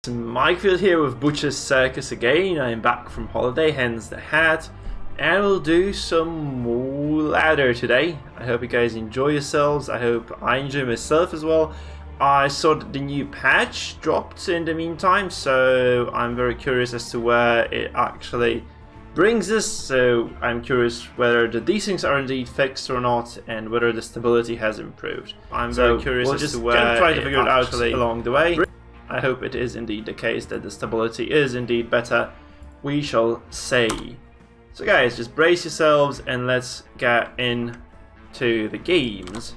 Mikefield here with Butcher Circus again. I am back from holiday, hence the hat, and we'll do some more ladder today. I hope you guys enjoy yourselves. I hope I enjoy myself as well. I saw that the new patch dropped in the meantime, so I'm very curious as to where it actually brings us. So I'm curious whether the desyncs are indeed fixed or not, and whether the stability has improved. I'm very curious as to where try to figure it out along the way. I hope it is indeed the case that the stability is indeed better. We shall see. So guys, just brace yourselves and let's get into the games.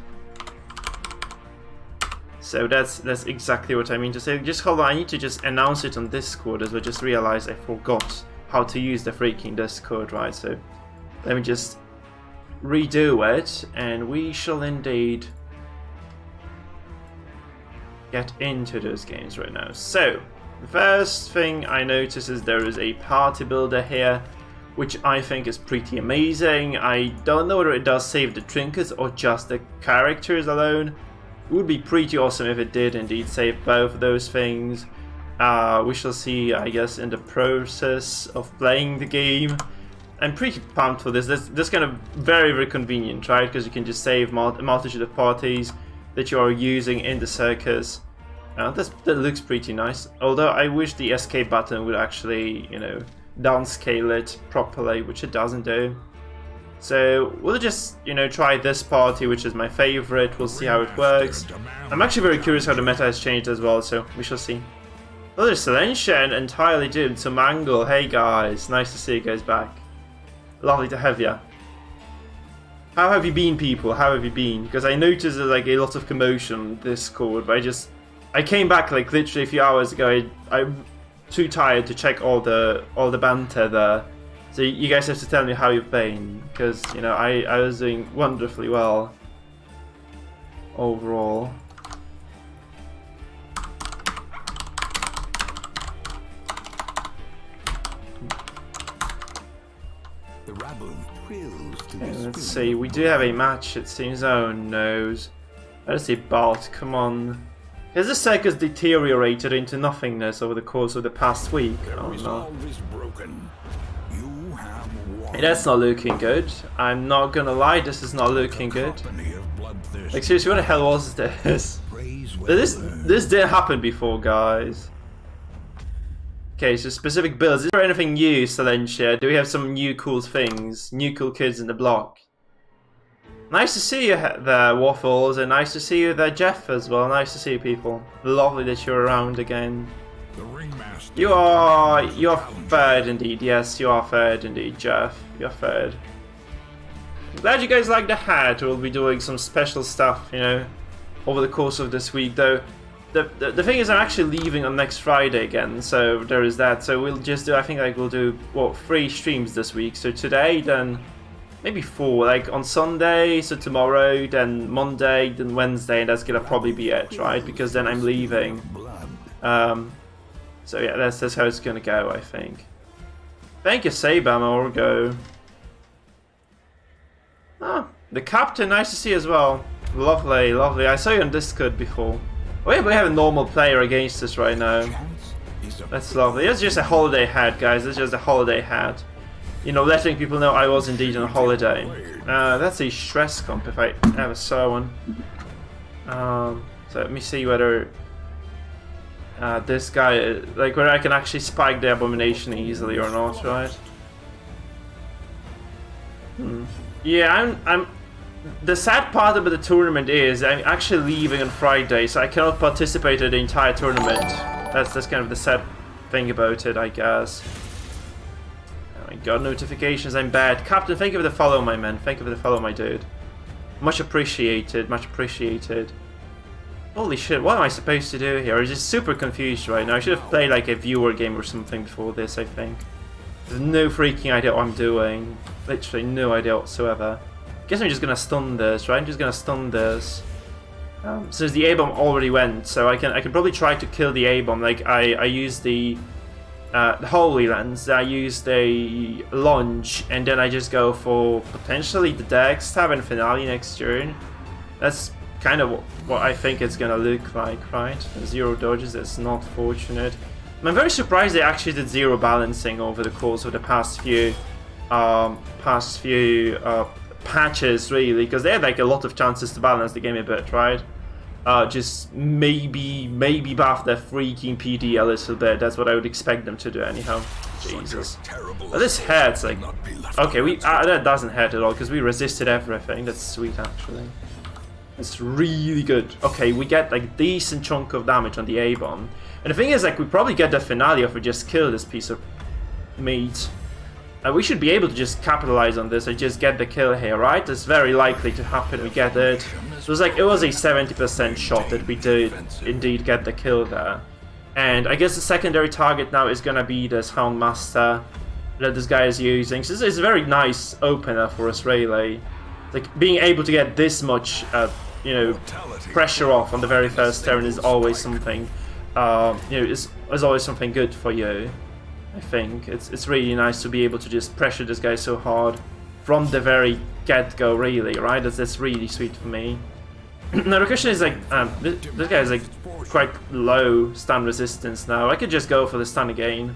So that's exactly what I mean to say. Just hold on, I need to just announce it on Discord, as I just realized I forgot how to use the freaking Discord, right? So let me just redo it and we shall indeed get into those games right now. So the first thing I notice is there is a party builder here, which I think is pretty amazing. I don't know whether it does save the trinkets or just the characters alone. It would be pretty awesome if it did indeed save both of those things. We shall see, I guess, in the process of playing the game. I'm pretty pumped for this. This kind of very convenient, right? Because you can just save a multitude of parties that you are using in the circus. That looks pretty nice. Although I wish the escape button would actually, you know, downscale it properly, which it doesn't do. So we'll just, you know, try this party, which is my favorite. We'll see how it works. I'm actually very curious how the meta has changed as well, so we shall see. Oh, there's Silencia and entirely doomed to Mangle. Hey guys, nice to see you guys back. Lovely to have you. How have you been, people? How have you been? Because I noticed there's like a lot of commotion on Discord, but I came back like literally a few hours ago. I'm too tired to check all the banter there. So you guys have to tell me how you've been, because you know I was doing wonderfully well overall. Okay, let's see, we do have a match, it seems. Oh no. Let's see, Bart, come on. Has the circus deteriorated into nothingness over the course of the past week? Oh no. Hey, that's not looking good. I'm not gonna lie, this is not looking good. Like seriously, what the hell was this? This didn't happen before, guys. Okay, so specific builds. Is there anything new, Silencia? Do we have some new cool things? New cool kids in the block? Nice to see you there, Waffles, and nice to see you there, Jeff, as well. Nice to see you, people. Lovely that you're around again. You are third indeed. Yes, you are third indeed, Jeff. You're third. I'm glad you guys like the hat. We'll be doing some special stuff, you know, over the course of this week, though. The thing is, I'm actually leaving on next Friday again, so there is that. So we'll just do, I think like we'll do, what, 3 streams this week. So today, then maybe 4, like on Sunday, so tomorrow, then Monday, then Wednesday, and that's gonna probably be it, right? Because then I'm leaving. So yeah, that's how it's gonna go, I think. Thank you, Sabam Orgo. Ah, the captain, nice to see you as well. Lovely, lovely. I saw you on Discord before. Oh yeah, we have a normal player against us right now. That's lovely. It's just a holiday hat, guys. It's just a holiday hat. You know, letting people know I was indeed on holiday. That's a stress comp if I ever saw one. So let me see whether this guy, like whether I can actually spike the abomination easily or not, right? Yeah, I'm the sad part about the tournament is I'm actually leaving on Friday, so I cannot participate in the entire tournament. That's kind of the sad thing about it, I guess. Oh my god, notifications, I'm bad. Captain, thank you for the follow, my man. Thank you for the follow, my dude. Much appreciated, much appreciated. Holy shit, what am I supposed to do here? I'm just super confused right now. I should have played like a viewer game or something before this, I think. There's no freaking idea what I'm doing. Literally no idea whatsoever. Guess I'm just gonna stun this, right? I'm just gonna stun this. Since the A-bomb already went, so I can probably try to kill the A-bomb. Like I use the Holy Lens, I use the Lunge, and then I just go for potentially the Dex Stab and Finale next turn. That's kind of what I think it's gonna look like, right? 0 dodges, that's not fortunate. I'm very surprised they actually did zero balancing over the course of the past few patches, really, because they had like a lot of chances to balance the game a bit, right? Just maybe buff their freaking PD a little bit. That's what I would expect them to do anyhow. Jesus. But this hurts, like... Okay, that doesn't hurt at all, because we resisted everything. That's sweet, actually. It's really good. Okay, we get like decent chunk of damage on the A-bomb. And the thing is, like, we probably get the finale if we just kill this piece of meat. We should be able to just capitalize on this and just get the kill here, right? It's very likely to happen, we get it. So it was a 70% shot that we did indeed get the kill there. And I guess the secondary target now is gonna be this Houndmaster that this guy is using. So this is a very nice opener for us, really. Like, being able to get this much, you know, pressure off on the very first turn is always something, you know, is always something good for you. I think it's really nice to be able to just pressure this guy so hard from the very get-go, really, right? That's really sweet for me. Now the question is, like, this guy is like quite low stun resistance now. I could just go for the stun again.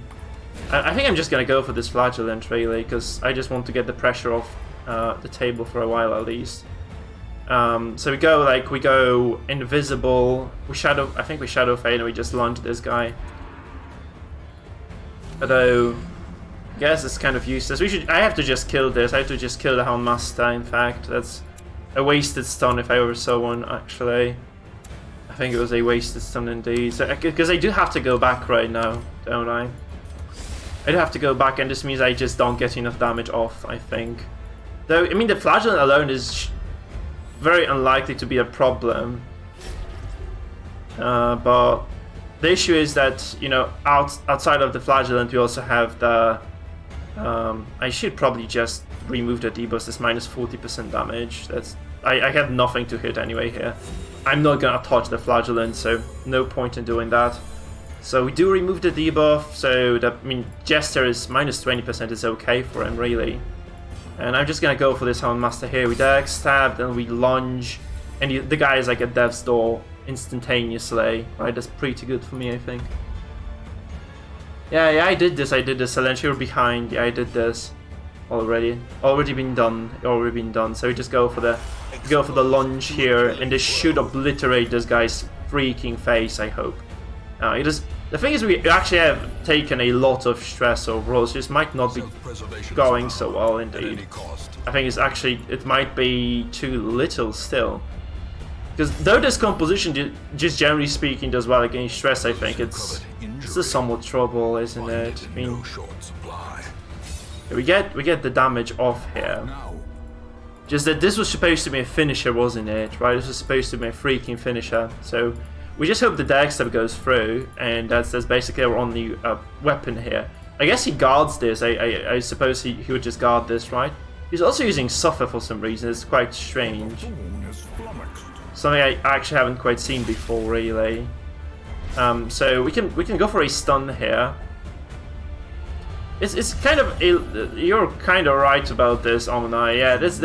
I think I'm just gonna go for this Flagellant, really, because I just want to get the pressure off the table for a while at least. So we go invisible. I think we shadow fade and we just launch this guy. Although, I guess it's kind of useless. I have to just kill this. I have to just kill the Houndmaster, in fact. That's a wasted stun if I ever saw one, actually. I think it was a wasted stun indeed. Because I do have to go back right now, don't I? I do have to go back, and this means I just don't get enough damage off, I think. Though, I mean, the Flagellant alone is very unlikely to be a problem. But the issue is that, you know, outside of the Flagellant, we also have the... I should probably just remove the debuff. It's minus 40% damage. I have nothing to hit anyway here. I'm not gonna touch the Flagellant, so no point in doing that. So we do remove the debuff, so that, I mean, Jester is minus 20% is okay for him, really. And I'm just gonna go for this Houndmaster here. We Dex stab, then we lunge, and the guy is like at death's door instantaneously. Right, that's pretty good for me, I think. Yeah, I did this. Silence, you're behind. Yeah, I did this already. Already been done. So we just go for the lunge here, and this should obliterate this guy's freaking face, I hope. The thing is, we actually have taken a lot of stress overall, so this might not be going so well indeed. I think it might be too little still. Because though this composition, just generally speaking, does well against stress, I think it's a somewhat trouble, isn't it? I mean, we get the damage off here. Just that this was supposed to be a finisher, wasn't it? Right? This was supposed to be a freaking finisher. So we just hope the Dex stab goes through, and that's basically our only weapon here. I guess he guards this. I suppose he would just guard this, right? He's also using Suffer for some reason. It's quite strange. Something I actually haven't quite seen before, really. So we can go for a stun here. It's kind of you're kind of right about this, Omni. Yeah, there's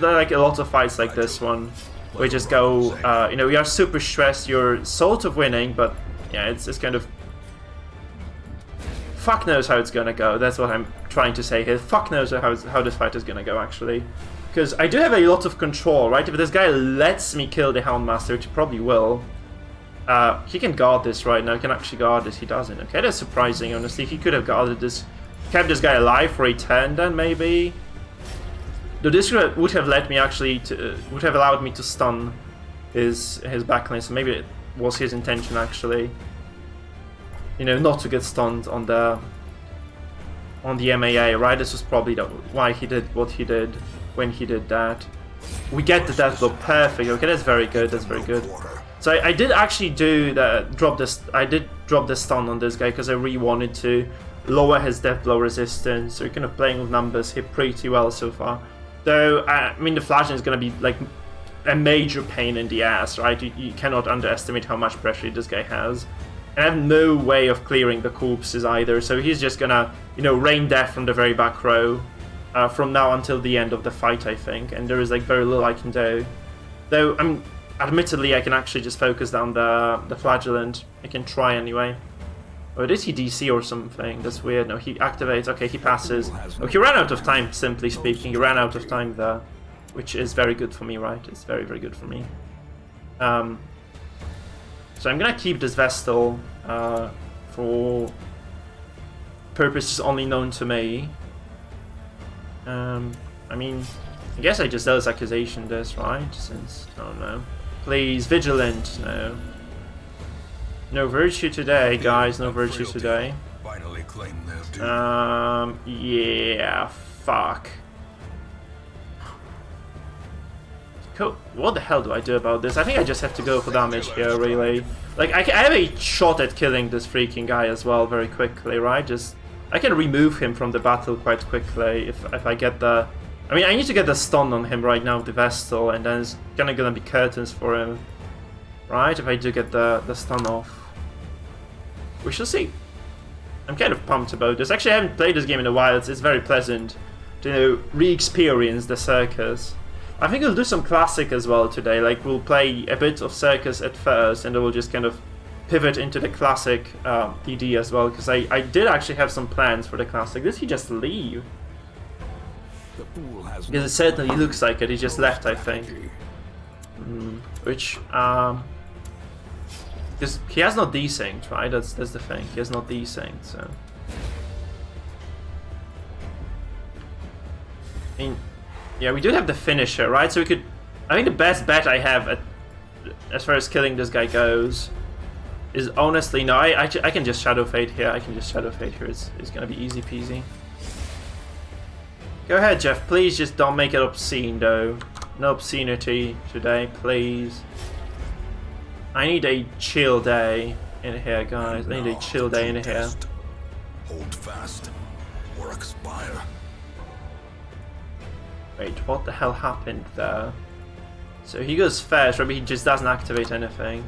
like a lot of fights like this one. We just go, you know, we are super stressed. You're sort of winning, but yeah, it's kind of. Fuck knows how it's gonna go. That's what I'm trying to say here. Fuck knows how this fight is gonna go, actually. Because I do have a lot of control, right? If this guy lets me kill the Houndmaster, which he probably will, he can guard this right now. He can actually guard this. He doesn't. Okay, that's surprising, honestly. He could have guarded this, kept this guy alive for a turn, then maybe. Though this would have let me actually would have allowed me to stun his backline. So maybe it was his intention actually. You know, not to get stunned on the MAA, right? This was probably why he did what he did when he did that. We get the death blow perfect. Okay, that's very good. That's very good. So I did actually drop this. I did drop the stun on this guy because I really wanted to lower his death blow resistance. So we're kind of playing with numbers here pretty well so far. Though I mean, the Flagellant is going to be like a major pain in the ass, right? You cannot underestimate how much pressure this guy has. And I have no way of clearing the corpses either, so he's just gonna, you know, rain death from the very back row from now until the end of the fight, I think. And there is like very little I can do. Though, admittedly, I can actually just focus down the Flagellant. I can try anyway. Oh, did he DC or something? That's weird. No, he activates. Okay, he passes. Oh, he ran out of time, simply speaking. He ran out of time there. Which is very good for me, right? It's very, very good for me. So I'm gonna keep this Vestal for purposes only known to me. I mean, I guess I just Zealous Accusation this, right? Since, I don't know. Please, Vigilant, no. No virtue today, guys, no virtue today. Yeah, fuck. Cool. What the hell do I do about this? I think I just have to go for damage here, really. Like, I have a shot at killing this freaking guy as well very quickly, right? Just, I can remove him from the battle quite quickly if I get the... I mean, I need to get the stun on him right now with the Vestal, and then it's gonna be curtains for him. Right? If I do get the stun off. We shall see. I'm kind of pumped about this. Actually, I haven't played this game in a while. It's very pleasant to, you know, re-experience the Circus. I think we'll do some Classic as well today. Like, we'll play a bit of Circus at first, and then we'll just kind of pivot into the Classic DD as well, because I did actually have some plans for the Classic. Did he just leave? Because it certainly looks like it. He just left, I think. Which, because he has not desynced, right? That's the thing. He has not desynced, so... I mean, yeah, we do have the finisher, right? So we could... I think the best bet I have as far as killing this guy goes is honestly... No, I can just Shadow Fade here. I can just Shadow Fade here. It's gonna be easy peasy. Go ahead, Jeff. Please just don't make it obscene, though. No obscenity today, please. I need a chill day in here, guys. I need a chill day in here. Hold fast or expire. Wait, what the hell happened there? So he goes first, right? He just doesn't activate anything.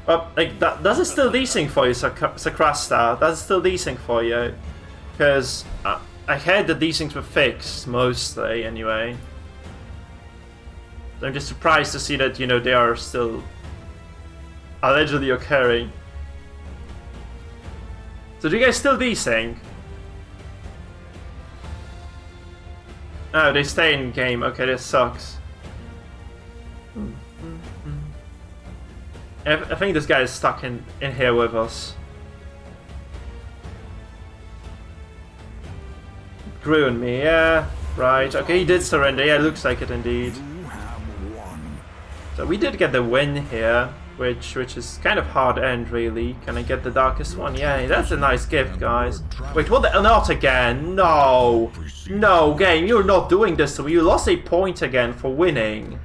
But like, does it still desync for you, Sakrasta? Does it still desync for you? Because I heard the desyncs were fixed, mostly, anyway. So I'm just surprised to see that, you know, they are still allegedly occurring. So do you guys still desync? Oh, they stay in game. Okay, this sucks. I think this guy is stuck in here with us. Grew on me, yeah. Right, okay, he did surrender. Yeah, it looks like it indeed. So we did get the win here, which is kind of hard end, really. Can I get the Darkest one? Yeah, that's a nice gift, guys. Wait, what the... Not again. No. No, game, you're not doing this to me. You lost a point again for winning.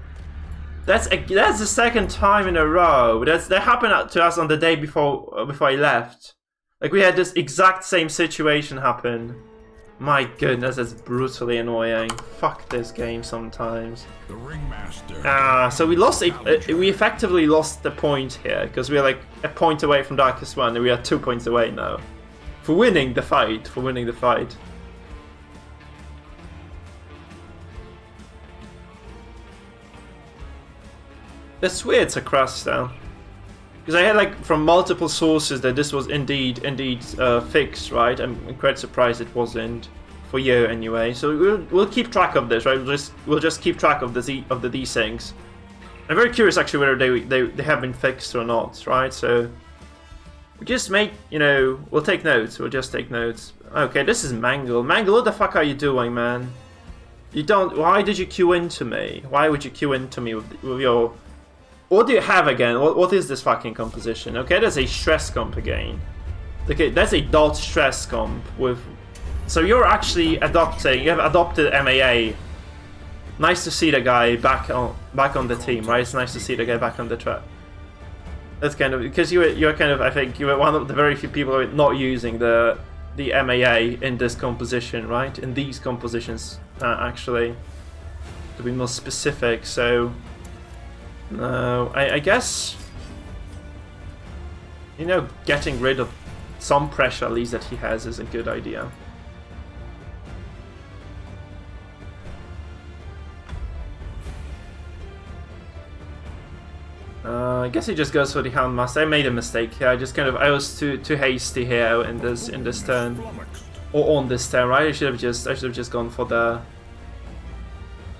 That's the second time in a row. That happened to us on the day before I left. Like, we had this exact same situation happen. My goodness, that's brutally annoying. Fuck this game sometimes. The ringmaster. So we lost we effectively lost the point here because we are like a point away from Darkest One, and we are 2 points away now for winning the fight. That's weird, Sakrasta. Because I had like from multiple sources that this was indeed fixed, right? I'm quite surprised it wasn't for you anyway. So we'll keep track of this, right? We'll just keep track of the desyncs. I'm very curious actually whether they have been fixed or not, right? So we just make, you know, we'll take notes. We'll just take notes. Okay, this is Mangle. Mangle, what the fuck are you doing, man? You don't. Why did you queue into me? Why would you queue into me with your? What do you have again? What is this fucking composition? Okay, that's a stress comp again. Okay, that's a dot stress comp with... So you're actually adopting... You have adopted MAA. Nice to see the guy back on the team, right? It's nice to see the guy back on the track. That's kind of... Because you're kind of... I think you were one of the very few people not using the MAA in this composition, right? In these compositions, actually. To be more specific, so... No, I guess, you know, getting rid of some pressure at least that he has is a good idea. I guess he just goes for the Houndmaster. I made a mistake here. I was too hasty here in this turn, or on this turn, right? I should have just gone for the.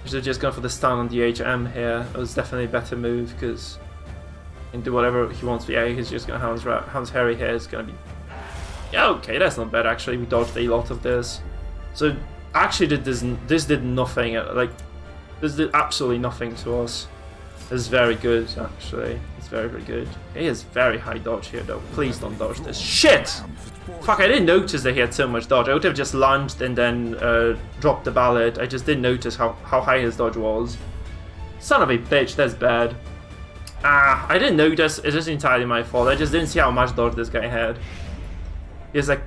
I should have just gone for the stun on the HM here. It was definitely a better move because he can do whatever he wants. But yeah, he's just gonna Hounds Harry here. Is gonna be. Yeah, okay, that's not bad actually. We dodged a lot of this. So actually, this did nothing. Like this did absolutely nothing to us. It's very good, actually. It's very, very good. He has very high dodge here, though. Please don't dodge this. Shit! Fuck, I didn't notice that he had so much dodge. I would have just lunged and then dropped the ballad. I just didn't notice how high his dodge was. Son of a bitch, that's bad. I didn't notice. It's just entirely my fault. I just didn't see how much dodge this guy had. He has like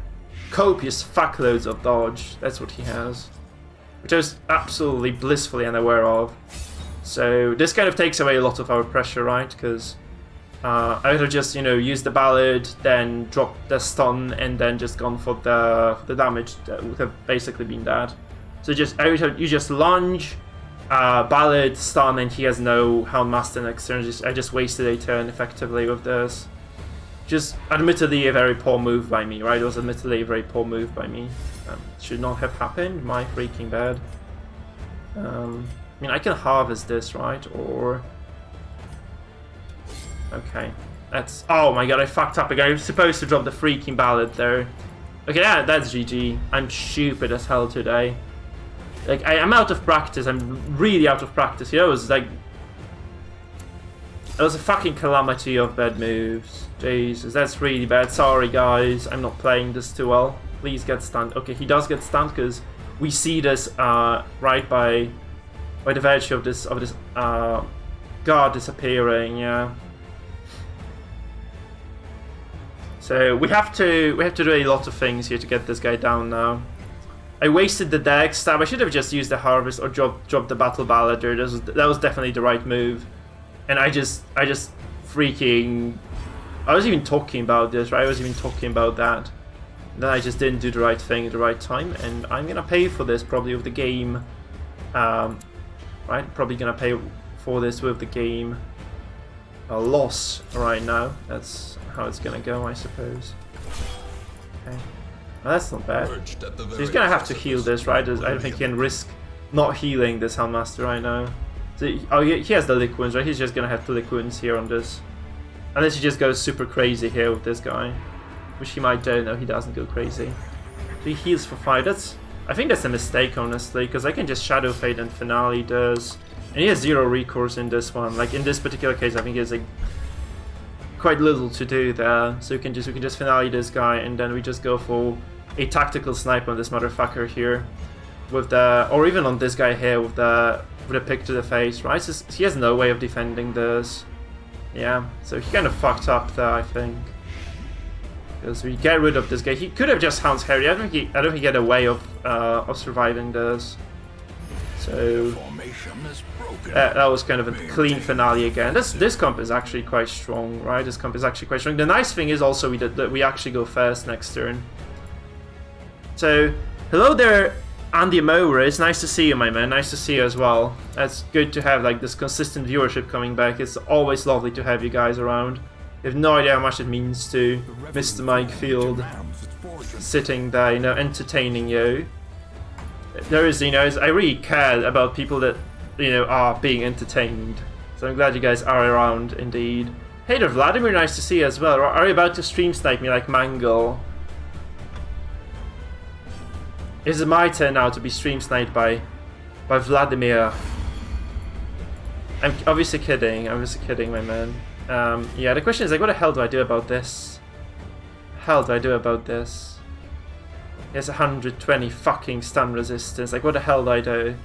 copious fuckloads of dodge. That's what he has. Which I was absolutely blissfully unaware of. So this kind of takes away a lot of our pressure, right? Because I would have just, used the ballad, then dropped the stun, and then just gone for the damage that would have basically been that. So you just lunge, ballad, stun, and he has no Houndmaster next turn. I just wasted a turn effectively with this. Just admittedly a very poor move by me, right? It was admittedly a very poor move by me. Should not have happened. My freaking bad. I mean, I can harvest this, right? Or... Okay. That's... Oh my god, I fucked up again. I was supposed to drop the freaking ballad there. Okay, yeah, that's GG. I'm stupid as hell today. Like, I'm out of practice. I'm really out of practice. It was like... It was a fucking calamity of bad moves. Jesus, that's really bad. Sorry, guys. I'm not playing this too well. Please get stunned. Okay, he does get stunned because we see this right by the virtue of this guard disappearing. Yeah. So we have to do a lot of things here to get this guy down now. I wasted the deck stab. I should have just used the harvest or dropped the battle ballad there. That was definitely the right move. And I just freaking... I was even talking about this, right? I was even talking about that. Then I just didn't do the right thing at the right time, and I'm gonna pay for this probably with the game. Right? Probably gonna pay for this with the game. A loss right now. That's how it's gonna go, I suppose. Okay. Well, that's not bad. So he's gonna have to heal this, right? I don't think he can risk not healing this Houndmaster right now. So he has the lick wounds, right? He's just gonna have to lick wounds here on this. Unless he just goes super crazy here with this guy. Which he might do. No, he doesn't go crazy. So he heals for 5. I think that's a mistake, honestly, because I can just Shadow Fade and Finale does. And he has 0 recourse in this one. Like, in this particular case, I think he has like, quite little to do there. So we can just Finale this guy, and then we just go for a tactical snipe on this motherfucker here. With the... Or even on this guy here with the pick to the face, right? So he has no way of defending this. Yeah, so he kind of fucked up there, I think. Because we get rid of this guy. He could have just Hounds Harry. I don't think he had a way of surviving this. So that was kind of a clean finale again. This comp is actually quite strong, right? This comp is actually quite strong. The nice thing is also that we actually go first next turn. So hello there, Andy Mower. It's nice to see you, my man. Nice to see you as well. That's good to have like this consistent viewership coming back. It's always lovely to have you guys around. You have no idea how much it means to Mr. Mikefield sitting there, entertaining you. There is, I really care about people that, are being entertained. So I'm glad you guys are around, indeed. Hey there, Vladimir, nice to see you as well. Are you about to stream snipe me like Mangle? Is it my turn now to be stream sniped by Vladimir? I'm obviously kidding, my man. Yeah, the question is like, what the hell do I do about this? He has 120 fucking stun resistance. Like, what the hell do I do?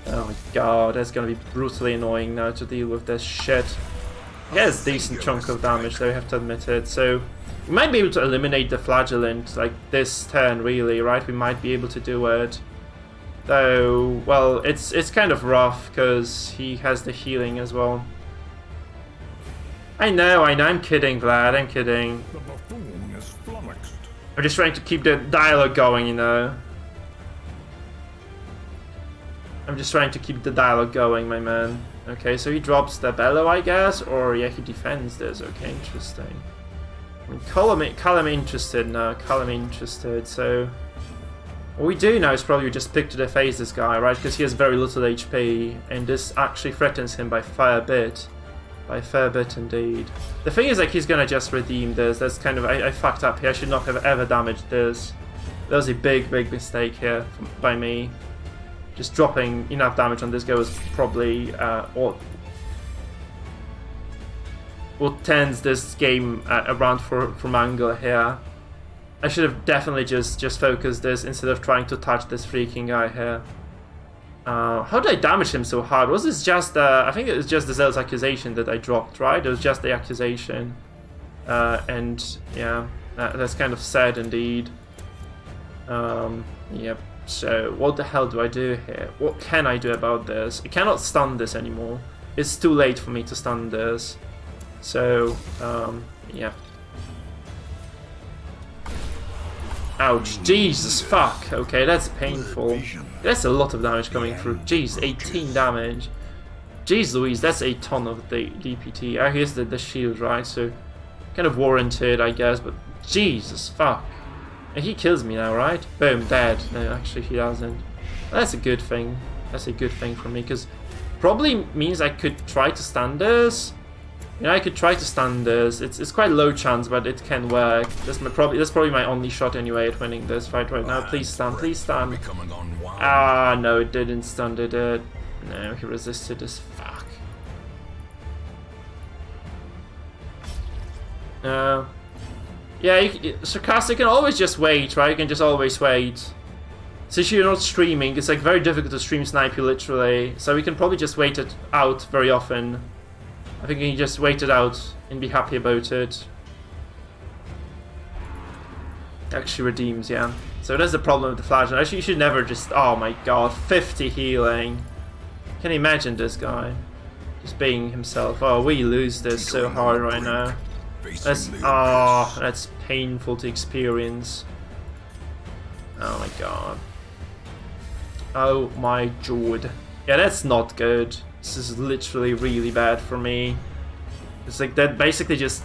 Oh my god, that's gonna be brutally annoying now to deal with this shit. He has a decent chunk of damage, though, I have to admit it. So we might be able to eliminate the Flagellant like this turn, really, right? We might be able to do it. Though, well, it's kind of rough because he has the healing as well. I know, I'm kidding, Vlad, I'm kidding. The buffoon is flummoxed. I'm just trying to keep the dialogue going, I'm just trying to keep the dialogue going, my man. Okay, so he drops the bellow, I guess, or yeah, he defends this. Okay, interesting. I mean, call him interested now. Call him interested. So what we do now is probably just pick to the face this guy, right? Because he has very little HP, and this actually threatens him by a fair bit. By a fair bit indeed. The thing is, like, he's gonna just redeem this. That's kind of... I fucked up here. I should not have ever damaged this. That was a big mistake here by me. Just dropping enough damage on this guy was probably what turns this game around for Mangler here. I should have definitely just focused this instead of trying to touch this freaking guy here. How did I damage him so hard? Was this just I think it was just the Zeal's accusation that I dropped, right? It was just the accusation. And yeah, that's kind of sad indeed. Yep. So what the hell do I do here? What can I do about this? I cannot stun this anymore. It's too late for me to stun this. So yeah. Ouch, Jesus fuck. Okay, that's painful. That's a lot of damage coming through. Jeez, 18 damage. Jeez Louise, that's a ton of the DPT. Oh, here's the shield, right? So kind of warranted, I guess, but Jesus fuck. And he kills me now, right? Boom, dead. No, actually he doesn't. That's a good thing. That's a good thing for me, because probably means I could try to stun this. Yeah, I could try to stun this. It's quite low chance, but it can work. That's probably my only shot anyway at winning this fight right now. Please stun, please stun. Ah, no, it didn't stun, did it? No, he resisted as fuck. Yeah, Sarcastic can always just wait, right? You can just always wait. Since you're not streaming, it's like very difficult to stream snipe you literally. So we can probably just wait it out very often. I think you can just wait it out and be happy about it. Actually redeems, yeah. So that's the problem with the flash. Actually, you should never just... Oh my god, 50 healing. Can you imagine this guy? Just being himself. Oh, we lose this so hard right now. That's painful to experience. Oh my god. Oh my god. Yeah, that's not good. This is literally really bad for me. It's like that basically just...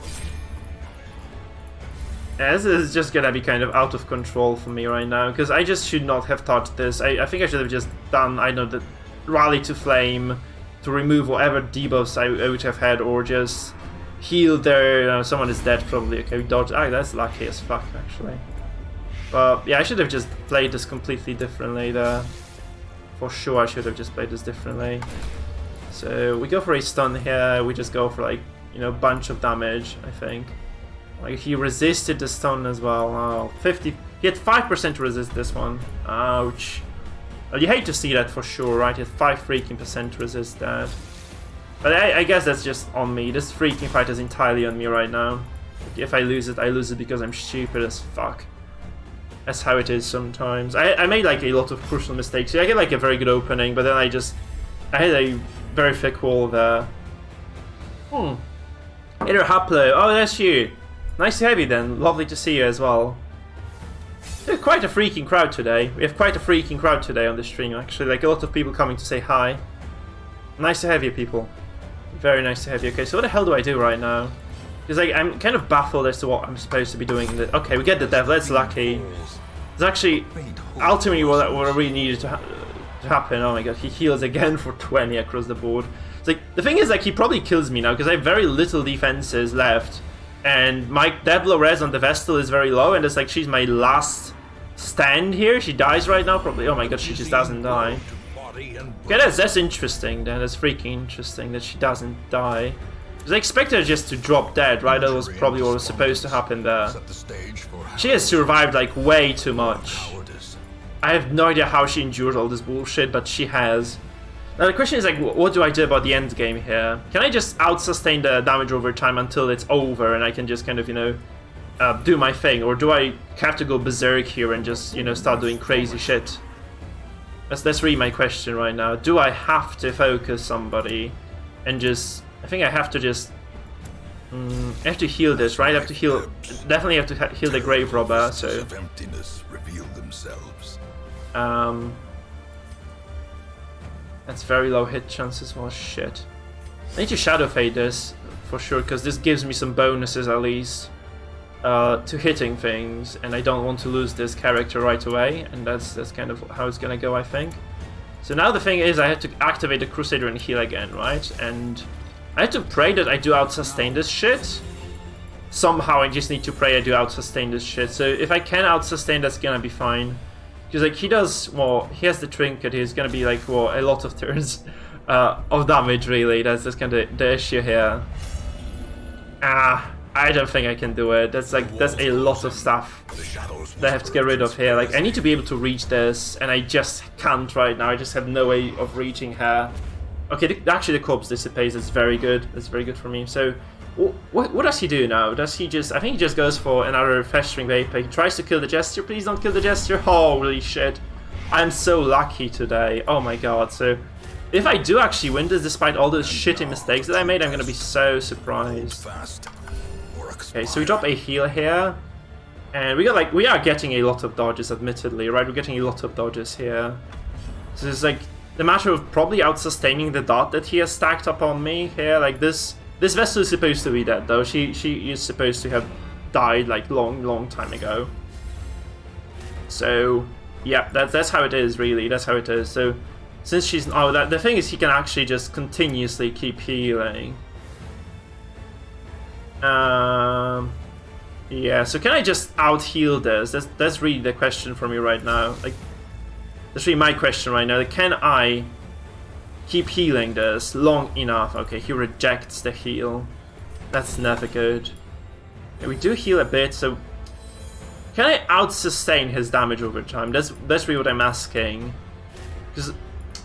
Yeah, this is just gonna be kind of out of control for me right now, because I just should not have touched this. I think I should have just done, I know, the Rally to Flame to remove whatever debuffs I would have had, or just heal there. Someone is dead probably. Okay, we dodged. Ah, that's lucky as fuck actually. But yeah, I should have just played this completely differently there. For sure I should have just played this differently. So we go for a stun here, we just go for like, you know, bunch of damage, I think. Like he resisted the stun as well. Oh, 50, he had 5% to resist this one. Ouch. Well, you hate to see that for sure, right? He had 5% to resist that. But I guess that's just on me. This freaking fight is entirely on me right now. If I lose it because I'm stupid as fuck. That's how it is sometimes. I made like a lot of crucial mistakes. I get like a very good opening, but then I had a very thick wall there. Inner Haplo. Oh, that's you. Nice to have you then. Lovely to see you as well. We have quite a freaking crowd today. We have quite a freaking crowd today on the stream, actually. Like a lot of people coming to say hi. Nice to have you, people. Very nice to have you. Okay, so what the hell do I do right now? Because like, I'm kind of baffled as to what I'm supposed to be doing. Okay, we get the devil. That's lucky. It's actually ultimately what I really needed to happen. Oh my god, he heals again for 20 across the board. It's like, the thing is, like, he probably kills me now because I have very little defenses left. And my Deblo res on the Vestal is very low, and it's like she's my last stand here. She dies right now, probably. Oh my god, she just doesn't die. Okay, that's interesting then. That's freaking interesting that she doesn't die. Because I expected her just to drop dead, right? That was probably what was supposed to happen there. She has survived like way too much. I have no idea how she endured all this bullshit, but she has. Now the question is like, what do I do about the end game here? Can I just out-sustain the damage over time until it's over and I can just kind of, you know, do my thing? Or do I have to go berserk here and just, you know, start doing crazy shit? That's really my question right now. Do I have to focus somebody and just... I think I have to just... I have to heal this, right? I have to heal... Definitely have to heal the Grave Robber, so... That's very low hit chances. Well, shit. I need to Shadow Fade this for sure, because this gives me some bonuses at least to hitting things, and I don't want to lose this character right away, and that's kind of how it's gonna go, I think. So now the thing is, I have to activate the Crusader and heal again, right? And I have to pray that I do out-sustain this shit. Somehow I just need to pray I do out-sustain this shit. So if I can out-sustain, that's gonna be fine. Because like he does, well, he has the trinket, he's gonna be like, well, a lot of turns of damage really. That's kind of the issue here. I don't think I can do it. That's a lot of stuff that I have to get rid of here. Like I need to be able to reach this, and I just can't right now. I just have no way of reaching her. Okay, actually the corpse dissipates. That's very good. That's very good for me. So what does he do now? Does he just... I think he just goes for another Festering Vapor. He tries to kill the Jester. Please don't kill the Jester. Holy shit. I'm so lucky today. Oh my god. So if I do actually win this despite all those shitty mistakes that I made, I'm gonna be so surprised. Okay, so we drop a heal here. And we are getting a lot of dodges, admittedly, right? We're getting a lot of dodges here. So it's like the matter of probably out-sustaining the dot that he has stacked up on me here. Like this vessel is supposed to be dead, though. She is supposed to have died like long time ago. So yeah, that's how it is, really. That's how it is. So since she's the thing is, he can actually just continuously keep healing. Yeah, so can I just out-heal this? That's really the question for me right now. Like, that's really my question right now. Like, can I keep healing this long enough? Okay, he rejects the heal. That's never good. Yeah, we do heal a bit, so can I out-sustain his damage over time? That's really what I'm asking. Because,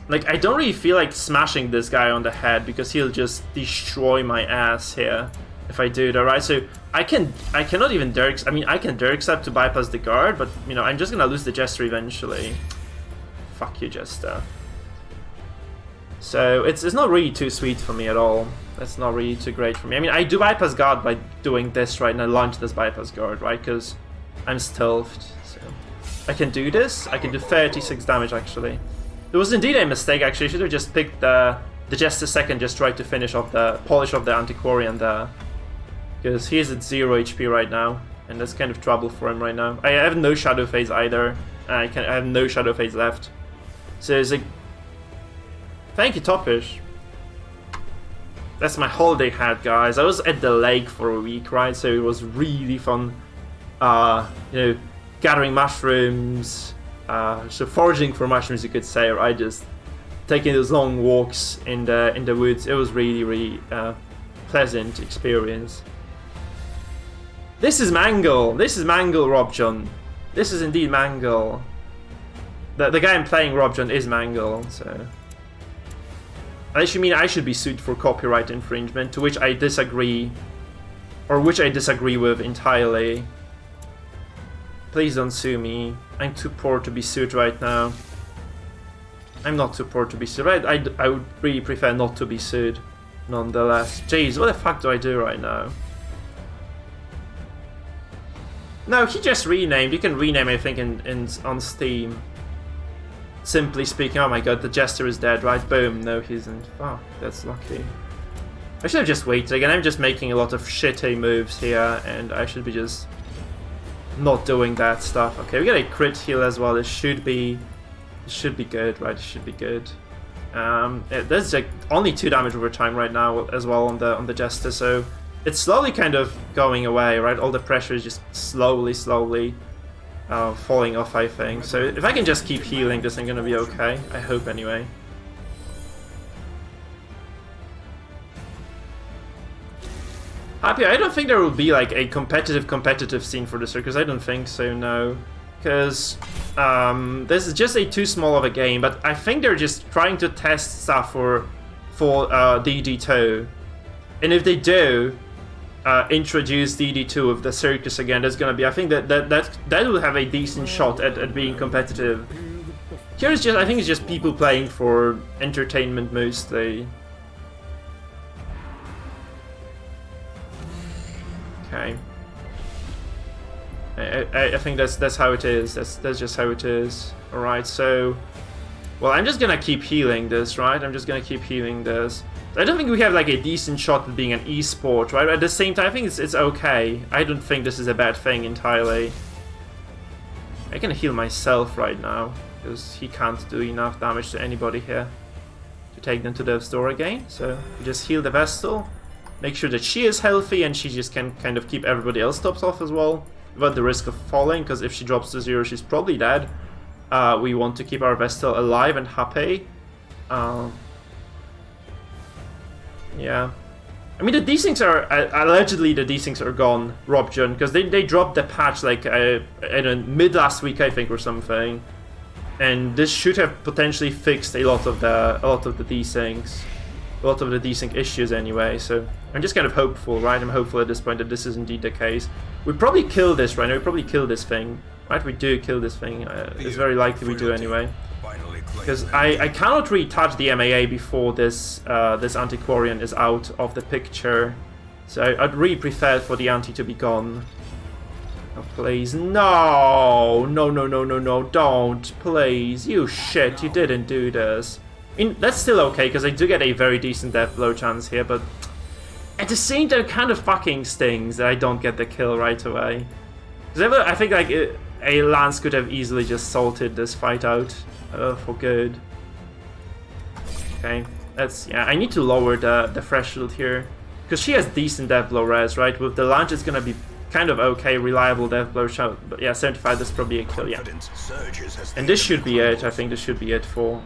like, I don't really feel like smashing this guy on the head, because he'll just destroy my ass here if I do that, right? So I cannot even Dirk. I mean, I can Dirk Step to bypass the guard, but you know, I'm just gonna lose the Jester eventually. Fuck you, Jester. So it's not really too sweet for me at all. That's not really too great for me. I mean, I do bypass guard by doing this, right? And I launch this bypass guard, right? Because I'm stealthed. So I can do this. I can do 36 damage actually. It was indeed a mistake actually. I should have just picked the Jester second, just tried to finish off the polish of the Antiquarian there. Because he is at 0 HP right now, and that's kind of trouble for him right now. I have no Shadow Phase either. I have no Shadow Phase left. So it's like, thank you, Topish. That's my holiday hat, guys. I was at the lake for a week, right? So it was really fun. You know, gathering mushrooms, so foraging for mushrooms, you could say, right? Just taking those long walks in the woods. It was really pleasant experience. This is Mangle. This is Mangle, Robjon. This is indeed Mangle. The guy I'm playing, Robjon, is Mangle. So unless you mean I should be sued for copyright infringement, to which I disagree, or which I disagree with entirely. Please don't sue me. I'm too poor to be sued right now. I'm not too poor to be sued. I would really prefer not to be sued, nonetheless. Jeez, what the fuck do I do right now? No, he just renamed. You can rename, I think, on Steam. Simply speaking, oh my god, the Jester is dead, right? Boom, no he isn't. Fuck, that's lucky. I should have just waited. Again, I'm just making a lot of shitty moves here, and I should be just not doing that stuff. Okay, we get a crit heal as well. It should be good, right? It should be good. There's like only 2 damage over time right now as well on the Jester, so it's slowly kind of going away, right? All the pressure is just slowly falling off, I think. So if I can just keep healing this, I'm gonna be okay. I hope anyway. Happy, I don't think there will be like a competitive scene for the circus. I don't think so, no. Because this is just a too small of a game, but I think they're just trying to test stuff for DD2. And if they do introduce DD2 with the circus again, that's gonna be, I think that will have a decent shot at being competitive. Here is just, I think it's just people playing for entertainment mostly. Okay. I think that's how it is. That's just how it is. All right. So Well, I'm just gonna keep healing this, right? I'm just gonna keep healing this. I don't think we have like a decent shot at being an esport, right? At the same time, I think it's okay. I don't think this is a bad thing entirely. I can heal myself right now, because he can't do enough damage to anybody here to take them to death's door again. So we just heal the Vestal, make sure that she is healthy, and she just can kind of keep everybody else topped off as well, without the risk of falling, because if she drops to 0, she's probably dead. We want to keep our Vestal alive and happy. Yeah. I mean, the D-Syncs are... allegedly, the D-Syncs are gone, Robjun, because they dropped the patch, like, mid-last week, I think, or something. And this should have potentially fixed a lot of the D-Syncs. A lot of the D-Sync issues, anyway, so... I'm just kind of hopeful, right? I'm hopeful at this point that this is indeed the case. We probably kill this right now, we probably kill this thing. Right, we do kill this thing. It's very likely we do anyway. Because I cannot really touch the MAA before this this Antiquarian is out of the picture. So I'd really prefer for the Anti to be gone. Oh, please. No! No, no, no, no, no, don't. Please. You shit, you didn't do this. I mean, that's still okay, because I do get a very decent death blow chance here, but... At the same time, it kind of fucking stings that I don't get the kill right away. Because I think, like... a Lance could have easily just salted this fight out for good. Okay, that's... yeah, I need to lower the threshold here. Because she has decent death blow res, right? With the Lance, it's gonna be kind of okay, reliable death blow shot. But yeah, 75, that's probably a kill, yeah. And this should be it, I think this should be it for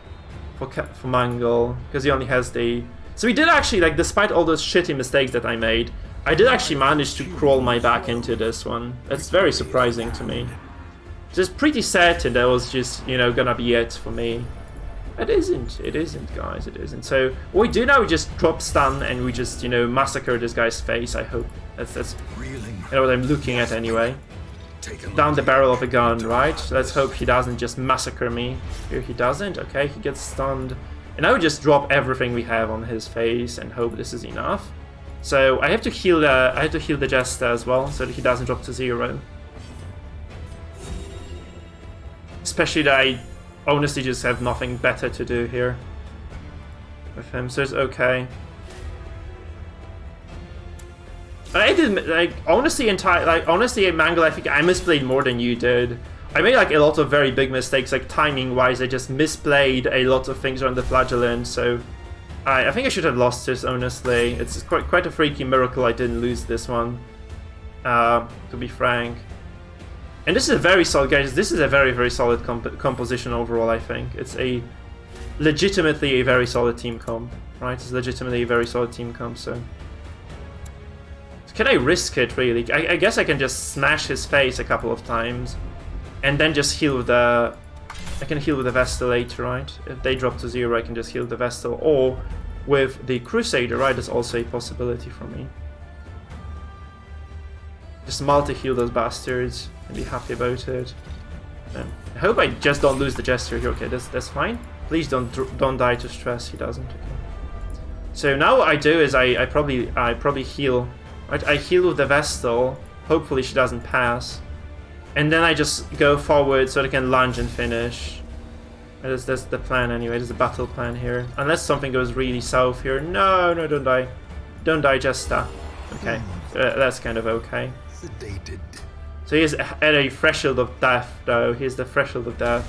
Mangle. Because he only has the... So we did actually, like, despite all those shitty mistakes that I made, I did actually manage to crawl my back into this one. That's very surprising to me. Just pretty certain that was just, you know, gonna be it for me. It isn't, guys, it isn't. So, what we do now, we just drop stun and we just, you know, massacre this guy's face, I hope. That's you know what I'm looking at anyway. Down the barrel of a gun, right? Let's hope he doesn't just massacre me. Here he doesn't, okay, he gets stunned. And I would just drop everything we have on his face and hope this is enough. So, I have to heal the Jester as well, so that he doesn't drop to 0. Especially that I honestly just have nothing better to do here with him, so it's okay. I did, like, honestly, Mangle, I think I misplayed more than you did. I made, like, a lot of very big mistakes, like, timing-wise. I just misplayed a lot of things around the Flagellant, so I think I should have lost this, honestly. It's quite a freaky miracle I didn't lose this one, to be frank. And this is a very solid, guys, this is a very, very solid composition overall, I think. It's legitimately a very solid team comp, right? It's legitimately a very solid team comp, so... Can I risk it, really? I guess I can just smash his face a couple of times, and then just heal with the... I can heal with the Vestal later, right? If they drop to 0, I can just heal the Vestal, or with the Crusader, right? That's also a possibility for me. Just multi-heal those bastards and be happy about it. I hope I just don't lose the Jester here. Okay, that's fine. Please don't die to stress. He doesn't. Okay. So now what I do is I probably heal. Right? I heal with the Vestal. Hopefully she doesn't pass, and then I just go forward so I can lunge and finish. That's the plan anyway. There's a battle plan here. Unless something goes really south here. No, don't die. Don't die, Jester. Okay, that's kind of okay. So he's at a threshold of death, though. He's the threshold of death.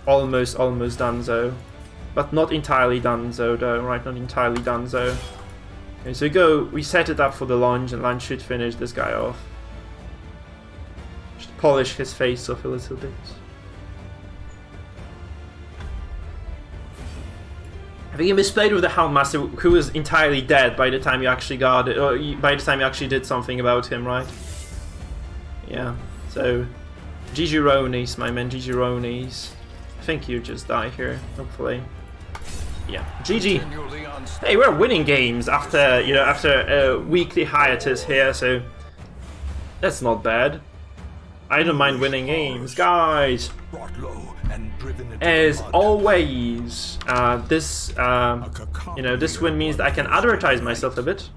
Almost donezo. But not entirely donezo, though, right? Not entirely donezo. Okay, so we set it up for the lunge, and lunge should finish this guy off. Just polish his face off a little bit. I think you misplayed with the Houndmaster, who was entirely dead by the time you actually got it, or by the time you actually did something about him, right? Yeah, so GG Ronies, my man, GG Ronies. I think you just die here, hopefully. Yeah, GG. Hey, we're winning games after, you know, after a weekly hiatus here, so that's not bad. I don't mind winning games, guys. As always, this win means that I can advertise myself a bit.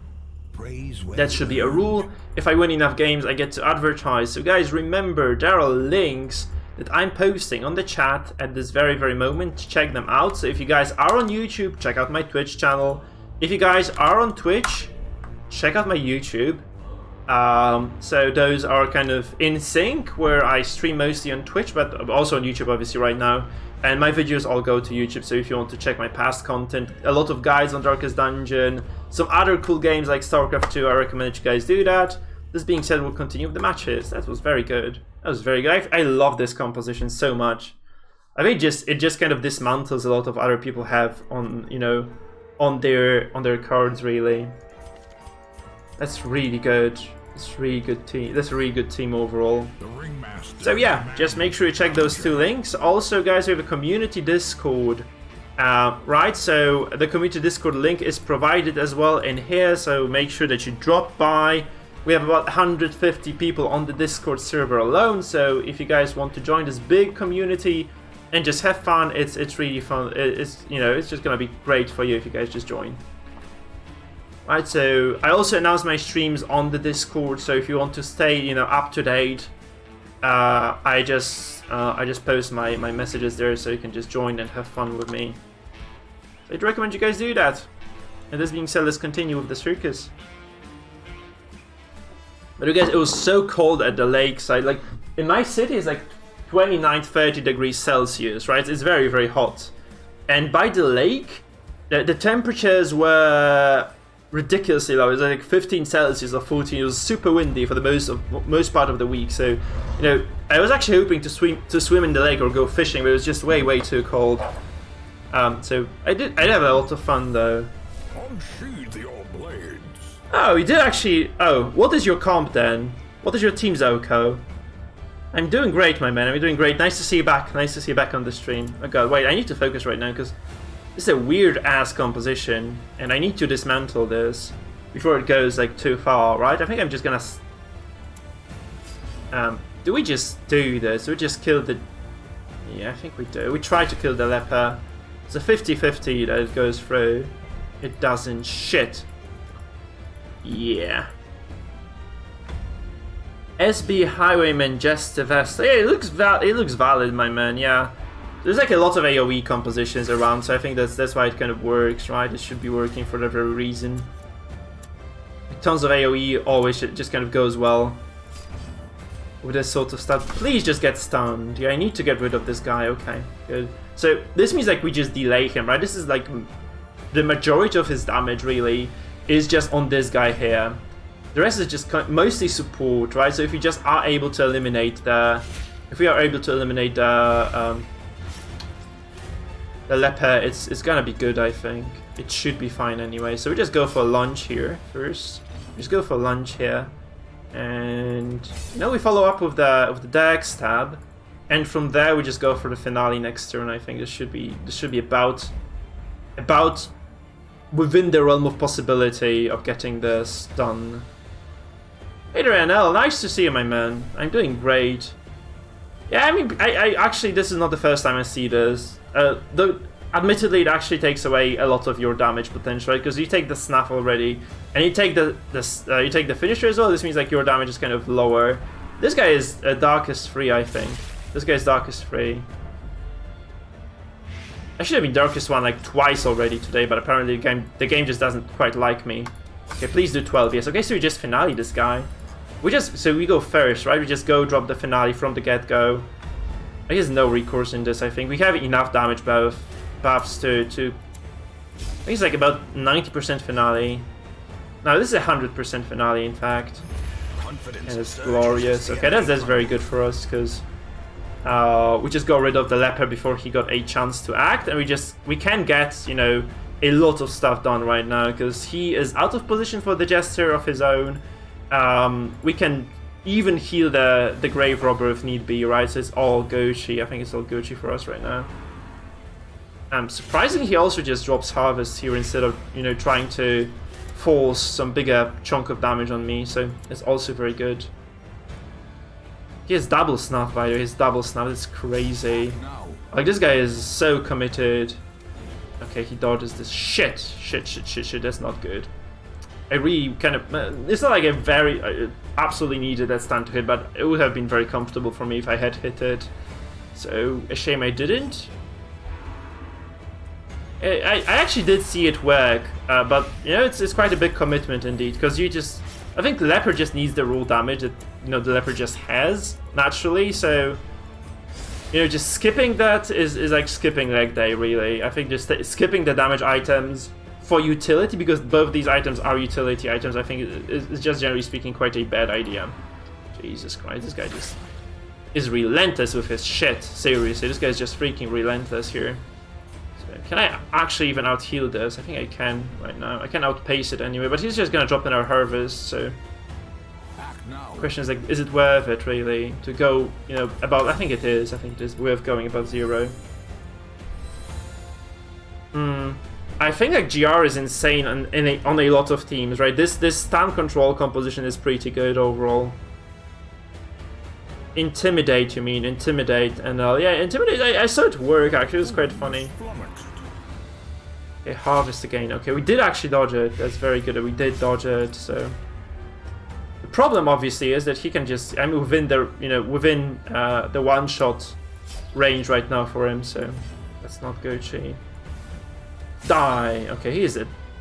That should be a rule. If I win enough games, I get to advertise. So guys, remember, there are links that I'm posting on the chat at this very moment. Check them out. So if you guys are on YouTube, check out my Twitch channel. If you guys are on Twitch, check out my YouTube. So those are kind of in sync, where I stream mostly on Twitch, but also on YouTube obviously right now. And my videos all go to YouTube, so if you want to check my past content, a lot of guides on Darkest Dungeon, some other cool games like StarCraft 2, I recommend that you guys do that. This being said, we'll continue with the matches. That was very good. That was very good. I love this composition so much. I think it just kind of dismantles a lot of other people have on, you know, on their cards really. That's really good. It's really good team. That's a really good team overall. So yeah, just make sure you check those two links. Also, guys, we have a community Discord. Right, so the community Discord link is provided as well in here. So make sure that you drop by. We have about 150 people on the Discord server alone. So if you guys want to join this big community and just have fun, it's really fun. It's, you know, it's just gonna be great for you if you guys just join. Right, so I also announced my streams on the Discord, so if you want to stay, you know, up to date, I just post my messages there, so you can just join and have fun with me. So I'd recommend you guys do that. And this being said, let's continue with the circus. But you guys, it was so cold at the lakeside. Like in my city, it's like 29, 30 degrees Celsius, right? It's very hot. And by the lake, the temperatures were ridiculously low. It was like 15 Celsius or 14. It was super windy for the most part of the week. So, you know, I was actually hoping to swim in the lake or go fishing, but it was just way too cold. So I did have a lot of fun though. Unsheathe your blades. Oh, you did actually. Oh, what is your comp then? What is your team, Zoko? I'm doing great, my man. I'm doing great. Nice to see you back. Nice to see you back on the stream. Oh god, wait. I need to focus right now because this is a weird ass composition, and I need to dismantle this before it goes like too far, right? I think I'm just gonna. Do we just do this? Do we just kill the? Yeah, I think we do. We try to kill the leper. It's a 50-50 that it goes through. It doesn't. Shit. Yeah. SB Highwayman Jester Vest. Yeah, it looks valid, my man. Yeah. There's like a lot of AoE compositions around, so I think that's why it kind of works, right? It should be working for that very reason. Tons of AoE always just kind of goes well with this sort of stuff. Please just get stunned. Yeah, I need to get rid of this guy. Okay, good. So this means like we just delay him, right? This is like the majority of his damage really is just on this guy here. The rest is just mostly support, right? So if we just are able to eliminate the leper, it's gonna be good, I think. It should be fine anyway. So we just go for lunge here first. Just go for lunge here, and now we follow up with the Dex tab, and from there we just go for the finale next turn. I think this should be about within the realm of possibility of getting this done. Hey there, NL. Nice to see you, my man. I'm doing great. Yeah, I mean, I actually, this is not the first time I see this. Though, admittedly, it actually takes away a lot of your damage potential, right? Because you take the snap already, and you take the finisher as well. This means like your damage is kind of lower. This guy is Darkest 3, I think. This guy is Darkest 3. I should have been Darkest 1 like twice already today, but apparently the game just doesn't quite like me. Okay, please do 12. Yes. Okay, so we just finale this guy. So we go first, right? We just go drop the finale from the get-go. I guess no recourse in this, I think. We have enough damage buffs to I think it's like about 90% finale. No, this is 100% finale, in fact. And it's glorious. Okay, that's very good for us, because we just got rid of the leper before he got a chance to act, and we can get, you know, a lot of stuff done right now, because he is out of position for the Jester of his own. We can even heal the Grave Robber if need be, right? So it's all Gucci. I think it's all Gucci for us right now. Surprisingly, he also just drops Harvest here instead of, you know, trying to force some bigger chunk of damage on me. So it's also very good. He has double snuff, by the way. His double snuff is crazy. Like, this guy is so committed. Okay, he dodges this. Shit. That's not good. I really kind of... It's not like a very... absolutely needed that stun to hit, but it would have been very comfortable for me if I had hit it. So, a shame I didn't. I actually did see it work, but you know, it's quite a big commitment indeed, because you just... I think the leopard just needs the raw damage that, you know, the leopard just has, naturally, so... You know, just skipping that is like skipping leg day, really. I think just skipping the damage items for utility, because both these items are utility items, I think is just generally speaking quite a bad idea. Jesus Christ, this guy just is relentless with his shit. Seriously, this guy's just freaking relentless here. So, can I actually even out-heal this? I think I can right now. I can outpace it anyway, but he's just gonna drop in our harvest, so... The question is, like, is it worth it, really, to go, you know, about... I think it is worth going about 0. I think, like, GR is insane on a lot of teams, right? This stand control composition is pretty good overall. Intimidate, you mean? Intimidate, and yeah, Intimidate, I saw it work, actually, it was quite funny. Okay, Harvest again. Okay, we did actually dodge it. That's very good that we did dodge it, so... The problem, obviously, is that he can just... I'm within the, you know, within the one-shot range right now for him, so... That's not good, Chi. Die! Okay, he is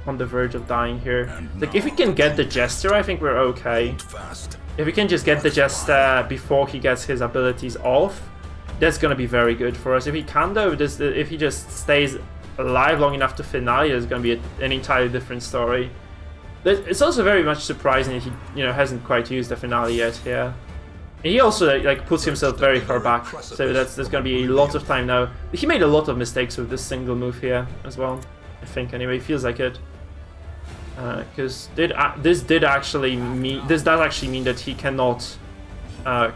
on the verge of dying here. Like, if we can get the Jester, I think we're okay. If we can just get the Jester before he gets his abilities off, that's gonna be very good for us. If he can, though, if he just stays alive long enough to finale, it's gonna be an entirely different story. It's also very much surprising that he, you know, hasn't quite used the finale yet here. And he also like puts himself very far back, so there's gonna be a lot of time now. He made a lot of mistakes with this single move here as well. I think anyway, it feels like it. Because this does actually mean that he cannot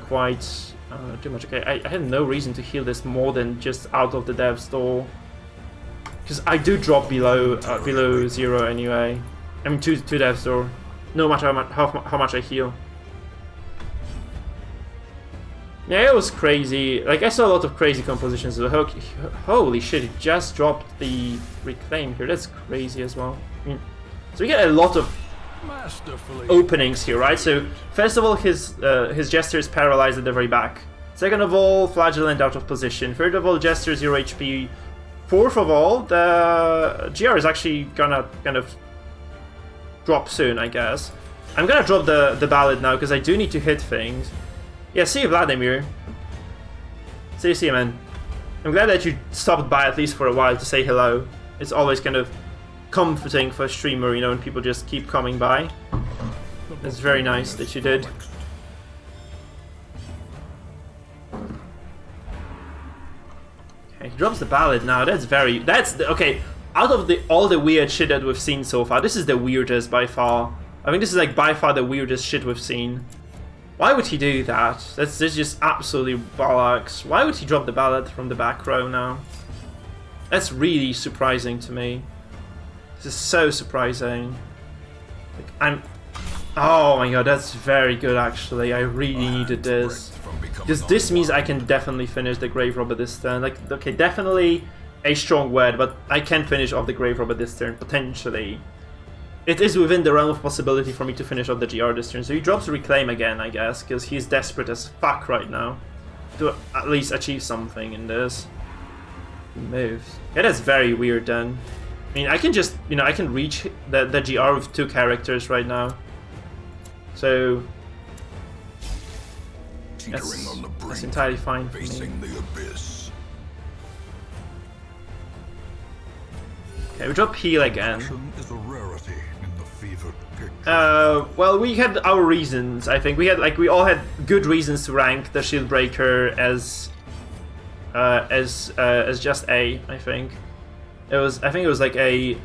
quite do much. Okay, I had no reason to heal this more than just out of the dev's door, because I do drop below 0 anyway. I mean, to dev's door, no matter how much I heal. Yeah, it was crazy. Like, I saw a lot of crazy compositions. Holy shit, he just dropped the reclaim here. That's crazy as well. I mean, so we get a lot of openings here, right? So first of all, his Jester is paralyzed at the very back. Second of all, Flagellant out of position. Third of all, Jester 0 HP. Fourth of all, the GR is actually gonna kind of drop soon, I guess. I'm gonna drop the ballad now because I do need to hit things. Yeah, see you, Vladimir. See you, man. I'm glad that you stopped by at least for a while to say hello. It's always kind of comforting for a streamer, you know, when people just keep coming by. It's very nice that you did. Okay, he drops the ballad now. Okay. Out of all the weird shit that we've seen so far, this is the weirdest by far. I mean, this is like by far the weirdest shit we've seen. Why would he do that? That's just absolutely bollocks. Why would he drop the ballad from the back row now? That's really surprising to me. This is so surprising. Like, oh my god, that's very good actually. I really needed this. Because this means I can definitely finish the Grave Robber this turn. Like, okay, definitely a strong word, but I can finish off the Grave Robber this turn, potentially. It is within the realm of possibility for me to finish off the GR this turn. So he drops Reclaim again, I guess, because he's desperate as fuck right now to at least achieve something in this. He moves. Yeah, that's very weird then. I mean, I can just, you know, I can reach the GR with 2 characters right now. So that's entirely fine for me. Okay, we drop heal again. Well, we had our reasons. I think we all had good reasons to rank the Shieldbreaker as just A. I think it was like a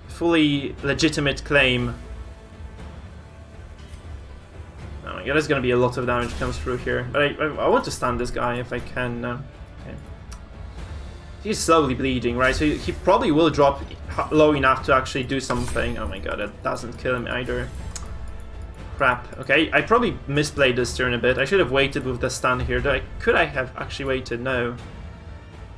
fully legitimate claim. Oh my god, there's gonna be a lot of damage comes through here, but I want to stun this guy if I can. Okay. He's slowly bleeding, right? So he probably will drop low enough to actually do something. Oh my god, that doesn't kill him either. Crap. Okay, I probably misplayed this turn a bit. I should have waited with the stun here. Could I have actually waited? No.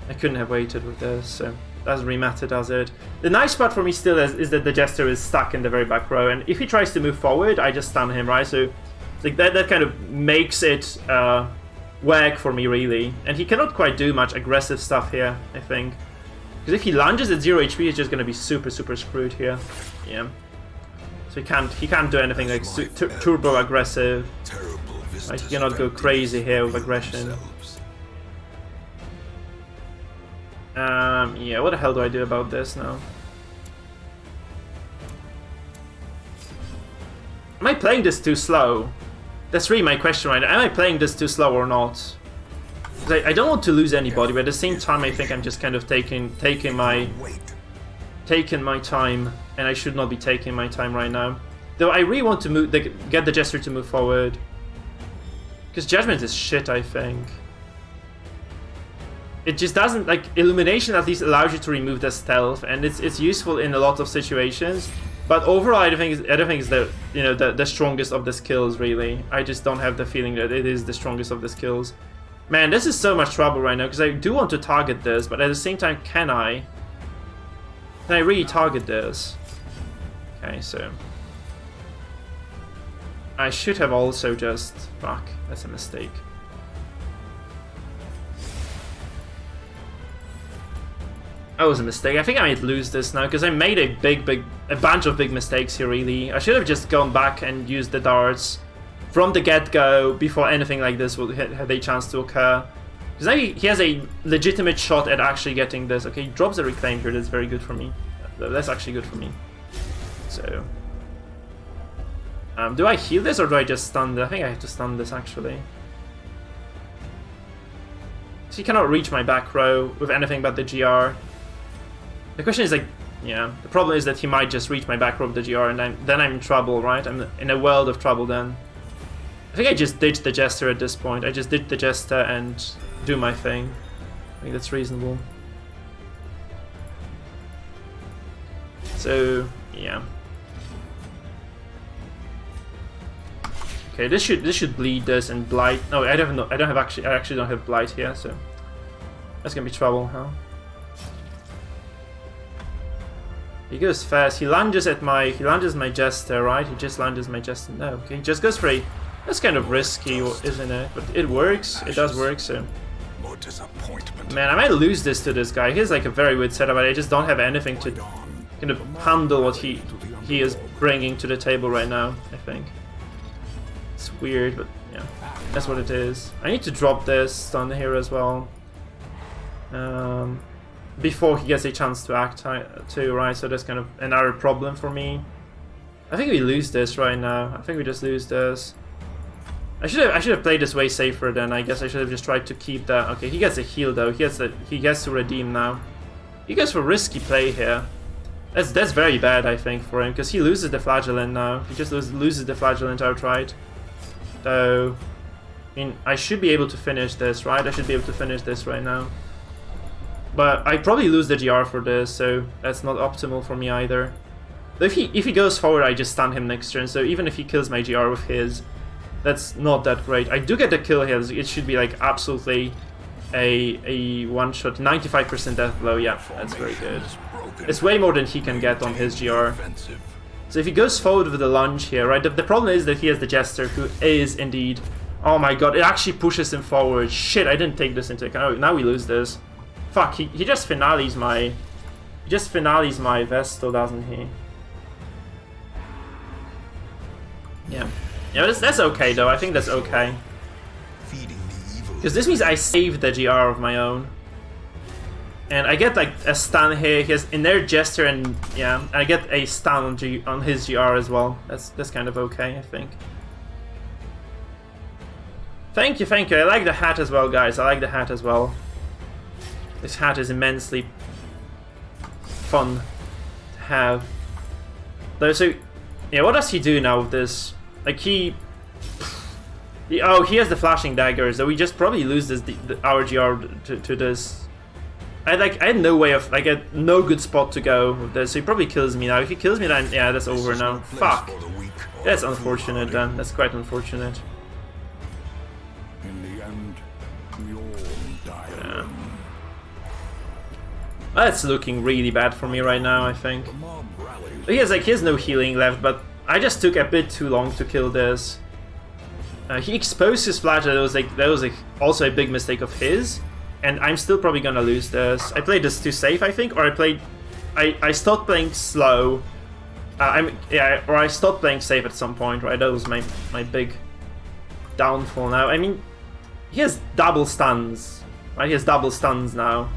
I couldn't have waited with this, so doesn't really matter, does it? The nice part for me still is that the Jester is stuck in the very back row, and if he tries to move forward, I just stun him, right? So like that kind of makes it work for me, really. And he cannot quite do much aggressive stuff here, I think. Because if he lunges at 0 HP, he's just going to be super screwed here. Yeah. So he can't do anything like turbo aggressive. Like, he cannot go crazy here with aggression. Yeah, what the hell do I do about this now? Am I playing this too slow? That's really my question right now. Am I playing this too slow or not? I don't want to lose anybody, but at the same time I think I'm just kind of taking my time, and I should not be taking my time right now. Though I really want to get the Jester to move forward. Because Judgment is shit, I think. It just doesn't, like, Illumination at least allows you to remove the stealth, and it's useful in a lot of situations. But overall, I don't think it's the, you know, the strongest of the skills, really. I just don't have the feeling that it is the strongest of the skills. Man, this is so much trouble right now, because I do want to target this, but at the same time, can I really target this? Okay, so I should have also just... Fuck, that's a mistake. That was a mistake. I think I might lose this now, because I made a bunch of big mistakes here, really. I should have just gone back and used the darts from the get-go before anything like this would have a chance to occur. Because now he has a legitimate shot at actually getting this. Okay, he drops a reclaim here, that's very good for me. That's actually good for me. So... do I heal this or do I just stun this? I think I have to stun this, actually. So he cannot reach my back row with anything but the GR. The question is, like, yeah, the problem is that he might just reach my back row with the GR, and then I'm in trouble, right? I'm in a world of trouble then. I think I just ditch the Jester at this point. I just ditch the Jester and do my thing. I think that's reasonable. So, yeah. Okay, this should bleed this and blight. No, I don't have actually. I actually don't have blight here, so that's gonna be trouble, huh? He goes fast. He lunges my Jester, right? He just lunges my Jester. No, okay, he just goes for a... That's kind of risky, isn't it? But it works. It does work, so... More disappointment. Man, I might lose this to this guy. He has like a very weird setup, but I just don't have anything to kind of handle what he is bringing to the table right now, I think. It's weird, but yeah, that's what it is. I need to drop this stun here as well. Before he gets a chance to act too, right? So that's kind of another problem for me. I think we lose this right now. I think we just lose this. I should have played this way safer then. I guess I should have just tried to keep that. Okay, he gets a heal though. He gets to redeem now. He goes for risky play here. That's very bad, I think, for him, because he loses the Flagellant now. He just loses the Flagellant outright. So, I mean, I should be able to finish this, right? I should be able to finish this right now. But I probably lose the GR for this, so that's not optimal for me either. But if he goes forward, I just stun him next turn. So even if he kills my GR with his, that's not that great. I do get the kill here. It should be like absolutely a one-shot, 95% death blow. Yeah, that's very good. It's way more than he can get on his GR. So if he goes forward with the lunge here, right? The problem is that he has the Jester, who is indeed... Oh my god, it actually pushes him forward. Shit, I didn't take this into account. Oh, now we lose this. Fuck, he just finales my... He just finales my Vestal, doesn't he? Yeah. Yeah, that's okay though. I think that's okay. Because this means I saved the GR of my own. And I get like a stun here. He has inert Jester, and yeah, I get a stun on his GR as well. That's kind of okay, I think. Thank you, thank you. I like the hat as well, guys. I like the hat as well. This hat is immensely fun to have. So, yeah, what does he do now with this? Like oh, he has the flashing dagger, so we just probably lose this our GR to this. I had no way of, like, I had no good spot to go with this, so he probably kills me now. If he kills me, then yeah, that's over now. Fuck. That's unfortunate then. That's quite unfortunate. In the end, we all die. Yeah. That's looking really bad for me right now, I think. He has no healing left, but I just took a bit too long to kill this. He exposed his flash. That was also a big mistake of his, and I'm still probably gonna lose this. I played this too safe, I think, or I stopped playing slow. Or I stopped playing safe at some point, right? That was my big downfall now. I mean, he has double stuns, right? He has double stuns now.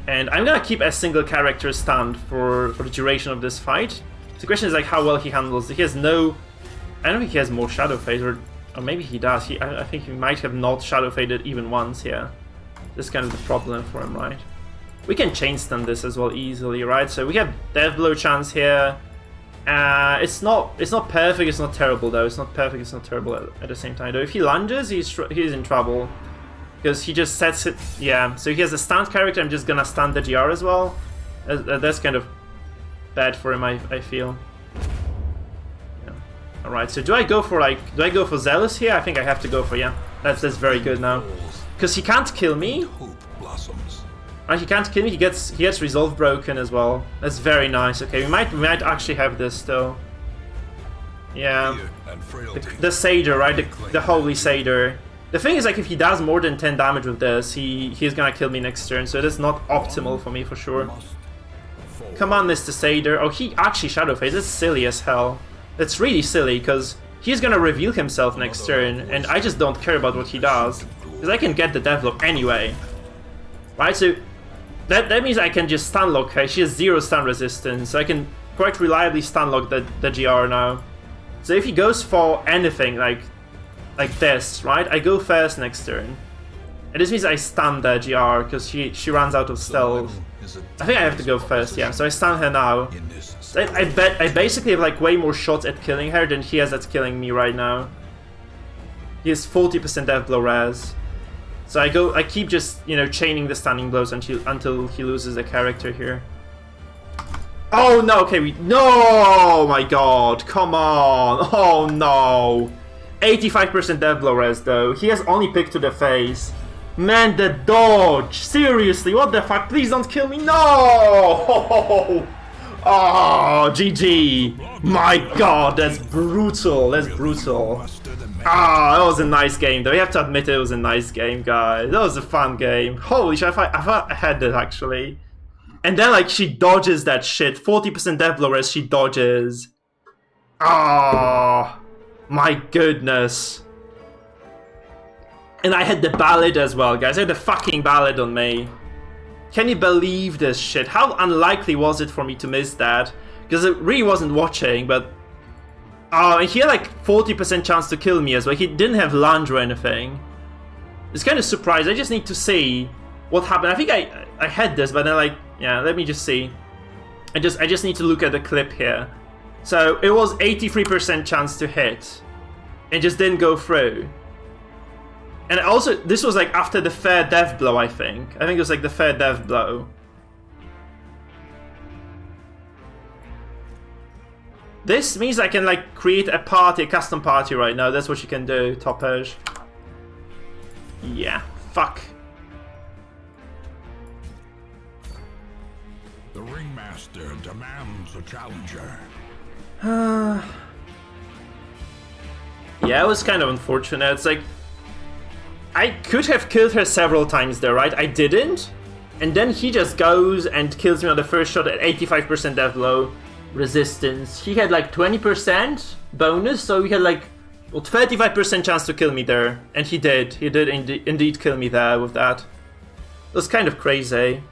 And I'm gonna keep a single character stunned for the duration of this fight. The question is like how well he handles it. He has no... I don't think he has more Shadow Fade, or maybe he does. I think he might have not Shadow Faded even once here. This is kind of the problem for him, right? We can chain stun this as well easily, right? So we have Death Blow chance here. It's not perfect, it's not terrible though. It's not perfect, it's not terrible at the same time though. If he lunges, he's in trouble. Because he just sets it... Yeah, so he has a stunned character, I'm just gonna stun the GR as well. That's kind of bad for him, I feel. Alright, so do I go for Zealous here? I think I have to go for, yeah. That's very good now. Because he can't kill me. Right, he can't kill me, he gets Resolve broken as well. That's very nice. Okay, we might actually have this still. Yeah. The Satyr, right? The Holy Satyr. The thing is, like, if he does more than 10 damage with this, he's gonna kill me next turn, so it is not optimal for me for sure. Come on, Mr. Satyr. Oh, he actually Shadow Fades. That's silly as hell. That's really silly, because he's gonna reveal himself next turn, and I just don't care about what he does. Because I can get the Deathlock anyway. Right, so that means I can just stunlock her. She has 0 stun resistance, so I can quite reliably stunlock the GR now. So if he goes for anything like this, right, I go first next turn. And this means I stun the GR, because she runs out of stealth. I think I have to go first, yeah, so I stun her now. I bet I basically have like way more shots at killing her than he has at killing me right now. He has 40% death blow res. So I keep just, you know, chaining the stunning blows until he loses a character here. Oh no, okay, no, my god, come on, oh no. 85% death blow res though, he has only picked to the face. Man, the dodge, seriously, what the fuck, please don't kill me, no! Oh, GG. My god, that's brutal. That's brutal. Ah, that was a nice game, though. You have to admit it was a nice game, guys. That was a fun game. Holy shit, I thought I had it, actually. And then, like, she dodges that shit. 40% death blow res, she dodges. Ah, my goodness. And I had the ballad as well, guys. I had the fucking ballad on me. Can you believe this shit? How unlikely was it for me to miss that? Because I really wasn't watching, but... Oh, and he had like 40% chance to kill me as well. He didn't have lunge or anything. It's kind of surprised. I just need to see what happened. I think I had this, but then like... Yeah, let me just see. I just need to look at the clip here. So, it was 83% chance to hit. It just didn't go through. And also, this was like after the fair death blow, I think. I think it was like the fair death blow. This means I can like create a party, a custom party right now. That's what you can do, Topage. Yeah, fuck. The ringmaster demands a challenger. Yeah, it was kind of unfortunate. It's like... I could have killed her several times there, right? I didn't. And then he just goes and kills me on the first shot at 85% death blow resistance. He had like 20% bonus, so he had like, well, 35% chance to kill me there. And he did. He did indeed kill me there with that. It was kind of crazy.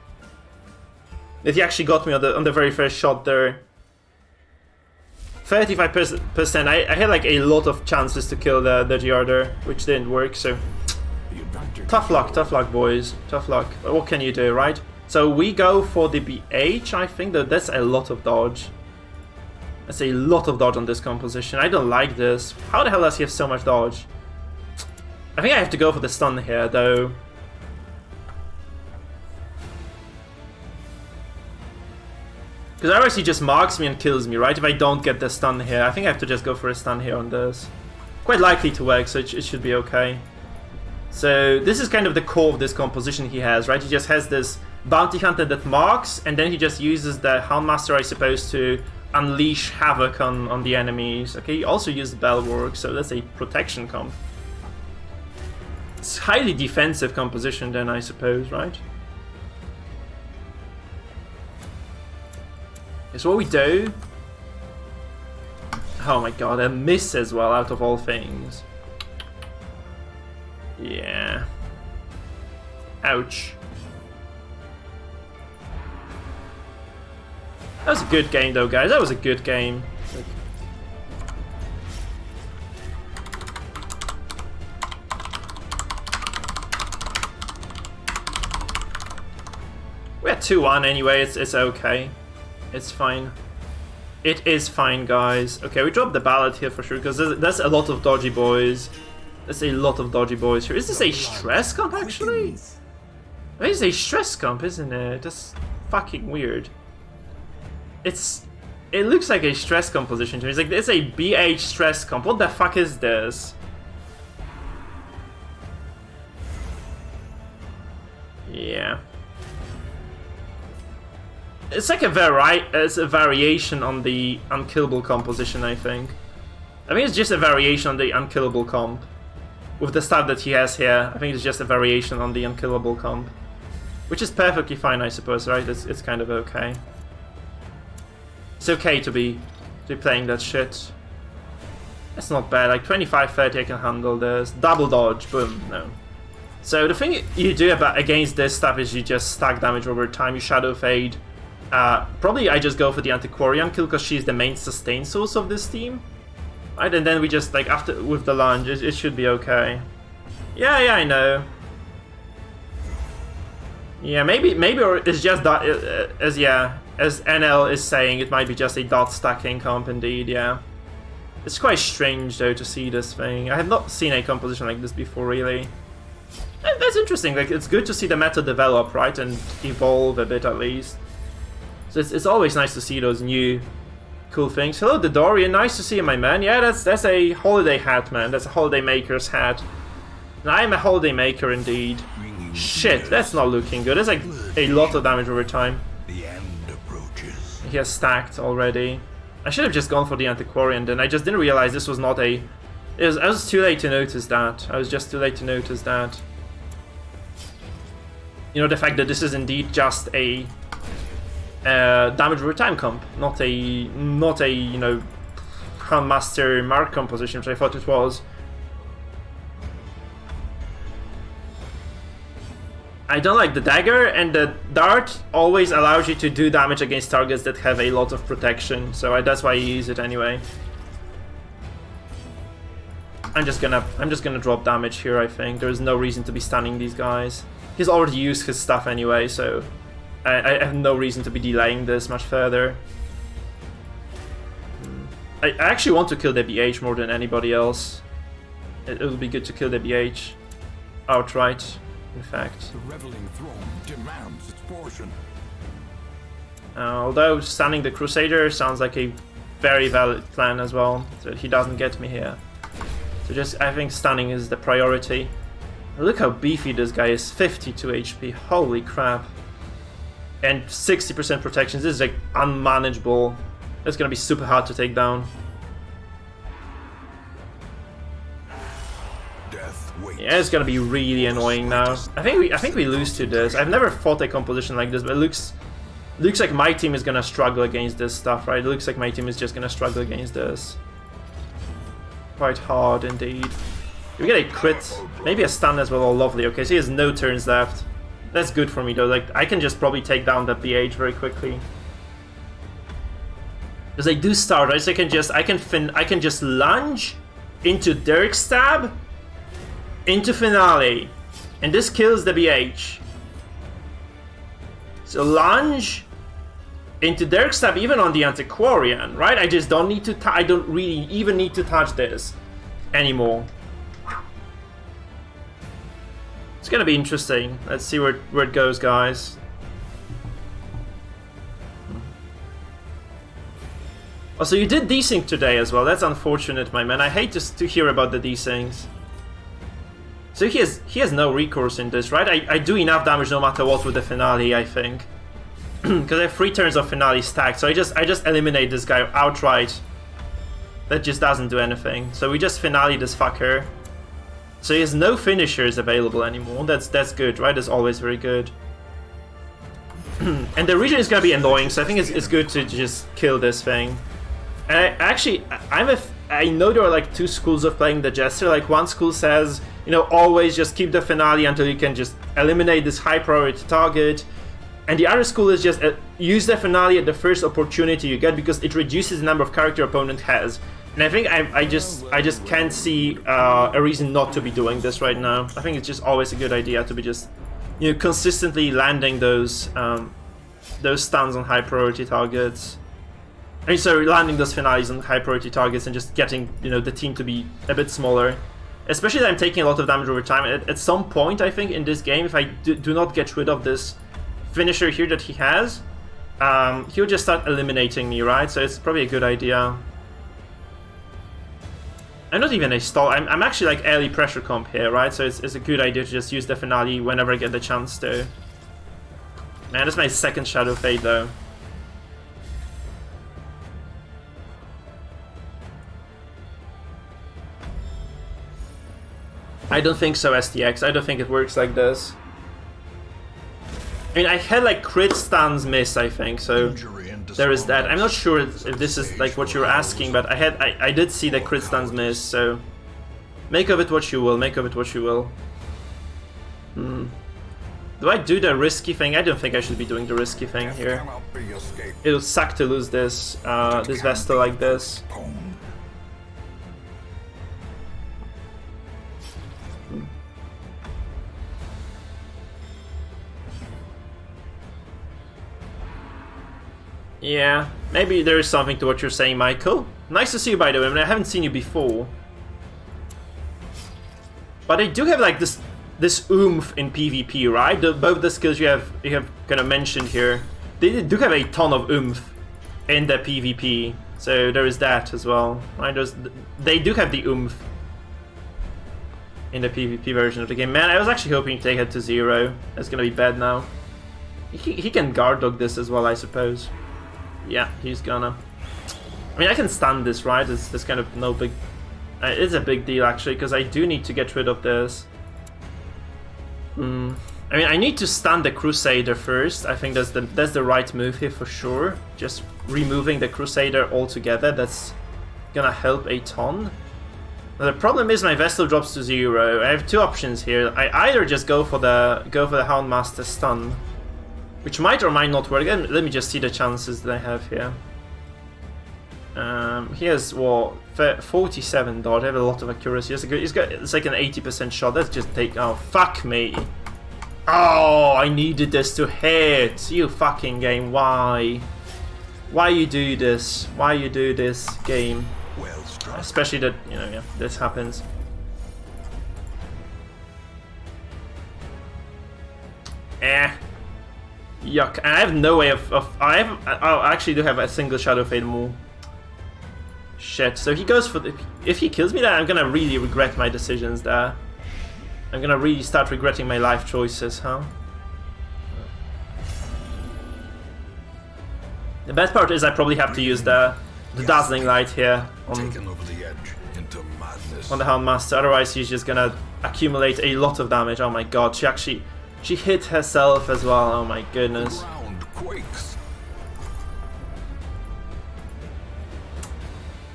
That he actually got me on the very first shot there. 35%. I had like a lot of chances to kill the GR there, which didn't work, so... Tough luck, boys. Tough luck. But what can you do, right? So we go for the BH, I think. That's a lot of dodge. That's a lot of dodge on this composition. I don't like this. How the hell does he have so much dodge? I think I have to go for the stun here, though. Because otherwise he just marks me and kills me, right? If I don't get the stun here. I think I have to just go for a stun here on this. Quite likely to work, so it should be okay. So this is kind of the core of this composition he has, right? He just has this bounty hunter that marks, and then he just uses the Houndmaster, I suppose, to unleash havoc on the enemies. Okay, he also used Bellwork, so that's a protection comp. It's highly defensive composition then, I suppose, right? It's what we do. Oh my god, a miss as well, out of all things. Yeah. Ouch. That was a good game though, guys. That was a good game. We're 2-1 anyway, it's okay. It's fine. It is fine, guys. Okay, we dropped the ballot here for sure, because there's a lot of dodgy boys. There's a lot of dodgy boys here. Is this a stress comp, actually? I think it's a stress comp, isn't it? That's fucking weird. It looks like a stress composition to me. It's like, it's a BH stress comp. What the fuck is this? Yeah. It's like a variation on the unkillable composition, I think. I think it's just a variation on the unkillable comp. With the stuff that he has here, I think it's just a variation on the unkillable comp. Which is perfectly fine, I suppose, right? It's kind of okay. It's okay to be playing that shit. That's not bad, like 25-30 I can handle this. Double dodge, boom, no. So the thing you do against this stuff is you just stack damage over time, you shadow fade. Probably I just go for the Antiquarian kill because she's the main sustain source of this team. Right, and then we just, like, after with the lunge, it should be okay. Yeah, I know. Yeah, maybe or it's just that, as NL is saying, it might be just a dot stacking comp indeed, yeah. It's quite strange though to see this thing. I have not seen a composition like this before, really. That's interesting, like, it's good to see the meta develop, right, and evolve a bit at least. So it's always nice to see those new cool things. Hello, Dorian, nice to see you, my man. Yeah, that's a holiday hat, man. That's a holiday maker's hat. And I am a holiday maker indeed. Shit, that's not looking good. That's like a lot of damage over time. The end approaches. He has stacked already. I should have just gone for the Antiquarian then. I just didn't realize this was not a... I was too late to notice that. I was just too late to notice that. You know, the fact that this is indeed just a... damage over time comp, not a you know, Grandmaster Mark composition, which I thought it was. I don't like the dagger, and the dart always allows you to do damage against targets that have a lot of protection, so that's why I use it anyway. I'm just gonna drop damage here, I think. There's no reason to be stunning these guys. He's already used his stuff anyway, so I have no reason to be delaying this much further. I actually want to kill the BH more than anybody else. It would be good to kill the BH outright, in fact. The reveling throne demands its portion. Although stunning the Crusader sounds like a very valid plan as well, so he doesn't get me here. So I think stunning is the priority. Look how beefy this guy is, 52 HP, holy crap. And 60% protections, this is like unmanageable. It's gonna be super hard to take down. Death waits. Yeah, it's gonna be really annoying now. I think we lose to this. I've never fought a composition like this, but it looks like my team is gonna struggle against this stuff, right? It looks like my team is just gonna struggle against this. Quite hard indeed. We get a crit, maybe a stun as well. Oh, lovely. Okay, so he has no turns left. That's good for me though. Like, I can just probably take down that BH very quickly. Because I do start, right? So I can just lunge into Dirk Stab into Finale, and this kills the BH. So lunge into Dirk Stab even on the Antiquarian, right? I just don't need to. I don't really even need to touch this anymore. It's gonna be interesting. Let's see where it goes, guys. Oh, so you did desync today as well. That's unfortunate, my man. I hate to hear about the desyncs. So he has no recourse in this, right? I do enough damage no matter what with the Finale, I think. because I have 3 turns of finale stacked, so I just eliminate this guy outright. That just doesn't do anything. So we just finale this fucker. So he has no finishers available anymore. That's good, right? That's always very good. And the region is gonna be annoying, so I think it's good to just kill this thing. And I know there are like 2 schools of playing the Jester. Like one school says, you know, always just keep the finale until you can just eliminate this high priority target. And the other school is just use the finale at the first opportunity you get because it reduces the number of character opponent has. And I think I just can't see a reason not to be doing this right now. I think it's just always a good idea to be just, you know, consistently landing those stuns on high priority targets. I mean, sorry, landing those finales on high priority targets and just getting, you know, the team to be a bit smaller. Especially that I'm taking a lot of damage over time. At some point, I think, in this game, if I do not get rid of this finisher here that he has, he'll just start eliminating me, right? So it's probably a good idea. I'm not even a stall, I'm actually like early pressure comp here, right? So it's a good idea to just use the finale whenever I get the chance to. Man, that's my second Shadow Fade though. I don't think so, STX. I don't think it works like this. I mean, I had like crit stuns miss, I think, so there is that. I'm not sure if this is like what you're asking, but I did see the crit stuns miss, so make of it what you will, make of it what you will. Do I do the risky thing? I don't think I should be doing the risky thing here. It'll suck to lose this this Vestal like this. Yeah, maybe there is something to what you're saying, Michael. Nice to see you, by the way. I mean, I haven't seen you before. But I do have like this oomph in PvP, right? Both the skills you have kind of mentioned here, they do have a ton of oomph in the PvP. So there is that as well. Right? They do have the oomph in the PvP version of the game. Man, I was actually hoping to take it to 0. That's gonna be bad now. He can guard dog this as well, I suppose. Yeah, he's gonna. I mean, I can stand this, right? It's kind of no big. It's a big deal actually, because I do need to get rid of this. I mean, I need to stun the Crusader first. I think that's the right move here for sure. Just removing the Crusader altogether, that's gonna help a ton. Now, the problem is my Vestal drops to 0. I have 2 options here. I either just go for the Houndmaster stun, which might or might not work. Let me just see the chances that I have here. He has, well, 47 dodge. I have a lot of accuracy. He's got it's like an 80% shot. Let's just take. Oh, fuck me. Oh, I needed this to hit. You fucking game. Why? Why you do this? Why you do this game? Well struck. Especially that, you know, yeah, this happens. Yuck. And I have no way of I actually do have a single Shadow Fade more. Shit. So he goes for the, if he kills me, then I'm gonna really regret my decisions there. I'm gonna really start regretting my life choices, huh? The bad part is I probably have to use the Dazzling Light here on Taken over the edge into madness. on the Houndmaster. Otherwise, he's just gonna accumulate a lot of damage. Oh my god, she hit herself as well. Oh my goodness. The ground quakes.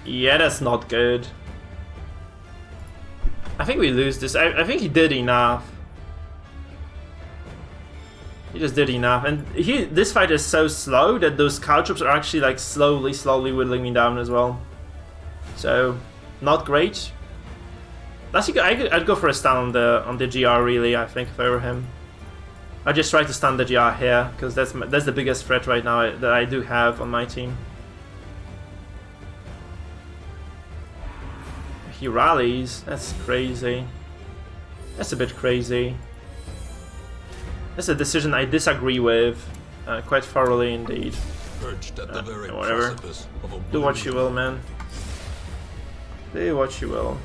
Yeah, that's not good. I think we lose this. I think he did enough. He just did enough. And this fight is so slow that those cow troops are actually like slowly whittling me down as well. So, not great. I'd go for a stun on the GR really, I think, if I were him. I'd just try to stun the GR here, because that's the biggest threat right now that I do have on my team. He rallies. That's crazy. That's a bit crazy. That's a decision I disagree with quite thoroughly indeed. Perched at the very whatever. precipice of a Do what you will, man. Do what you will.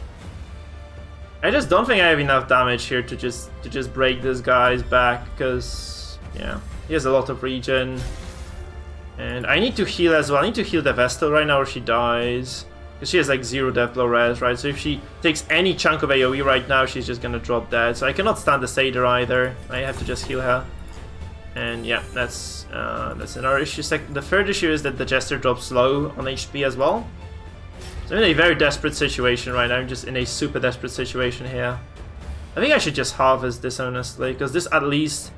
I just don't think I have enough damage here to just break this guy's back, because yeah, he has a lot of regen. And I need to heal as well. I need to heal the Vestal right now or she dies. Because she has like 0 death blow res, right? So if she takes any chunk of AoE right now, she's just gonna drop dead. So I cannot stand the Satyr either. I have to just heal her. And yeah, that's another issue. The third issue is that the Jester drops low on HP as well. So I'm in a very desperate situation right now. I'm just in a super desperate situation here. I think I should just harvest this, honestly, because this at least...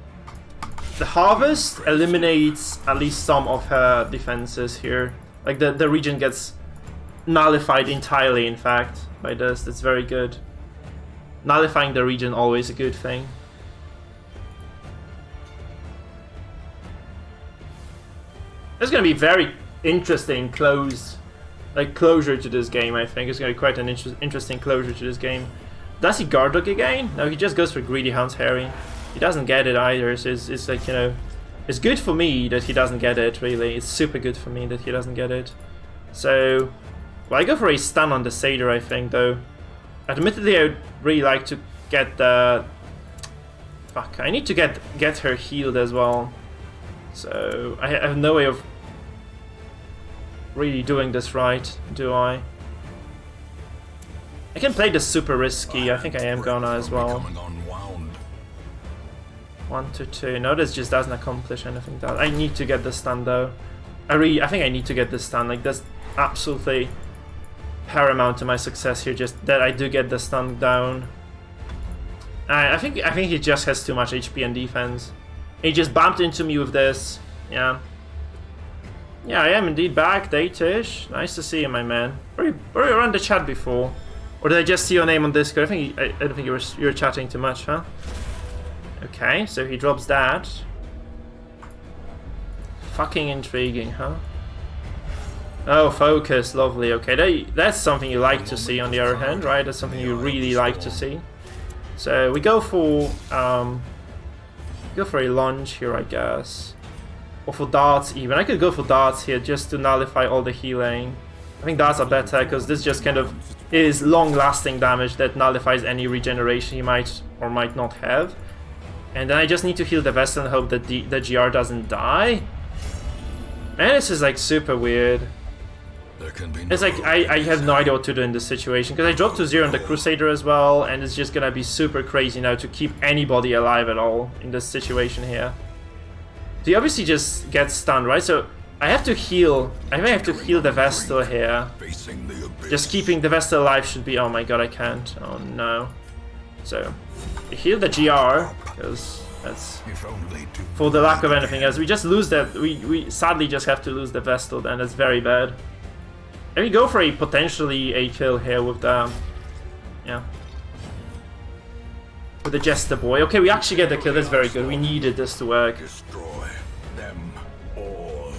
The harvest eliminates at least some of her defenses here. Like the region gets nullified entirely, in fact, by this. That's very good. Nullifying the region, always a good thing. It's going to be very interesting closure to this game, I think. It's going to be quite an interesting closure to this game. Does he Gardock again? No, he just goes for Greedy Hound's Harry. He doesn't get it either, so it's like, you know... It's good for me that he doesn't get it, really. It's super good for me that he doesn't get it. So... Well, I go for a stun on the Satyr, I think, though. Admittedly, I would really like to get the... Fuck, I need to get her healed as well. So, I have no way of really doing this right, do I? I can play this super risky. I think I am gonna as well. 1 to 2. No, this just doesn't accomplish anything. That I need to get the stun though. I think I need to get the stun. Like that's absolutely paramount to my success here. Just that I do get the stun down. I think he just has too much HP and defense. He just bumped into me with this. Yeah. Yeah, I am indeed back, Datish. Nice to see you, my man. Were you around the chat before? Or did I just see your name on Discord? I don't think you were chatting too much, huh? Okay, so he drops that. Fucking intriguing, huh? Oh, focus, lovely. Okay, that's something you like to see on the other hand, right? That's something you really like to see. So we go for a lunge here, I guess. Or for darts even. I could go for darts here just to nullify all the healing. I think darts are better because this just kind of is long-lasting damage that nullifies any regeneration you might or might not have. And then I just need to heal the Vestal and hope that the GR doesn't die. And this is like super weird. It's like I have no idea what to do in this situation because I dropped to 0 on the Crusader as well, and it's just gonna be super crazy now to keep anybody alive at all in this situation here. He obviously just gets stunned, right? So I have to heal. I may have to heal the Vestal here. Just keeping the Vestal alive should be. Oh my god, I can't. Oh no. So heal the GR because that's for the lack of anything else. We just lose that. We sadly just have to lose the Vestal. Then that's very bad. And we go for a potentially a kill here with the with the Jester boy. Okay, we actually get the kill. That's very good. We needed this to work. Destroy them all.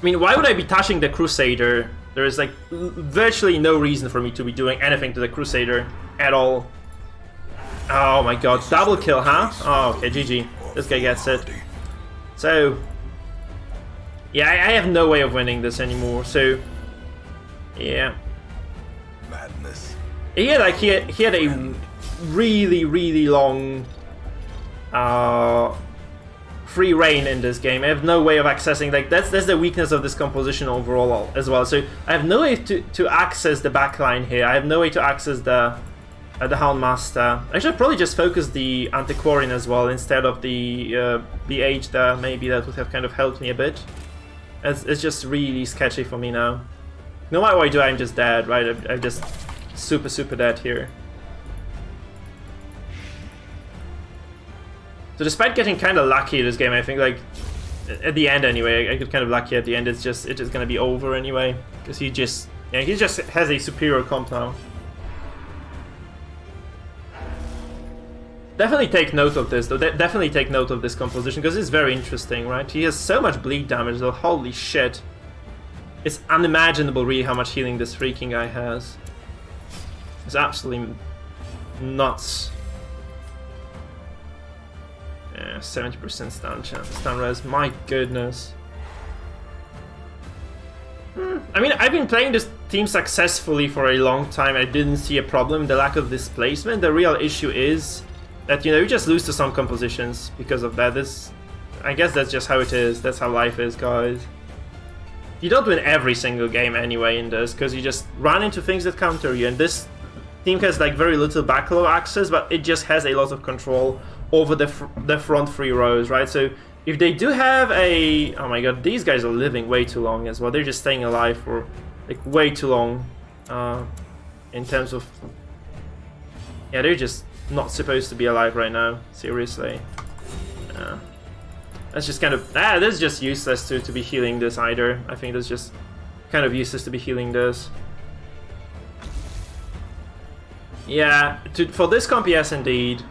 I mean, why would I be touching the Crusader? There is like virtually no reason for me to be doing anything to the Crusader at all. Oh my god, double kill, huh? Oh, okay, GG. This guy gets it. So, yeah, I have no way of winning this anymore. So, yeah. Madness. He had a really long free reign in this game. I have no way of accessing, like that's the weakness of this composition overall as well. So I have no way to access the backline here. I have no way to access the Houndmaster. I should probably just focus the Antiquarian as well instead of the BH there. Maybe that would have kind of helped me a bit. It's just really sketchy for me now. No matter what I do, I'm just dead, right? I'm just super dead here. So despite getting kind of lucky this game, I think like at the end anyway, I get kind of lucky at the end. It is gonna be over anyway because he just has a superior comp now. Definitely take note of this though. Definitely take note of this composition because it's very interesting, right? He has so much bleed damage though. Holy shit! It's unimaginable really how much healing this freaking guy has. It's absolutely nuts. 70% stun res, my goodness. I mean, I've been playing this team successfully for a long time. I didn't see a problem, the lack of displacement. The real issue is that, you know, you just lose to some compositions because of that. I guess that's just how it is. That's how life is, guys. You don't win every single game anyway in this, because you just run into things that counter you, and this team has like very little backrow access, but it just has a lot of control over the front 3 rows, right? So if they do have a... Oh my god, these guys are living way too long as well. They're just staying alive for like way too long in terms of... Yeah, they're just not supposed to be alive right now, seriously. That's just kind of... that's just useless to be healing this either. I think that's just kind of useless to be healing this. Yeah, for this comp, yes indeed.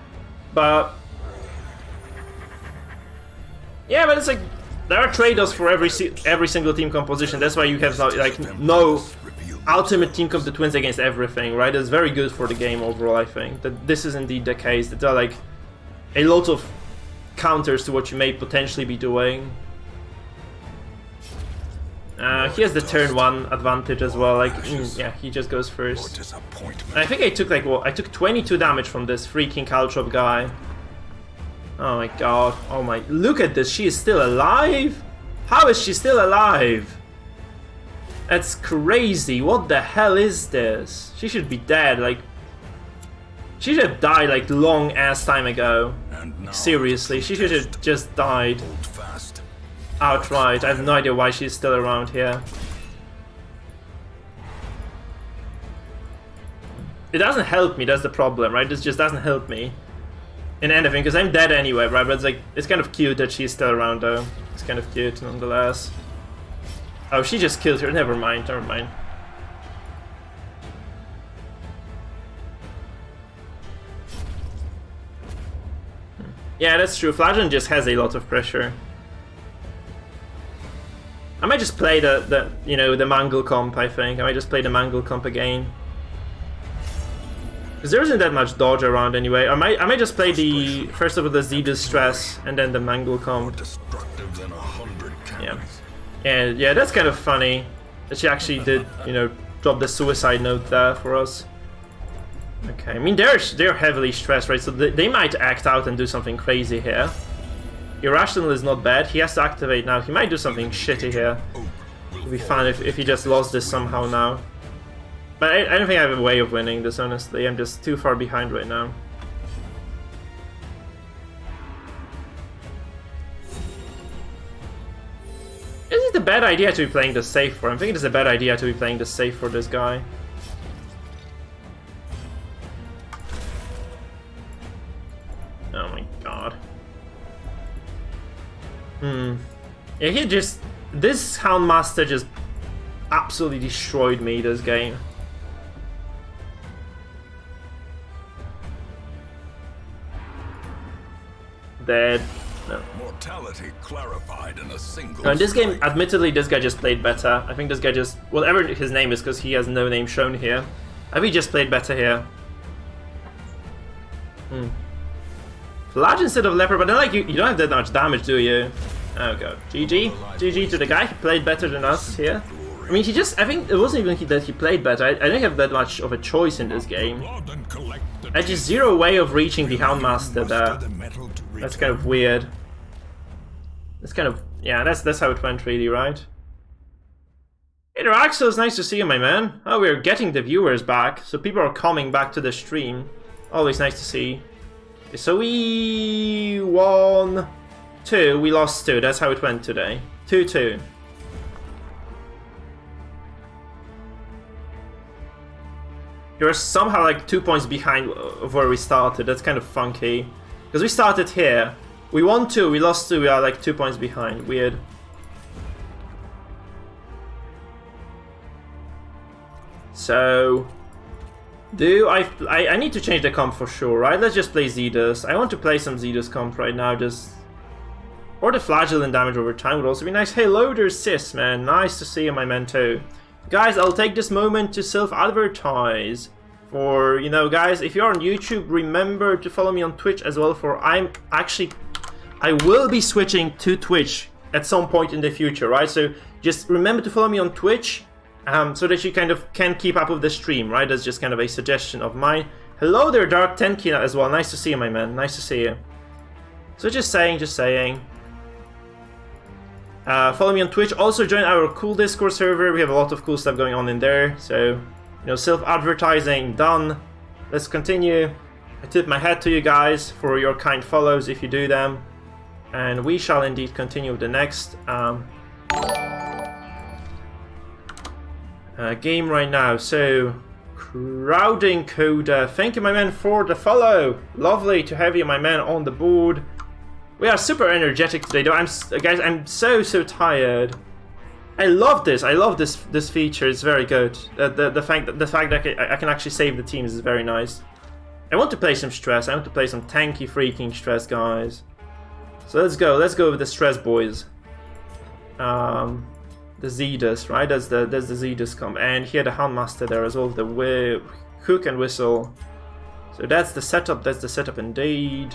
But... Yeah, but it's like... There are trade-offs for every single team composition. That's why you have like no ultimate team comp that wins against everything, right? It's very good for the game overall, I think. That this is indeed the case. That there are like a lot of counters to what you may potentially be doing. He has the turn 1 advantage as well. Like, yeah, he just goes first. And I think I took like I took 22 damage from this freaking Caltrop guy. Oh my god! Oh my! Look at this! She is still alive. How is she still alive? That's crazy! What the hell is this? She should be dead. Like, she should have died like long ass time ago. Seriously, she should have just died outright. I have no idea why she's still around here. It doesn't help me. That's the problem, right? This just doesn't help me in anything, because I'm dead anyway, right? But it's like, it's kind of cute that she's still around though. It's kind of cute nonetheless. Oh, she just killed her. Never mind, never mind. Yeah, that's true. Flagellant just has a lot of pressure. I might just play the you know, the Mangle comp, I think. I might just play the Mangle comp again. Because there isn't that much dodge around anyway. I might just play the first of all the Z Distress and then the Mangle comp. Yeah. And yeah, that's kind of funny that she actually did, you know, drop the suicide note there for us. Okay, I mean they're heavily stressed, right? So they might act out and do something crazy here. Irrational is not bad. He has to activate now. He might do something shitty here. It'd be fun if he just lost this somehow now. But I don't think I have a way of winning this, honestly. I'm just too far behind right now. Is it a bad idea to be playing this safe for him? I think it is a bad idea to be playing this safe for this guy. Oh my god. Yeah, he just... This Houndmaster just absolutely destroyed me this game. Dead. No. Mortality clarified in a single No, in this game, admittedly, this guy just played better. I think this guy just... Whatever his name is, because he has no name shown here. I think he just played better here. Large instead of Leopard, but then like you don't have that much damage, do you? Oh god. GG. GG to the guy. He played better than us here. I mean, I think it wasn't even that he played better. I don't have that much of a choice in this game. I just zero way of reaching the Houndmaster there. That's kind of weird. That's kind of... Yeah, that's how it went really, right? Hey there, Axel, it's nice to see you, my man. Oh, we're getting the viewers back, so people are coming back to the stream. Always nice to see. So we won 2, we lost 2. That's how it went today. 2-2. You're somehow like 2 points behind of where we started. That's kind of funky. Because we started here. We won 2, we lost 2, we are like 2 points behind. Weird. So... I need to change the comp for sure, right? Let's just play Zedus. I want to play some Zedus comp right now, just... Or the Flagellant damage over time would also be nice. Hey, there's Sis, man. Nice to see you, my man, too. Guys, I'll take this moment to self-advertise. For, you know, guys, if you're on YouTube, remember to follow me on Twitch as well, for I will be switching to Twitch at some point in the future, right? So just remember to follow me on Twitch. So that you kind of can keep up with the stream, right? That's just kind of a suggestion of mine. Hello there, Dark Tenki as well. Nice to see you, my man. Nice to see you. So just saying, follow me on Twitch. Also join our cool Discord server. We have a lot of cool stuff going on in there. So, you know, self-advertising done. Let's continue. I tip my hat to you guys for your kind follows if you do them. And we shall indeed continue with the next game right now. So, Crowding Coda. Thank you, my man, for the follow. Lovely to have you, my man, on the board. We are super energetic today, though. Guys, I'm so tired. I love this. I love this feature. It's very good. The fact that I can actually save the teams is very nice. I want to play some stress. I want to play some tanky freaking stress, guys. So let's go. Let's go with the stress boys. The Zetas, right? There's the Zetas come, and here the Houndmaster there as well. The hook and whistle. So that's the setup. That's the setup indeed.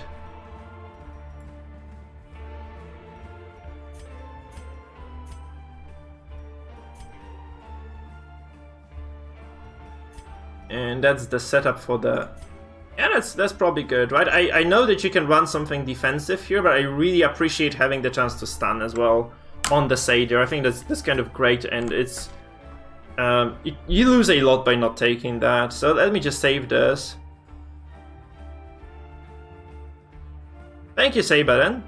And that's the setup for the... Yeah, that's probably good, right? I know that you can run something defensive here, but I really appreciate having the chance to stun as well on the Satyr. I think that's kind of great, and it's... you lose a lot by not taking that, so let me just save this. Thank you, Saber, then.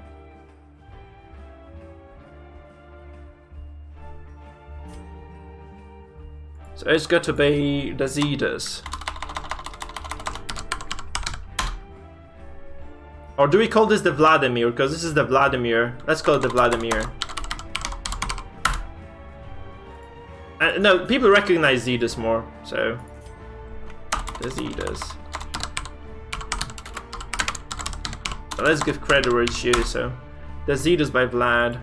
So it's got to be the Zetas. Or do we call this the Vladimir? Because this is the Vladimir. Let's call it the Vladimir. No, people recognize Zetas more, so... The Zetas. So let's give credit where it's due, so... The Zetas by Vlad.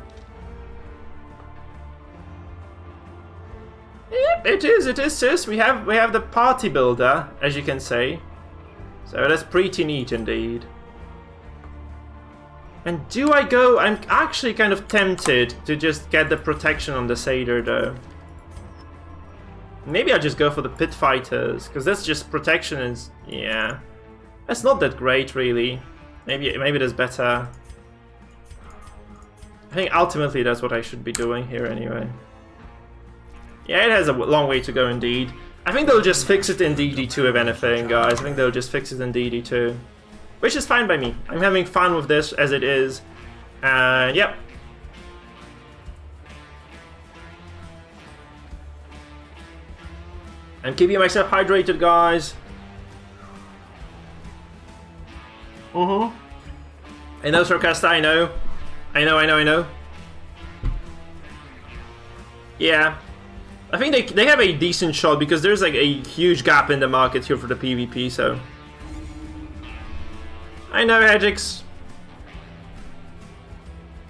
Yep, it is, sis. We have the party builder, as you can say. So that's pretty neat indeed. And do I go... I'm actually kind of tempted to just get the protection on the Satyr, though. Maybe I'll just go for the Pit Fighters, because that's just protection is... Yeah. That's not that great, really. Maybe there's better... I think ultimately that's what I should be doing here anyway. Yeah, it has a long way to go indeed. I think they'll just fix it in DD2 if anything, guys. I think they'll just fix it in DD2. Which is fine by me. I'm having fun with this as it is. Yep. I'm keeping myself hydrated, guys. I know, Sarcasta, I know. I know. Yeah. I think they have a decent shot because there's like a huge gap in the market here for the PvP, so... I know, Hedgix.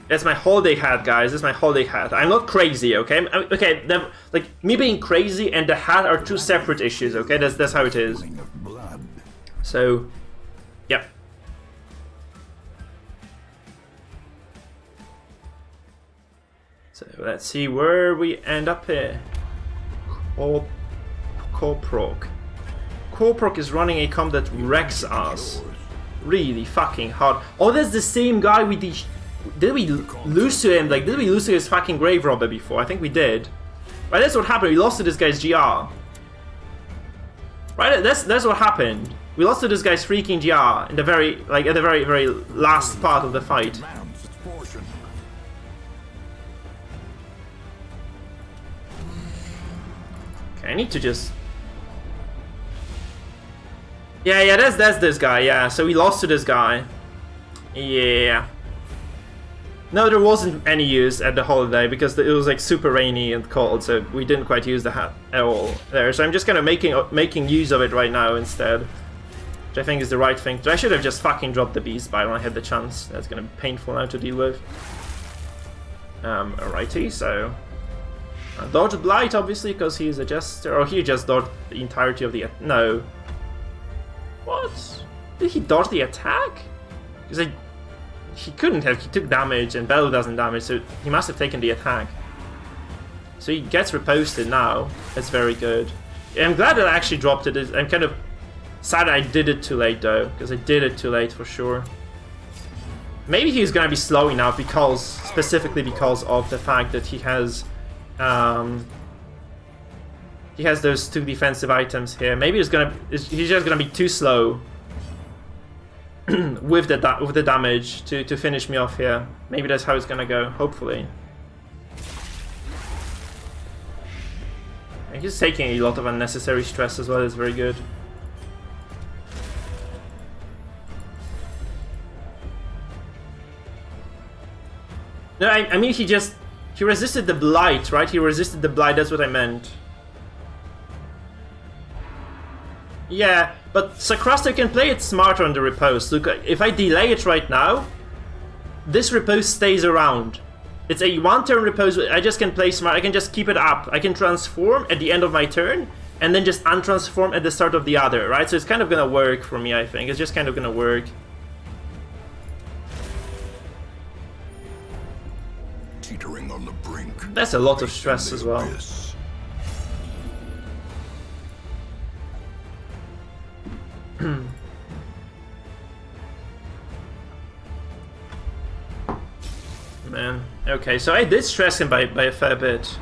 That's my holiday hat, guys. That's my holiday hat. I'm not crazy, okay? Okay, like, me being crazy and the hat are two separate issues, okay? That's how it is. So, yep. So, let's see where we end up here. Korprok. Korprok is running a comp that wrecks us. Really fucking hard. Oh, that's the same guy we did. Did we lose to him? Like, did we lose to his fucking grave robber before? I think we did. Right, that's what happened. We lost to this guy's GR. Right, that's what happened. We lost to this guy's freaking GR in the very, like, at the very last part of the fight. Okay, I need to just... Yeah, that's this guy, yeah. So we lost to this guy. Yeah. No, there wasn't any use at the holiday because it was like super rainy and cold, so we didn't quite use the hat at all there. So I'm just kind of making use of it right now instead, which I think is the right thing. I should have just fucking dropped the Beast by when I had the chance. That's gonna be painful now to deal with. Alrighty, so... dodged Blight, obviously, because he's a Jester. Or he just dodged the entirety of the... No. What? Did he dodge the attack? Because he couldn't have. He took damage and Bellow doesn't damage, so he must have taken the attack. So he gets reposted now. That's very good. I'm glad that I actually dropped it. I'm kind of Sad I did it too late though, because I did it too late for sure. Maybe he's gonna be slow enough because, specifically because of the fact that he has those 2 defensive items here. Maybe he's just gonna be too slow with the damage to finish me off here. Maybe that's how it's gonna go. Hopefully. And he's taking a lot of unnecessary stress as well. It's very good. No, I mean he resisted the blight, right? He resisted the blight. That's what I meant. Yeah, but Sacraster can play it smarter on the repose. Look, if I delay it right now, this repose stays around. It's a 1-turn repose. I just can play smart. I can just keep it up. I can transform at the end of my turn, and then just untransform at the start of the other, right? So it's kind of gonna work for me, I think. It's just kind of gonna work. Teetering on the brink. That's a lot of stress as well. Man, okay, so I did stress him by a fair bit.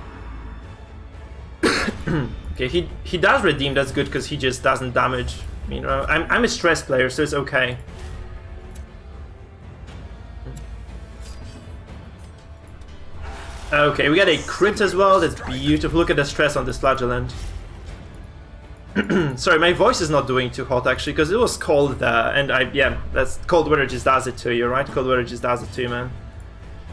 Okay, he does redeem, that's good because he just doesn't damage. You know, I'm a stress player, so it's okay. Okay, we got a crit as well, that's beautiful. Look at the stress on this flagellant. Sorry, my voice is not doing too hot actually, because it was cold there, and yeah, that's cold weather just does it to you, right? Cold weather just does it to you, man.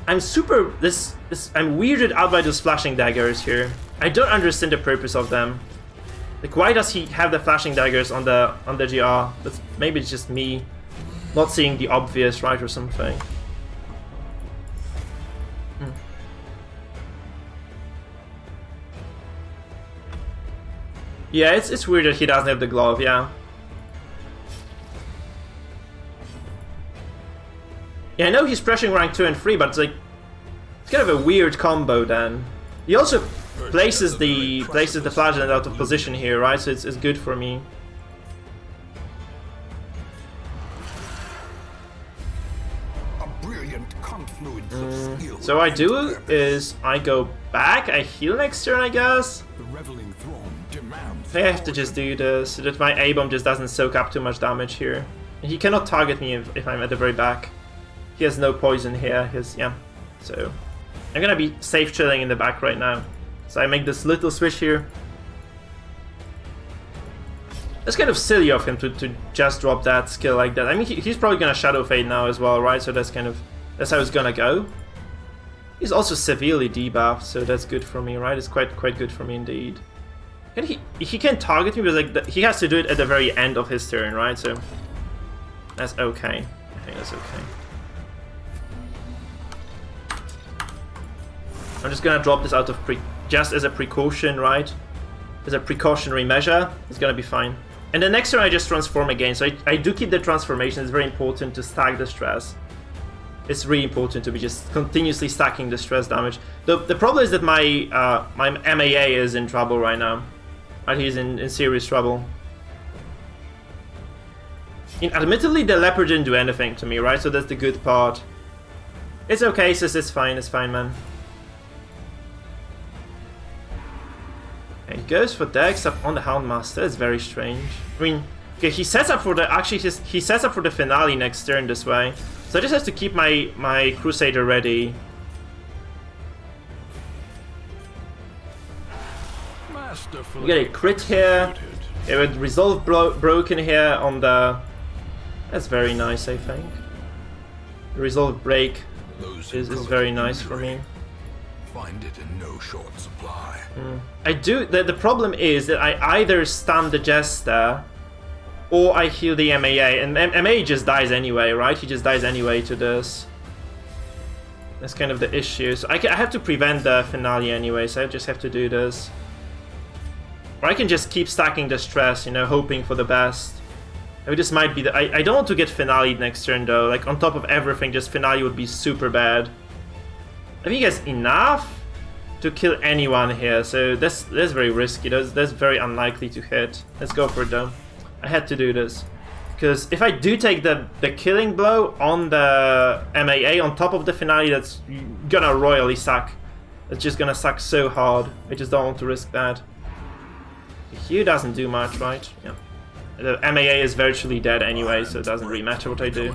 I'm I'm weirded out by those flashing daggers here. I don't understand the purpose of them. Like, why does he have the flashing daggers on the GR? But maybe it's just me not seeing the obvious, right, or something. Yeah, it's weird that he doesn't have the glove, yeah. Yeah, I know he's pressuring rank 2 and 3, but it's like, it's kind of a weird combo then. He also places the flagellant out of position here, right? So it's good for me. A brilliant confluence of skill. So what I do is I go back, I heal next turn, I guess. The reveling throne demands. I have to just do this so that my A-bomb just doesn't soak up too much damage here. He cannot target me if I'm at the very back. He has no poison here. Yeah. So I'm gonna be safe chilling in the back right now. So I make this little switch here. It's kind of silly of him to just drop that skill like that. I mean, he's probably gonna Shadow Fade now as well, right? So that's how it's gonna go. He's also severely debuffed, so that's good for me, right? It's quite good for me indeed. And he can target me, but like he has to do it at the very end of his turn, right? So that's okay. I think that's okay. I'm just gonna drop this out of just as a precaution, right? As a precautionary measure. It's gonna be fine. And the next turn I just transform again. So I do keep the transformation. It's very important to stack the stress. It's really important to be just continuously stacking the stress damage. The problem is that my MAA is in trouble right now. Right? He's in serious trouble. Admittedly, the leopard didn't do anything to me, right? So that's the good part. It's okay, sis. It's fine, man. He goes for Dex up on the Houndmaster. It's very strange. I mean, okay, he sets up for the finale next turn this way. So I just have to keep my Crusader ready. We get a crit here. It would resolve broken here on the. That's very nice, I think. The resolve break is very nice for me. Find it in no short supply. I do. The problem is that I either stun the Jester or I heal the MAA, and MAA just dies anyway, right? He just dies anyway to this. That's kind of the issue. So I have to prevent the finale anyway, so I just have to do this. Or I can just keep stacking the stress, you know, hoping for the best. I mean, this might be the. I don't want to get finale next turn though. Like on top of everything, just finale would be super bad. I think he has enough to kill anyone here, so that's very risky. That's very unlikely to hit. Let's go for it though. I had to do this. Because if I do take the killing blow on the MAA on top of the finale, that's gonna royally suck. It's just gonna suck so hard. I just don't want to risk that. Hugh doesn't do much, right? Yeah. The MAA is virtually dead anyway, so it doesn't really matter what I do.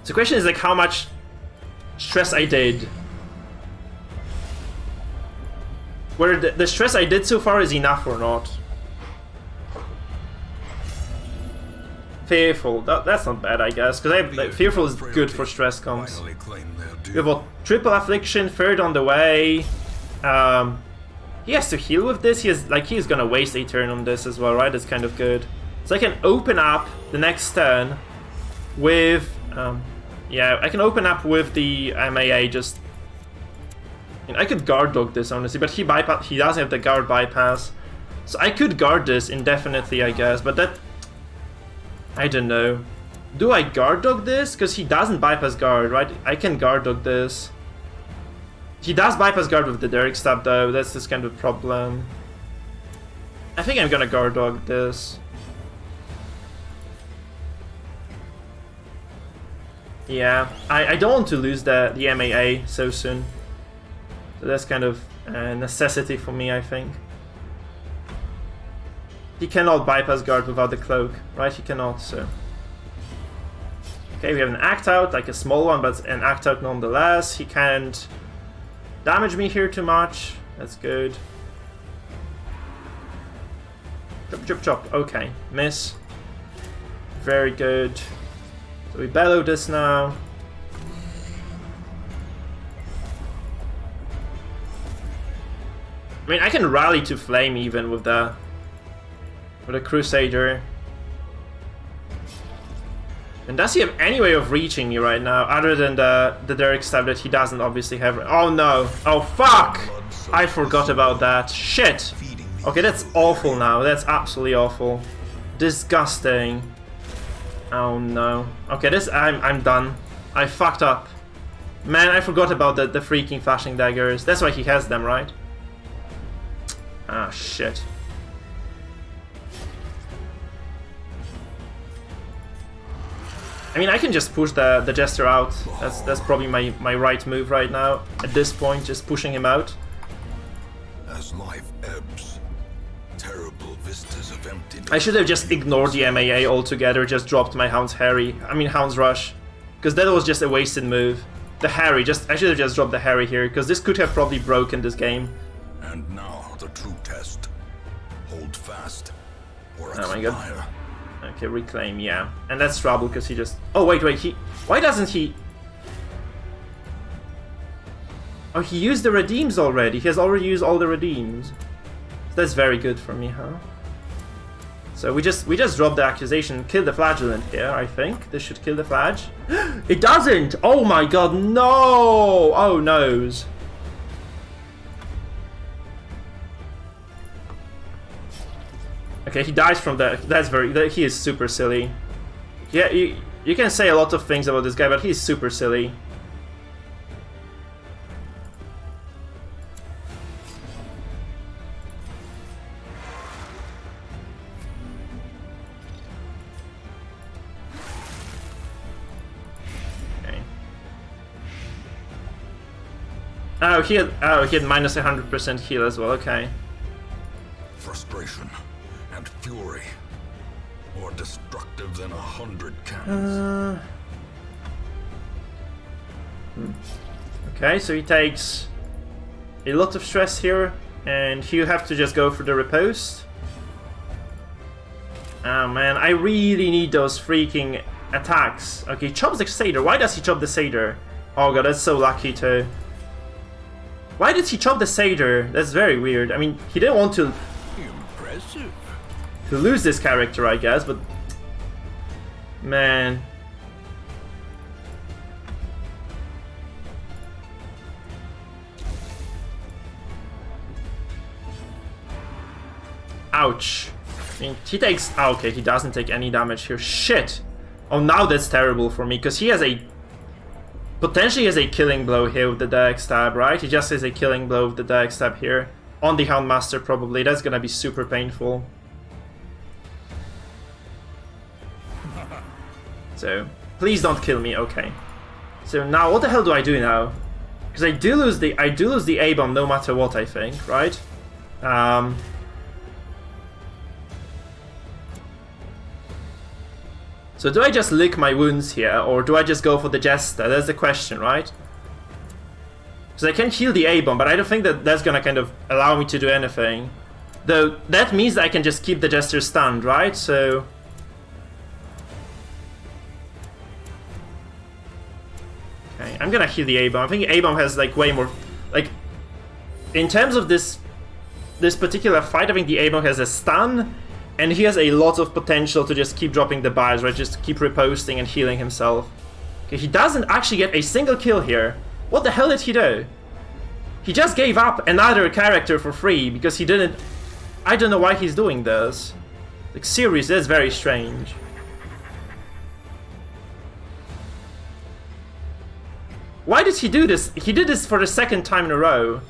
So the question is like how much stress I did. Whether the stress I did so far is enough or not. Fearful, that's not bad I guess, because Fearful is good for stress comms. We have a triple affliction, third on the way. He has to heal with this, he's gonna waste a turn on this as well, right? That's kind of good. So I can open up the next turn with... yeah, I can open up with the MAA just... I could guard dog this honestly, but he doesn't have the guard bypass. So I could guard this indefinitely I guess, but that... I don't know. Do I guard dog this? Because he doesn't bypass guard, right? I can guard dog this. He does bypass guard with the Derek stab though, that's this kind of problem. I think I'm gonna guard dog this. Yeah, I don't want to lose the MAA so soon. So that's kind of a necessity for me, I think. He cannot bypass guard without the cloak, right? He cannot, so... Okay, we have an act out, like a small one, but an act out nonetheless. He can't damage me here too much. That's good. Chop, chop, chop. Okay, miss. Very good. So we bellow this now. I mean, I can rally to flame even with the Crusader. And does he have any way of reaching me right now, other than the Derek stab that he doesn't obviously have? Oh no! Oh fuck! I forgot about that. Shit! Okay, that's awful now. That's absolutely awful. Disgusting. Oh no. Okay, I'm done. I fucked up. Man, I forgot about the freaking flashing daggers. That's why he has them, right? Ah, shit. I mean, I can just push the Jester out. That's probably my right move right now. At this point, just pushing him out. As life ebbs, terrible vistas of emptiness. I should have just ignored the MAA altogether, just dropped my Hound's Rush. Because that was just a wasted move. The Harry, I should have just dropped the Harry here, because this could have probably broken this game. And now the true test. Hold fast, or Oh my god. expire. Okay, reclaim, yeah. And that's trouble, because he just... Oh, wait, why doesn't he... Oh, he used the redeems already. He has already used all the redeems. That's very good for me, huh? So we just drop the accusation, kill the flagellant here, I think. This should kill the flage. It doesn't! Oh my god, no! Oh, noes. Okay, he dies from that. He is super silly. Yeah, you can say a lot of things about this guy, but he's super silly. Okay. Oh, he had minus 100% heal as well. Okay. Frustration and fury, more destructive than 100 cannons. Okay, so he takes a lot of stress here, and he'll have to just go for the riposte. Oh man, I really need those freaking attacks. Okay, he chops the Satyr. Why does he chop the Satyr? Oh god, that's so lucky too. Why did he chop the Satyr? That's very weird. I mean, he didn't want to Impressive. lose this character, I guess, but... Man. Ouch. I mean, he takes... Oh, okay, he doesn't take any damage here. Shit! Oh, now that's terrible for me, because he has a... Potentially has a killing blow here with the Direct Stab, right? He just has a killing blow with the Direct Stab here. On the Houndmaster, probably. That's gonna be super painful. So, please don't kill me, okay. So now, what the hell do I do now? Because I do lose the A-bomb no matter what, I think, right? So do I just lick my wounds here, or do I just go for the Jester? That's the question, right? Because I can heal the A-bomb, but I don't think that that's gonna kind of allow me to do anything. Though, that means that I can just keep the Jester stunned, right? So... okay, I'm gonna heal the A-bomb. I think A-bomb has, like, way more... like, in terms of this particular fight, I think the A-bomb has a stun, and he has a lot of potential to just keep dropping the bars, right? Just keep reposting and healing himself. Okay, he doesn't actually get a single kill here. What the hell did he do? He just gave up another character for free because he didn't... I don't know why he's doing this. Like, seriously, that's very strange. Why did he do this? He did this for the second time in a row.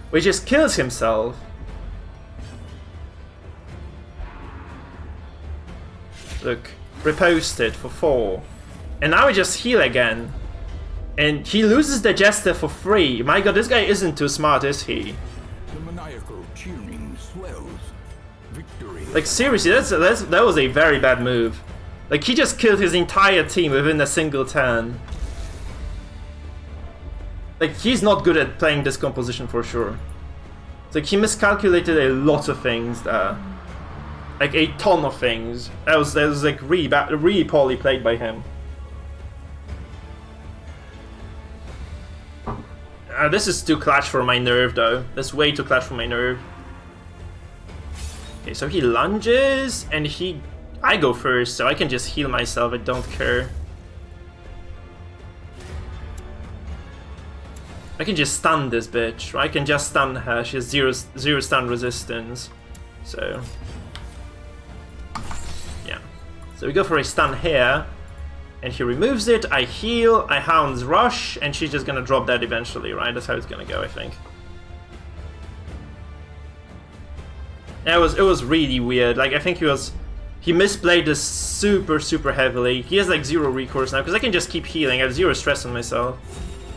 Where he just kills himself. Look, reposted for 4. And now we just heal again. And he loses the Jester for free. My god, this guy isn't too smart, is he? The maniacal cheering swells. Victory. Like, seriously, that was a very bad move. Like, he just killed his entire team within a single turn. Like, he's not good at playing this composition for sure. It's like, he miscalculated a lot of things there. Like, a ton of things. That was like, really poorly played by him. This is too clutch for my nerve, though. That's way too clutch for my nerve. Okay, so he lunges, and I go first, so I can just heal myself, I don't care. I can just stun this bitch, right? I can just stun her, she has zero stun resistance. So... yeah. So we go for a stun here. And he removes it, I heal, I Hound's Rush, and she's just gonna drop that eventually, right? That's how it's gonna go, I think. Yeah, it was really weird. Like, I think he misplayed this super heavily. He has like 0 recourse now, because I can just keep healing. I have 0 stress on myself.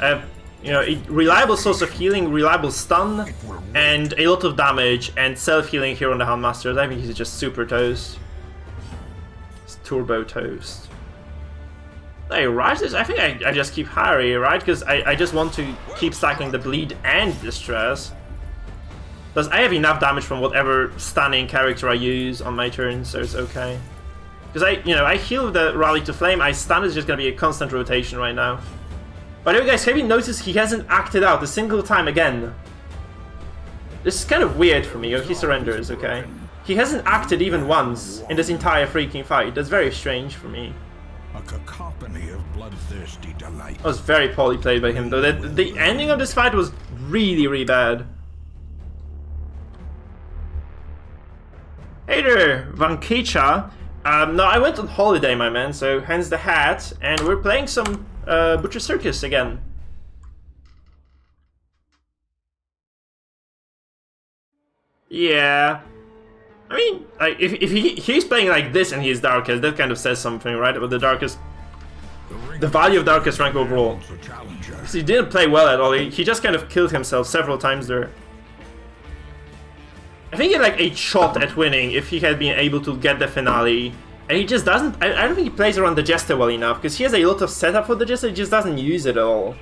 I have, you know, a reliable source of healing, reliable stun, and a lot of damage, and self-healing here on the Houndmasters. I think he's just super toast. It's turbo toast. I rush this? I think I just keep Harry, right? Because I just want to keep stacking the bleed and distress. Plus, I have enough damage from whatever stunning character I use on my turn, so it's okay. Because I heal the Rally to Flame, I stun is just gonna be a constant rotation right now. By the way, guys, have you noticed he hasn't acted out a single time again? This is kind of weird for me. Oh, he surrenders, okay. He hasn't acted even once in this entire freaking fight. That's very strange for me. A cacophony of bloodthirsty delight. That was very poorly played by him, though. The ending of this fight was really bad. Hey there, Vankicha. No, I went on holiday, my man, so hence the hat, and we're playing some Butcher Circus again. Yeah. I mean, like, if he's playing like this and he's Darkest, that kind of says something, right? About the Darkest... the value of Darkest rank overall. Because he didn't play well at all, he just kind of killed himself several times there. I think he had like a shot at winning if he had been able to get the finale. And he just doesn't... I don't think he plays around the Jester well enough, because he has a lot of setup for the Jester, he just doesn't use it at all.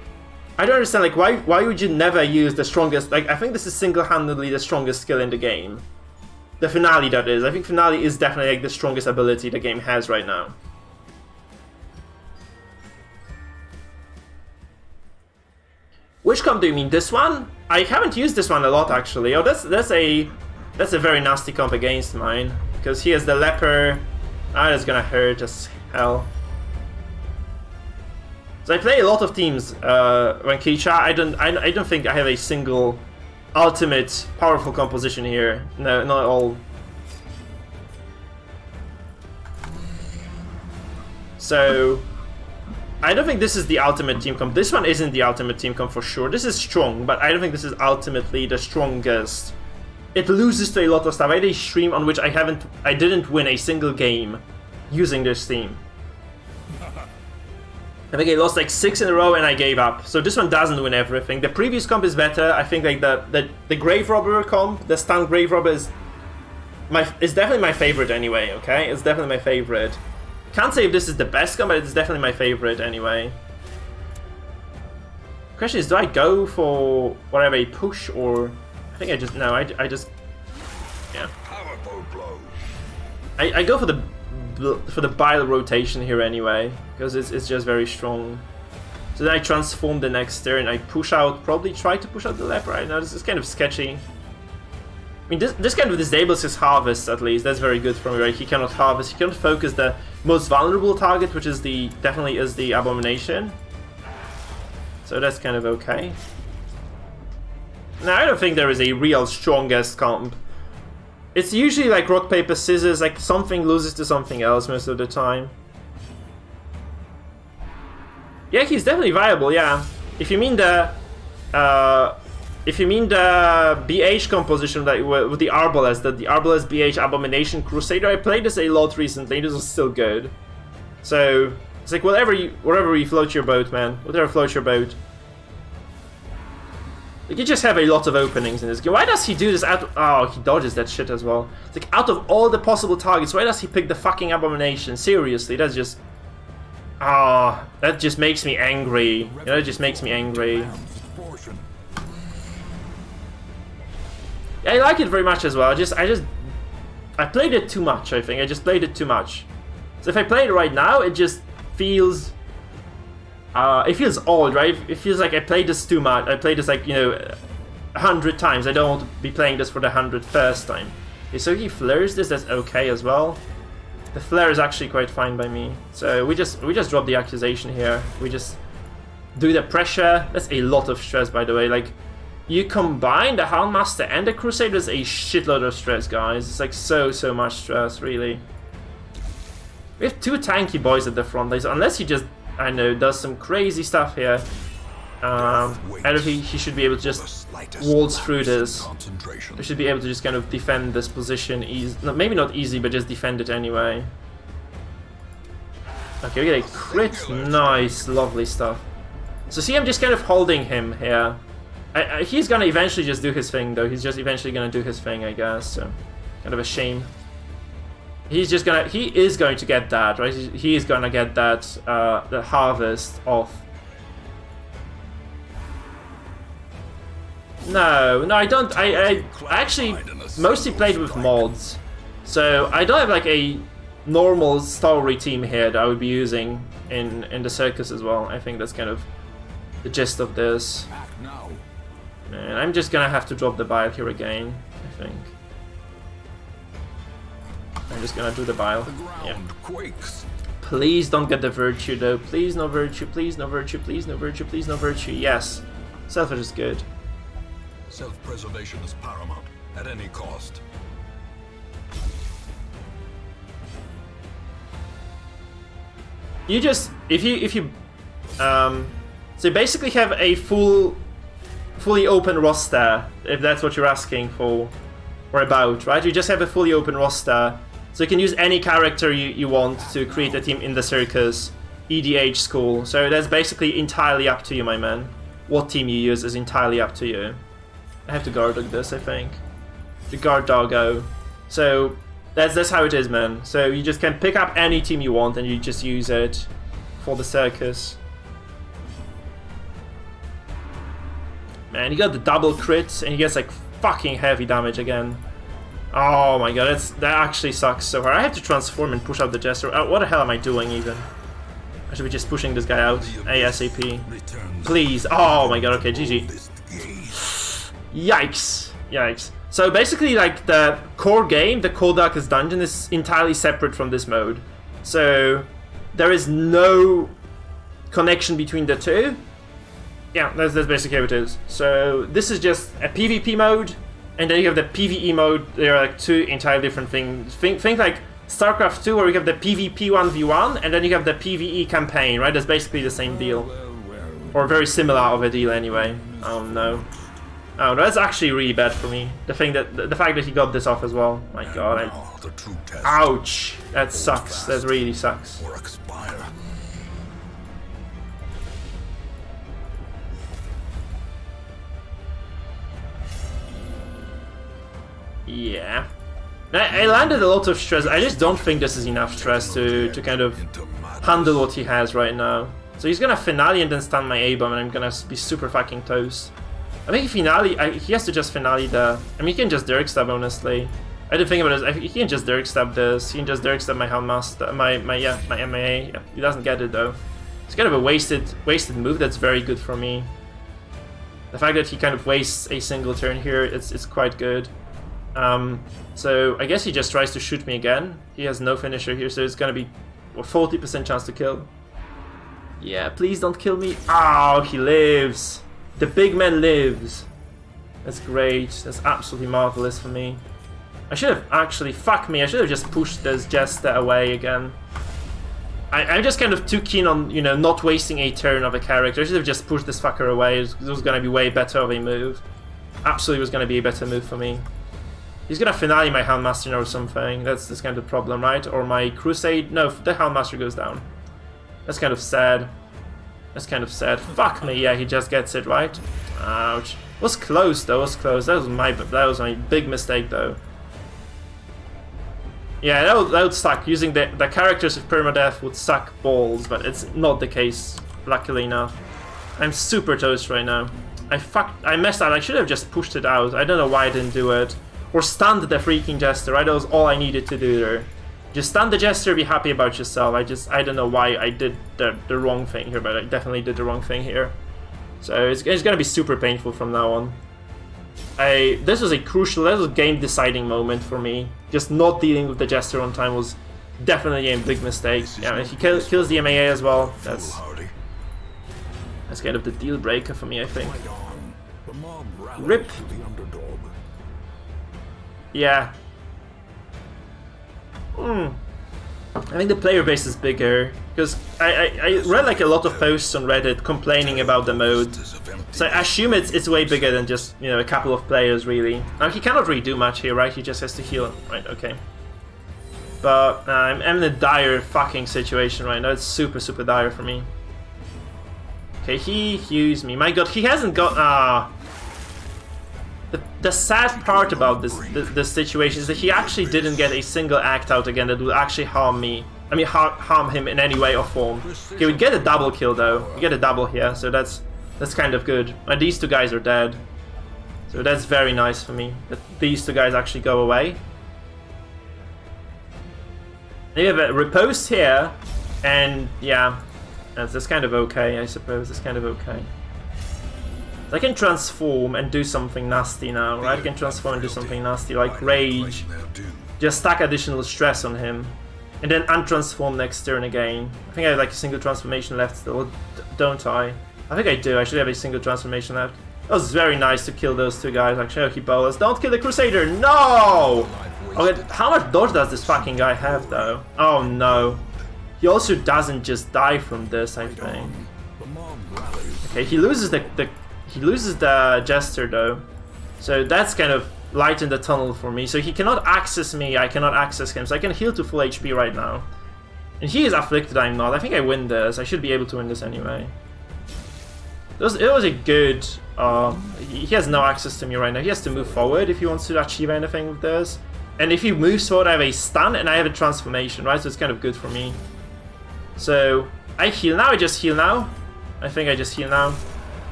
I don't understand, like, why would you never use the strongest... like, I think this is single-handedly the strongest skill in the game. The finale, that is. I think finale is definitely like the strongest ability the game has right now. Which comp do you mean? This one? I haven't used this one a lot, actually. Oh, that's a very nasty comp against mine, because he has the leper. Ah, that's gonna hurt as hell. So I play a lot of teams. Vankicha, I don't think I have a single ultimate powerful composition here. No, not at all. So I don't think this is the ultimate team comp. This one isn't the ultimate team comp for sure. This is strong, but I don't think this is ultimately the strongest. It loses to a lot of stuff. I had a stream on which I didn't win a single game using this team. I think I lost like 6 in a row and I gave up. So this one doesn't win everything. The previous comp is better. I think like the Grave Robber comp, the Stun Grave Robber is definitely my favorite anyway, okay? It's definitely my favorite. Can't say if this is the best comp, but it's definitely my favorite anyway. Question is, do I go for whatever a push or I think I just I just yeah. I go for the bile rotation here anyway, because it's just very strong. So then I transform the next turn, I push out, probably try to push out the leper. I know this is kind of sketchy. I mean, this kind of disables his harvest at least. That's very good for me, right? He cannot harvest, he cannot focus the most vulnerable target, which is definitely is the Abomination. So that's kind of okay. Now I don't think there is a real strongest comp. It's usually like rock, paper, scissors, like something loses to something else most of the time. Yeah, he's definitely viable, yeah. If you mean the BH composition that with the Arbalest, the Arbalest BH Abomination Crusader, I played this a lot recently, this was still good. So it's like whatever you float your boat, man. Whatever floats your boat. Like, you just have a lot of openings in this game. Why does he do this out? Oh, he dodges that shit as well. It's like, out of all the possible targets, why does he pick the fucking Abomination? Seriously, that's just... Ah, that just makes me angry. You know, it just makes me angry. Yeah, I like it very much as well. I played it too much, I think. I just played it too much. So if I play it right now, it just feels... it feels old, right? It feels like I played this too much. I played this like, you know, 100 times. I don't want to be playing this for the 101st time. Okay, so he flares this, that's okay as well. The flare is actually quite fine by me. So we just drop the accusation here. We just do the pressure. That's a lot of stress, by the way. Like, you combine the Houndmaster and the Crusader, is a shitload of stress, guys. It's like so much stress, really. We have 2 tanky boys at the front line, so unless he just, I know, does some crazy stuff here. I don't think he should be able to just waltz through this. We should be able to just kind of defend this position easy. No, maybe not easy, but just defend it anyway. Okay, we get a crit. Nice, lovely stuff. So see, I'm just kind of holding him here. He's gonna eventually just do his thing, though. He's just eventually gonna do his thing, I guess. So, kind of a shame. He is going to get that, right? He is gonna get that, the harvest off. No, I don't. I actually mostly played with mods, so I don't have like a normal story team here that I would be using in the circus as well. I think that's kind of the gist of this. And I'm just gonna have to drop the bile here again, I think. I'm just gonna do the bile. Yeah. Please don't get the virtue though. Please no virtue, please no virtue, please no virtue, please no virtue. Yes. Selfish is good. Self-preservation is paramount at any cost. You just if you so you basically have a fully open roster, if that's what you're asking for or about, right? You just have a fully open roster, so you can use any character you want to create a team in the circus, EDH school. So that's basically entirely up to you, my man. What team you use is entirely up to you. I have to guard dog this, I think. The guard doggo. So that's how it is, man. So you just can pick up any team you want and you just use it for the circus. Man, he got the double crits and he gets like fucking heavy damage again. Oh my god, that actually sucks so hard. I have to transform and push out the Jester. What the hell am I doing even? I should be just pushing this guy out ASAP. Please. Oh my god, okay, GG. Yikes. Yikes. So basically, like, the core game, the Cold Darkest Dungeon, is entirely separate from this mode. So there is no connection between the two. Yeah, that's basically how it is. So this is just a PvP mode, and then you have the PvE mode. There are like 2 entirely different things. Think like StarCraft 2, where you have the PvP 1v1, and then you have the PvE campaign, right? That's basically the same deal. Or very similar of a deal anyway. Oh no. Oh, that's actually really bad for me. The fact that he got this off as well. My god, the true test. Ouch! That sucks. That really sucks. Or expire. Yeah. I landed a lot of stress. I just don't think this is enough stress to kind of handle what he has right now. So he's gonna finale and then stun my A-bomb, and I'm gonna be super fucking toast. I think he has to just finale the... I mean, he can just Dirk Stab, honestly. I didn't think about this. He can just Dirk Stab this. He can just Dirk Stab my Helmmaster, my MAA. Yeah, he doesn't get it though. It's kind of a wasted move. That's very good for me. The fact that he kind of wastes a single turn here, it's quite good. So I guess he just tries to shoot me again. He has no finisher here, so it's gonna be a 40% chance to kill. Yeah, please don't kill me. Oh, he lives. The big man lives. That's great. That's absolutely marvelous for me. I should have actually, fuck me, I should have just pushed this Jester away again. I'm just kind of too keen on, you know, not wasting a turn of a character. I should have just pushed this fucker away. It was gonna be way better of a move. Absolutely was gonna be a better move for me. He's gonna finale my Houndmaster or something. That's kind of the problem, right? Or my Crusade. No, the Houndmaster goes down. That's kind of sad. That's kind of sad. Fuck me, yeah, he just gets it, right? Ouch. Was close though, was close. That was my big mistake though. Yeah, that would suck. Using the characters of permadeath would suck balls, but it's not the case, luckily enough. I'm super toast right now. I messed up. I should have just pushed it out. I don't know why I didn't do it. Or stunned the freaking Jester, right? That was all I needed to do there. Just stun the Jester, be happy about yourself. I don't know why I did the wrong thing here, but I definitely did the wrong thing here. So it's gonna be super painful from now on. This was a game deciding moment for me. Just not dealing with the Jester on time was definitely a big mistake. Yeah, if he kills the MAA as well, that's kind of the deal breaker for me, I think. RIP. Yeah. I think the player base is bigger, because I read like a lot of posts on Reddit complaining about the mode, so I assume it's way bigger than just, you know, a couple of players really. Now he cannot really do much here, right? He just has to heal, right? Okay. But I'm in a dire fucking situation right now. It's super dire for me. Okay, he used me. My God, he hasn't got The sad part about this situation is that he actually didn't get a single act out again that would actually harm me. I mean, harm him in any way or form. Okay, we get a double kill though. We get a double here, so that's kind of good. And these two guys are dead, so that's very nice for me that these two guys actually go away. They have a riposte here, and yeah, that's kind of okay, I suppose. It's kind of okay. I can transform and do something nasty now, right? I can transform and do something nasty, like Rage. Just stack additional stress on him. And then untransform next turn again. I think I have like a single transformation left still, don't I? I think I do, I should have a single transformation left. That was very nice to kill those two guys, actually. Okay, Bolas. Don't kill the Crusader, no! Okay, how much dodge does this fucking guy have though? Oh no. He also doesn't just die from this, I think. Okay, he loses the Jester though, so that's kind of light in the tunnel for me. So he cannot access me, I cannot access him, so I can heal to full HP right now. And he is afflicted, I'm not. I think I win this. I should be able to win this anyway. It was a good... he has no access to me right now. He has to move forward if he wants to achieve anything with this. And if he moves forward, I have a stun and I have a transformation, right? So it's kind of good for me. So I heal now, I just heal now. I think I just heal now.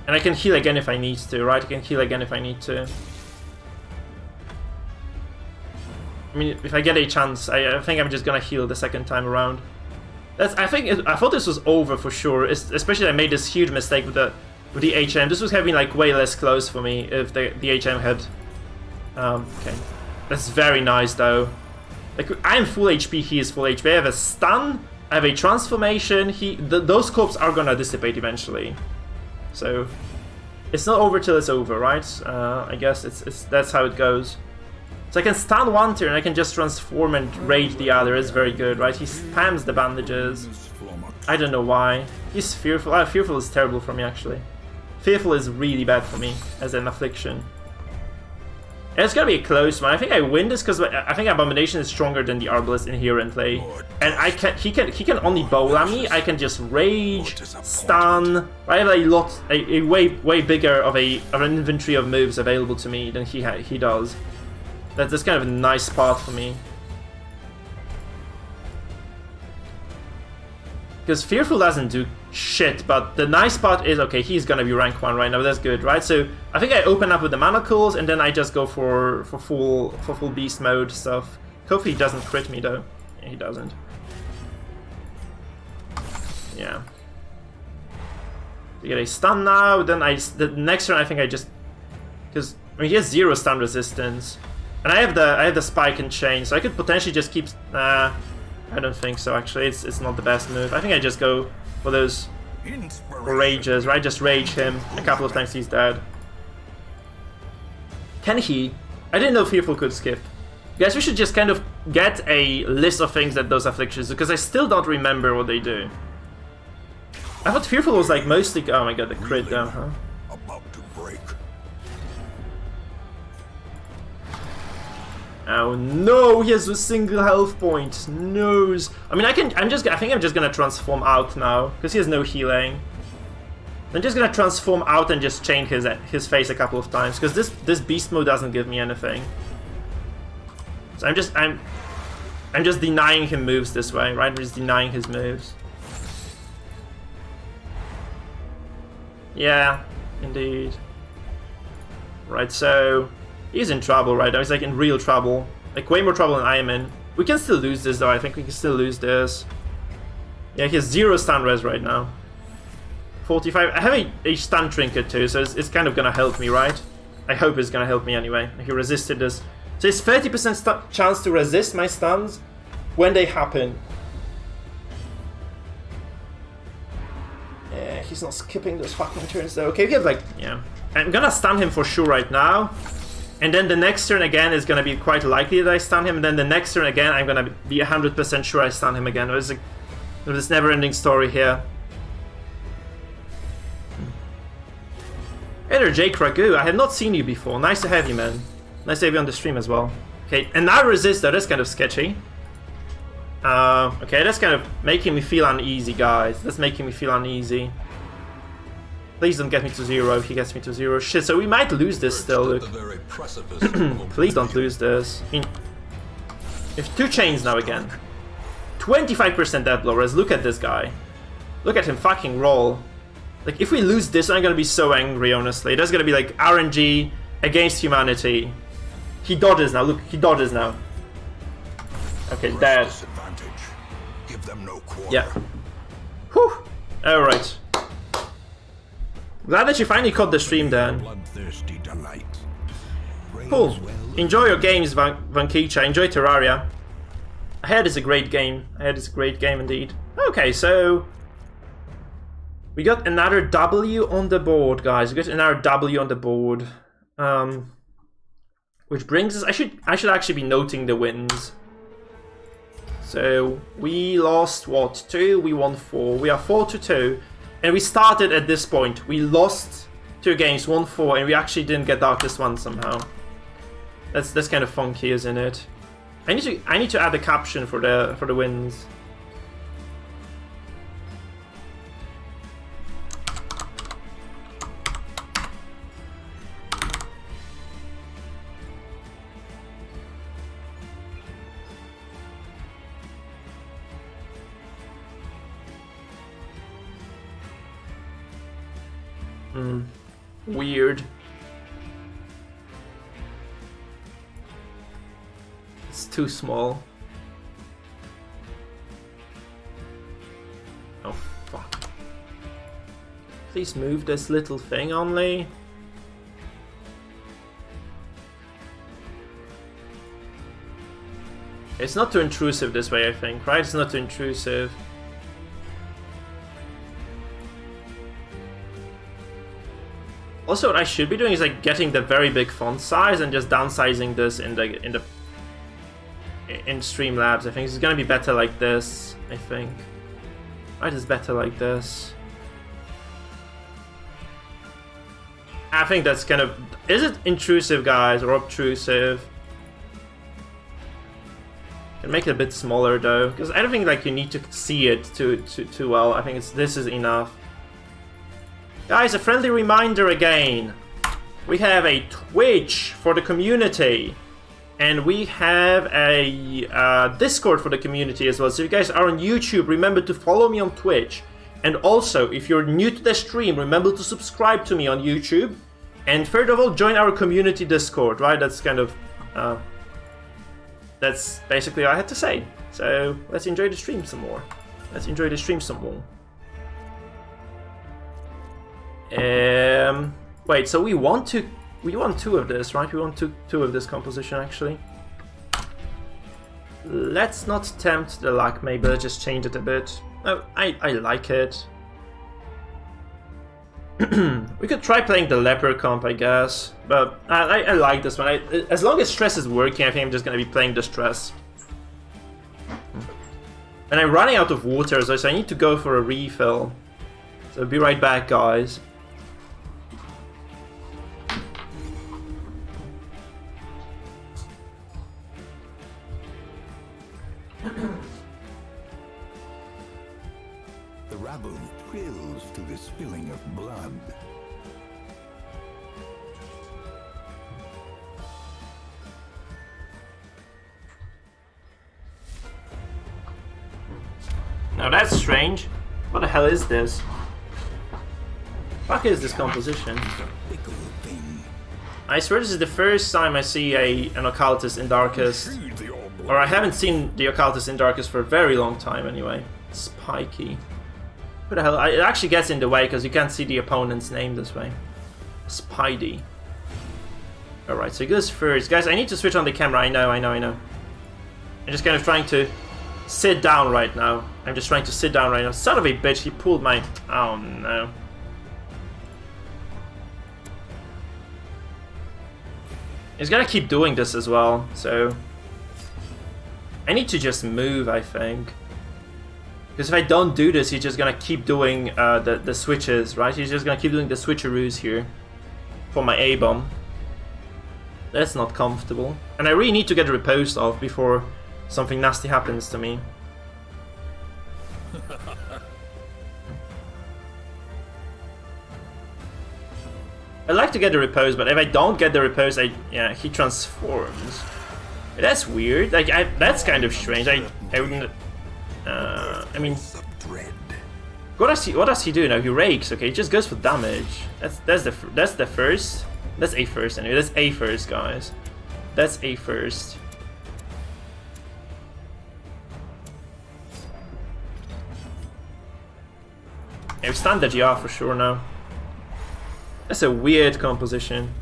And I can heal again if I need to, right? I can heal again if I need to. I mean, if I get a chance, I think I'm just gonna heal the second time around. I thought this was over for sure, especially I made this huge mistake with the HM. This was having like way less close for me if the HM had... okay. That's very nice though. Like, I'm full HP, he is full HP. I have a stun, I have a transformation, those corps are gonna dissipate eventually. So it's not over till it's over, right? I guess that's how it goes. So I can stun one turn, I can just transform and rage the other. It's very good, right? He spams the bandages. I don't know why. He's fearful. Fearful is terrible for me, actually. Fearful is really bad for me as an affliction. It's gonna be a close one. I think I win this because I think Abomination is stronger than the Arbalest inherently, and he can only bowl at me. I can just rage, stun. I have a way bigger of an inventory of moves available to me than he does. That's kind of a nice spot for me. Because Fearful doesn't do shit, but the nice part is, okay, he's gonna be rank 1 right now, that's good, right? So I think I open up with the manacles and then I just go for full beast mode stuff. Hopefully he doesn't crit me though. Yeah, he doesn't. Yeah. We get a stun now, then the next turn I think I just, because I mean he has 0 stun resistance. And I have the spike and chain, so I could potentially just keep I don't think so actually, it's not the best move. I think I just go for those rages, right? Just rage him a couple of times, he's dead. Can he? I didn't know Fearful could skip. Guys, we should just kind of get a list of things that those afflictions do, because I still don't remember what they do. I thought Fearful was like mostly, oh my god, the crit though, huh? About to break. Oh no, he has a single health point. Noes. I mean, I think I'm just gonna transform out now because he has no healing. I'm just gonna transform out and just chain his face a couple of times because this beast mode doesn't give me anything. So I'm just denying him moves this way, right? I'm just denying his moves. Yeah, indeed. Right, so he's in trouble right now. He's like in real trouble. Like way more trouble than I am in. We can still lose this though. I think we can still lose this. Yeah, he has 0 stun res right now. 45. I have a stun trinket too, so it's kind of gonna help me, right? I hope it's gonna help me anyway. He resisted this. So it's 30% chance to resist my stuns when they happen. Yeah, he's not skipping those fucking turns though. Okay, we have like, yeah. I'm gonna stun him for sure right now. And then the next turn again is gonna be quite likely that I stun him, and then the next turn again I'm gonna be 100% sure I stun him again. There's this never-ending story here. Hey there, Jake Ragu. I have not seen you before. Nice to have you, man. Nice to have you on the stream as well. Okay, and now Resistor. That's kind of sketchy. Okay, that's kind of making me feel uneasy, guys. That's making me feel uneasy. Please don't get me to 0 if he gets me to 0. Shit, so we might lose this still, look. Please don't lose this. I mean, we have 2 chains now again. 25% death blow res. Look at this guy. Look at him fucking roll. Like, if we lose this, I'm gonna be so angry, honestly. That's gonna be like RNG against humanity. He dodges now, look, he dodges now. Okay, dead. Give them no quarter. Yeah. Whew. Alright. Glad that you finally caught the stream, Dan. Cool. Enjoy your games, Vankicha. Enjoy Terraria. I heard it's a great game. I heard it's a great game indeed. Okay, so we got another W on the board, guys. We got another W on the board. Which brings us, I should actually be noting the wins. So we lost what? 2, we won 4. We are 4-2. And we started at this point. We lost 2 games, won 4, and we actually didn't get Darkest 1 somehow. That's kind of funky, isn't it? I need to add a caption for the wins. Weird. It's too small. Oh fuck. Please move this little thing only. It's not too intrusive this way, I think, right? It's not too intrusive. Also, what I should be doing is like getting the very big font size and just downsizing this in Streamlabs. I think it's gonna be better like this. I think. Right, it's better like this. I think that's kind of... Is it intrusive, guys, or obtrusive? Can make it a bit smaller though, because I don't think like you need to see it too well. I think this is enough. Guys, a friendly reminder again. We have a Twitch for the community, and we have a Discord for the community as well. So if you guys are on YouTube, remember to follow me on Twitch. And also, if you're new to the stream, remember to subscribe to me on YouTube. And third of all, join our community Discord, right? That's kind of... that's basically all I had to say. So, let's enjoy the stream some more. Wait, so we want two of this, right? We want two of this composition, actually. Let's not tempt the luck, maybe let's just change it a bit. Oh, I like it. We could try playing the leper comp, I guess, but I like this one. As long as stress is working, I think I'm just gonna be playing the stress. And I'm running out of water, so I need to go for a refill. So be right back, guys. The rabble thrills to the spilling of blood. Now that's strange. What the hell is this? Fuck is this composition? I swear this is the first time I see an occultist in Darkest. Or I haven't seen the occultist in Darkest for a very long time anyway. Spiky. What the hell? It actually gets in the way because you can't see the opponent's name this way. Spidey. Alright, so he goes first. Guys, I need to switch on the camera. I know. I'm just kind of trying to sit down right now. Son of a bitch, he pulled my... Oh no. He's gonna keep doing this as well, so... I need to just move, I think. Because if I don't do this, he's just gonna keep doing the switches, right? He's just gonna keep doing the switcheroos here for my A-bomb. That's not comfortable. And I really need to get the riposte off before something nasty happens to me. I'd like to get the riposte, but if I don't get the riposte, yeah, he transforms. That's weird. Like, that's kind of strange. I wouldn't... I mean, what does he do now? He rakes. Okay, he just goes for damage. That's the first. That's a first anyway. That's a first, guys. That's a first. Yeah, we stand the GR for sure now. That's a weird composition.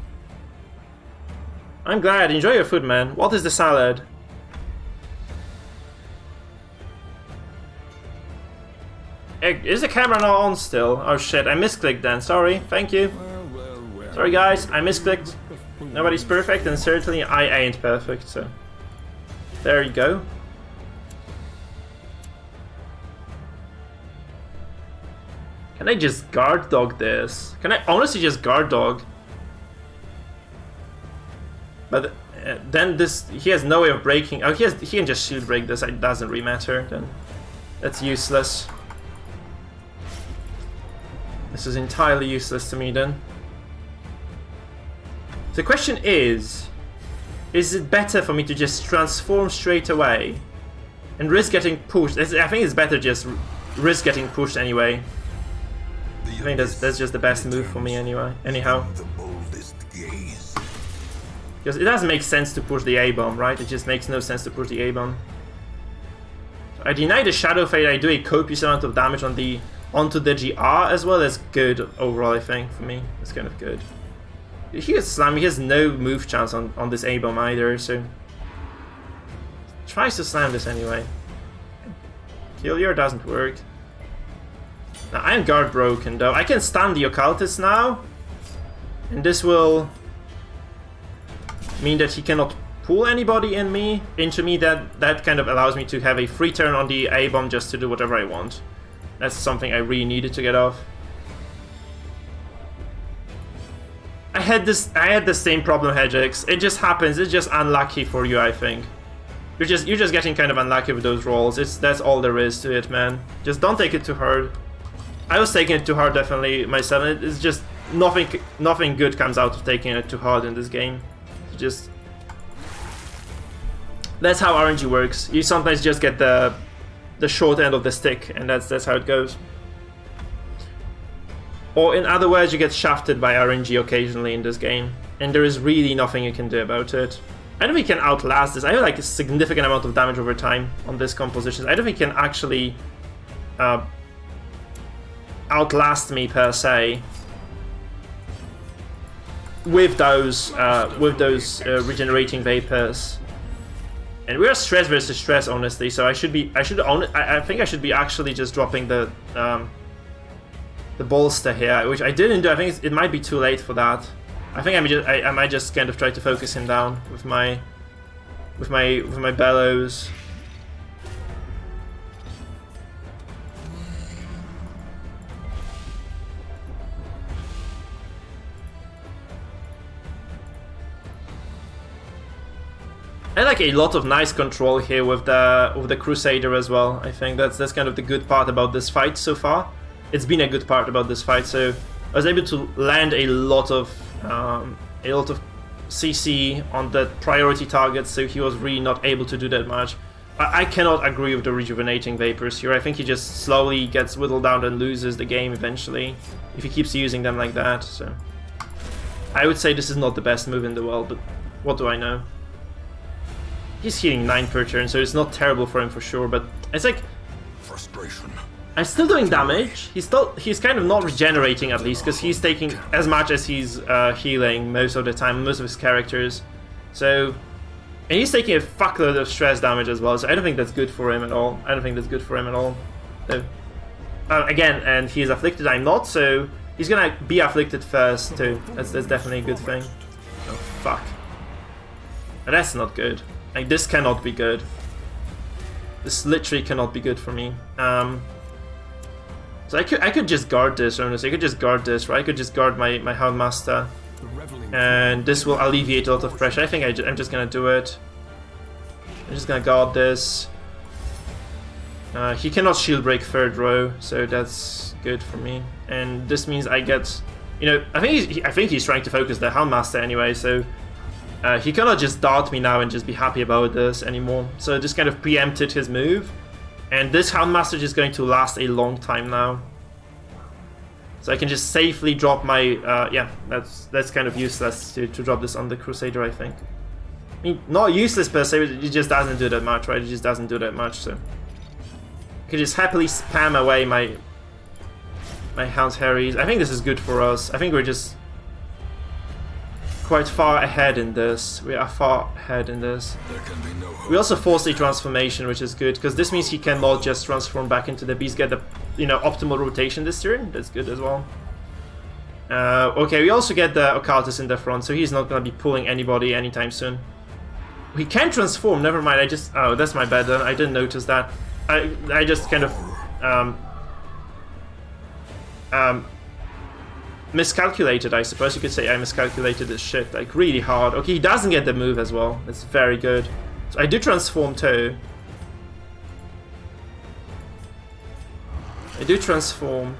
I'm glad. Enjoy your food, man. What is the salad? Is the camera not on still? Oh shit, I misclicked then. Sorry, thank you. Sorry guys, I misclicked. Nobody's perfect, and certainly I ain't perfect, so... There you go. Can I just guard dog this? Can I honestly just guard dog? But then this... He has no way of breaking... Oh, he can just shield break this, it doesn't really matter then. That's useless. This is entirely useless to me then. The question is it better for me to just transform straight away and risk getting pushed? I think it's better just risk getting pushed anyway. I think that's just the best move for me anyway. Anyhow. Because it doesn't make sense to push the A-bomb, right? It just makes no sense to push the A-bomb. So I deny the Shadow Fade, I do a copious amount of damage onto the GR as well. That's good overall, I think, for me. That's kind of good. He gets slammed, he has no move chance on this A-bomb either, so... Tries to slam this anyway. Killier doesn't work. Now, I am guard broken though. I can stun the occultist now. And this will mean that he cannot pull anybody into me. That kind of allows me to have a free turn on the A-bomb just to do whatever I want. That's something I really needed to get off. I had the same problem, Hedgex. It just happens. It's just unlucky for you, I think. You're just getting kind of unlucky with those rolls. That's all there is to it, man. Just don't take it too hard. I was taking it too hard, definitely myself. It's just nothing good comes out of taking it too hard in this game. Just that's how RNG works. You sometimes just get the short end of the stick, and that's how it goes. Or in other words, you get shafted by RNG occasionally in this game, and there is really nothing you can do about it. I don't think we can outlast this. I have like a significant amount of damage over time on this composition. I don't think we can actually outlast me per se with those regenerating vapors. And we are stress versus stress, honestly. So I think I should be actually just dropping the bolster here, which I didn't do. I think it might be too late for that. I think I might just kind of try to focus him down with my bellows. I like a lot of nice control here with the Crusader as well. I think that's kind of the good part about this fight so far. It's been a good part about this fight. So I was able to land a lot of CC on the priority targets. So he was really not able to do that much. I cannot agree with the rejuvenating vapors here. I think he just slowly gets whittled down and loses the game eventually if he keeps using them like that. So I would say this is not the best move in the world, but what do I know? He's healing 9 per turn, so it's not terrible for him for sure, but it's like Frustration. I'm still doing damage. He's kind of not regenerating, at least, because he's taking as much as he's healing most of the time, most of his characters. So, and he's taking a fuckload of stress damage as well, so I don't think that's good for him at all. So, again, and he's afflicted, I'm not, so he's gonna be afflicted first too. That's definitely a good thing. Oh fuck. That's not good. Like, this cannot be good. This literally cannot be good for me. So I could just guard this, honestly. I could just guard this, right? I could just guard my Houndmaster. And this will alleviate a lot of pressure. I think I'm just gonna do it. I'm just gonna guard this. He cannot shield break 3rd row, so that's good for me. And this means I get... You know, I think he's trying to focus the Houndmaster anyway, so... he cannot just dart me now and just be happy about this anymore. So I just kind of preempted his move. And this Houndmaster is going to last a long time now. So I can just safely drop my... yeah, that's kind of useless to drop this on the Crusader, I think. I mean, not useless per se, but it just doesn't do that much, right? It just doesn't do that much, so... I can just happily spam away my Hound's Harries. I think this is good for us. I think we're just... quite far ahead in this. We are far ahead in this. There can be no hope. We also forced a transformation, which is good, because this means he cannot just transform back into the beast, get the optimal rotation this turn. That's good as well. Okay, we also get the Occultist in the front, so he's not gonna be pulling anybody anytime soon. He can transform, never mind, oh, that's my bad, I didn't notice that. I just kind of miscalculated, I suppose you could say. I miscalculated this shit, like, really hard. Okay, he doesn't get the move as well. That's very good. So I do transform too. I do transform.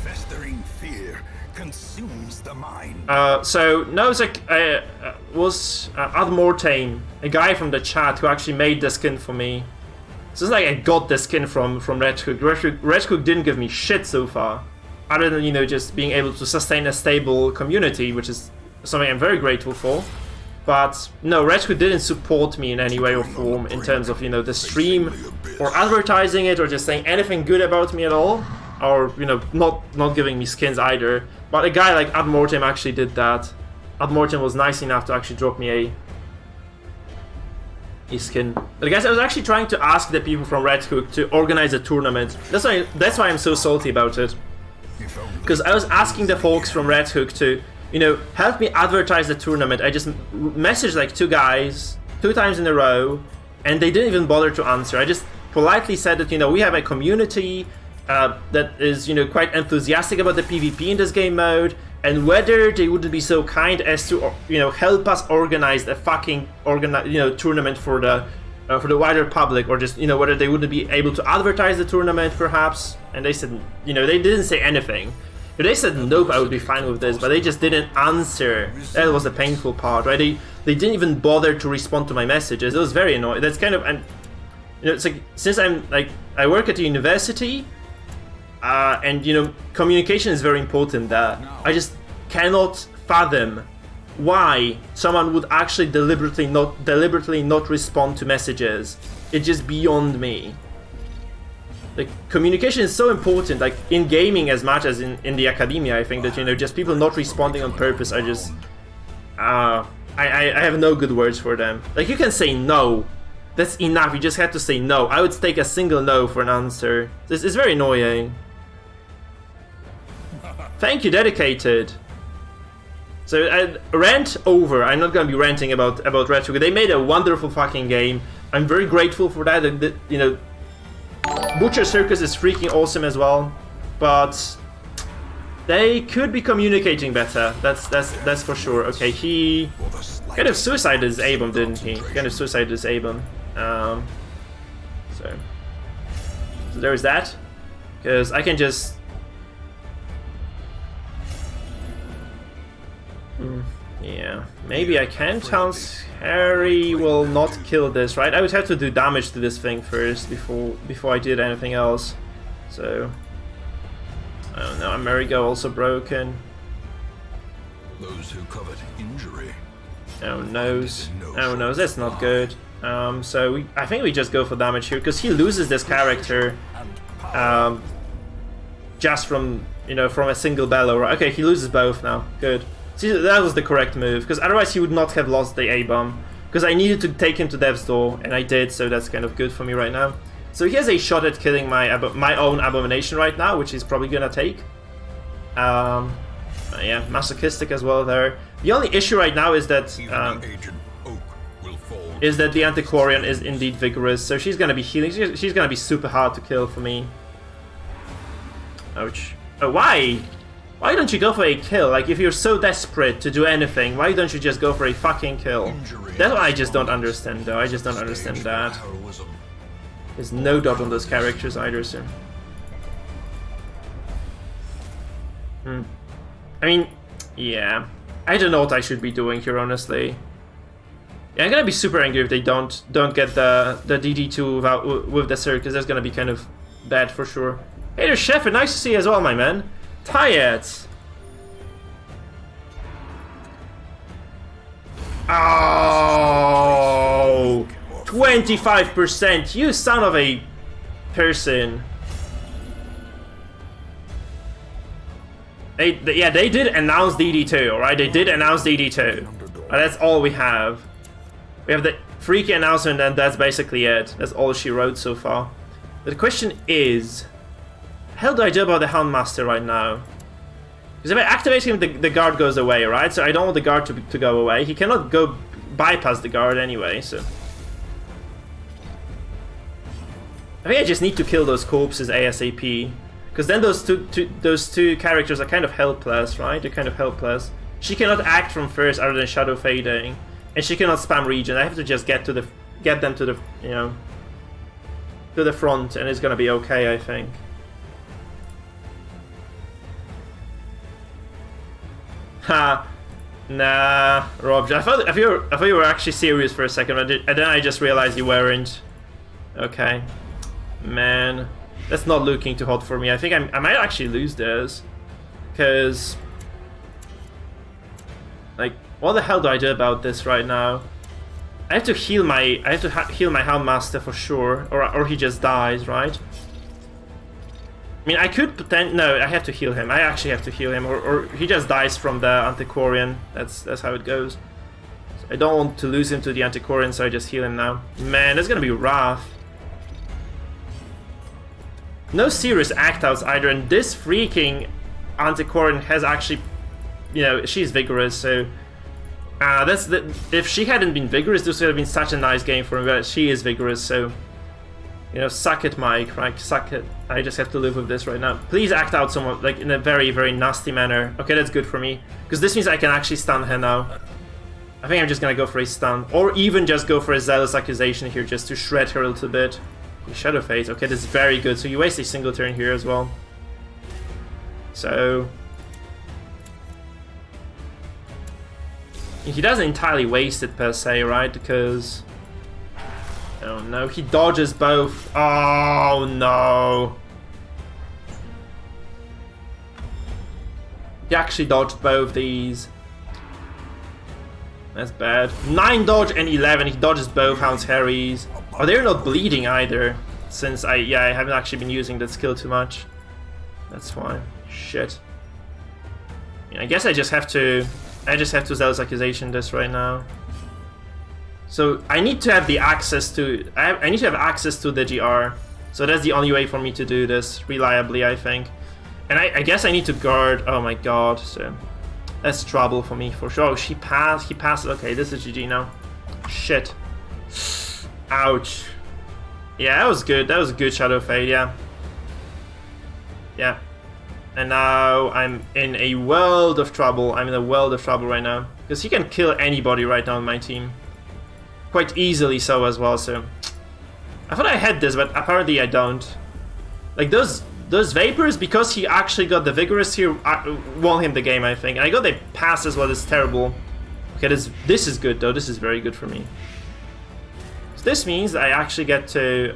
Festering fear consumes the mind. So, no, it's like, was Ad Mortain, a guy from the chat who actually made the skin for me. So it's like I got the skin from Red Hook. Red Hook didn't give me shit so far. Other than, just being able to sustain a stable community, which is something I'm very grateful for. But, no, Red Hook didn't support me in any way or form in terms of, the stream, or advertising it, or just saying anything good about me at all. Or, not giving me skins either. But a guy like Ad Mortem actually did that. Ad Mortem was nice enough to actually drop me a skin. But guys, I was actually trying to ask the people from Red Hook to organize a tournament. That's why I'm so salty about it. Because I was asking the folks from Red Hook to, help me advertise the tournament. I just messaged like 2 guys, 2 times in a row, and they didn't even bother to answer. I just politely said that, we have a community that is, quite enthusiastic about the PvP in this game mode. and whether they wouldn't be so kind as to, you know, help us organize a fucking tournament for the wider public, or just, you know, whether they wouldn't be able to advertise the tournament perhaps. And they said, you know, they didn't say anything. If they said nope, I would be fine with this, but they just didn't answer. That was the painful part, right? They didn't even bother to respond to my messages. It was very annoying. That's kind of, and you know, it's like, since I work at the university, and you know, communication is very important there. I just cannot fathom why someone would actually deliberately not respond to messages. It's just beyond me. Like, communication is so important, like in gaming as much as in the academia. I think that, you know, just people not responding on purpose are just I have no good words for them. Like, you can say no, that's enough. You just have to say no. I would take a single no for an answer. This is very annoying. Thank you, dedicated. So rant over. I'm not gonna be ranting about Retro. They made a wonderful fucking game. I'm very grateful for that. You know, Butcher Circus is freaking awesome as well, but they could be communicating better. That's for sure. Okay, he kind of suicided his A-bomb, didn't he? Kind of suicided his A-bomb. So there's that. Because I can just. Yeah, maybe I can chance. Harry will not kill this, right? I would have to do damage to this thing first before I did anything else. So I don't know. Amerigo also broken. Those who covered injury. Oh noes. Oh noes. That's not good. So I think we just go for damage here because he loses this character. Just from, you know, from a single bellow. Okay, he loses both now. Good. See, that was the correct move, because otherwise he would not have lost the A-bomb. Because I needed to take him to Death's Door, and I did, so that's kind of good for me right now. So he has a shot at killing my own Abomination right now, which he's probably gonna take. Yeah, masochistic as well there. The only issue right now is that the Antiquarian is indeed vigorous, so she's gonna be healing. She's gonna be super hard to kill for me. Ouch. Oh, why? Why don't you go for a kill? Like, if you're so desperate to do anything, why don't you just go for a fucking kill? That's what I just don't understand, though. I just don't understand that. There's no dot on those characters either, so. I mean, yeah. I don't know what I should be doing here, honestly. Yeah, I'm gonna be super angry if they don't get the DD2 with the circus. That's gonna be kind of bad for sure. Hey there, Chef, nice to see you as well, my man. Tired. Oh, 25%. You son of a person. They did announce DD2, alright? They did announce DD2. That's all we have. We have the freaky announcement, and that's basically it. That's all she wrote so far. The question is, hell do I do about the Houndmaster right now? Because if I activate him, the guard goes away, right? So I don't want the guard to go away. He cannot go bypass the guard anyway, so. I think I just need to kill those corpses ASAP. Because then those two characters are kind of helpless, right? They're kind of helpless. She cannot act from first other than shadow fading. And she cannot spam region. I have to just get them to the, you know, to the front, and it's gonna be okay, I think. Ha! Nah, Rob. I thought you were actually serious for a second, and then I just realized you weren't. Okay, man, that's not looking too hot for me. I think I might actually lose this, because, like, what the hell do I do about this right now? I have to heal my Houndmaster for sure, or he just dies, right? I mean, I could pretend. No, I have to heal him. I actually have to heal him, or he just dies from the Antiquarian. That's how it goes. So I don't want to lose him to the Antiquarian, so I just heal him now. Man, that's gonna be rough. No serious act outs either, and this freaking Antiquarian has actually, you know, she's vigorous, so if she hadn't been vigorous, this would have been such a nice game for him. But she is vigorous, so You know, suck it, Mike, right? Suck it. I just have to live with this right now. Please act out somewhat, like, in a very, very nasty manner. Okay, that's good for me. Because this means I can actually stun her now. I think I'm just gonna go for a stun. Or even just go for a Zealous Accusation here, just to shred her a little bit. Shadow Fate. Okay, this is very good. So you waste a single turn here as well. So... he doesn't entirely waste it per se, right? Because... oh no, he dodges both. Oh no. He actually dodged both these. That's bad. 9 dodge and 11. He dodges both Hound's Harry's. Oh, they're not bleeding either. Since I haven't actually been using that skill too much. That's fine. Shit. Yeah, I guess I just have to Zealous Accusation this right now. So I need to have the access to I need to have access to the GR. So that's the only way for me to do this reliably, I think. And I guess I need to guard. Oh my god. So that's trouble for me for sure. Oh, he passed. Okay, this is GG now. Shit. Ouch. Yeah, that was good. That was a good Shadow Fade, yeah. Yeah. And now I'm in a world of trouble. I'm in a world of trouble right now. Because he can kill anybody right now on my team. Quite easily so as well, so... I thought I had this, but apparently I don't. Like, those Vapors, because he actually got the Vigorous here, won him the game, I think. And I got the pass as well, it's terrible. Okay, this is good, though. This is very good for me. So this means I actually get to...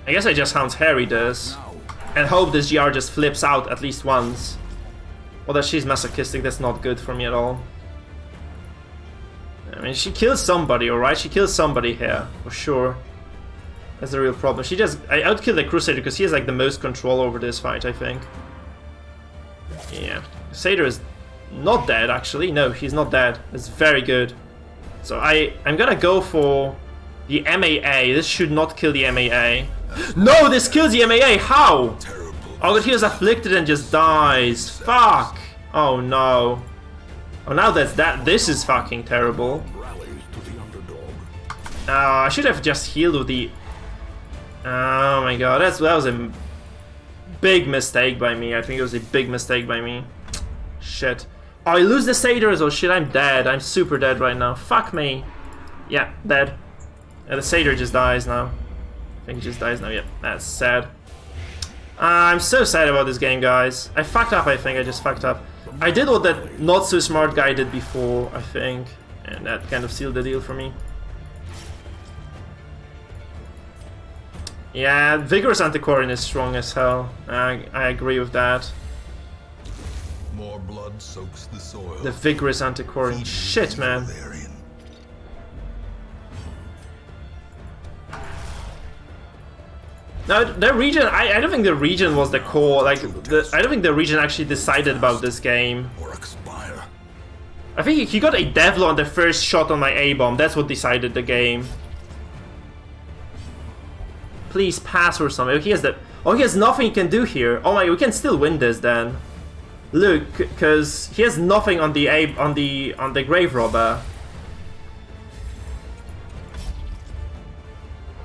I guess I just Hound's Harry this. And hope this GR just flips out at least once. Well, that she's masochistic, that's not good for me at all. I mean, she kills somebody, alright? She kills somebody here, for sure. That's the real problem. She just... I outkill the Crusader because he has like the most control over this fight, I think. Yeah. Crusader is not dead, actually. No, he's not dead. That's very good. So I'm gonna go for the MAA. This should not kill the MAA. No, this kills the MAA! How? Oh, but he was afflicted and just dies. Fuck! Oh no. Oh, now this is fucking terrible. I should have just healed with the... oh my god, that was a big mistake by me. I think it was a big mistake by me. Shit. Oh, I lose the Satyr as well. Shit, I'm dead. I'm super dead right now. Fuck me. Yeah, dead. And the Satyr just dies now. I think he just dies now. Yep, that's sad. I'm so sad about this game, guys. I fucked up, I think. I just fucked up. I did what that not so smart guy did before, I think. And that kind of sealed the deal for me. Yeah, Vigorous Antiquarian is strong as hell. I agree with that. More blood soaks the soil. The Vigorous Antiquarian. Shit, man. No, the region, I don't think the region was the core, like, I don't think the region actually decided about this game. Or expire. I think he got a Devlo on the first shot on my A-bomb, that's what decided the game. Please pass or something. He has the... oh, he has nothing he can do here. Oh my, we can still win this then. Look, because he has nothing on the Grave Robber.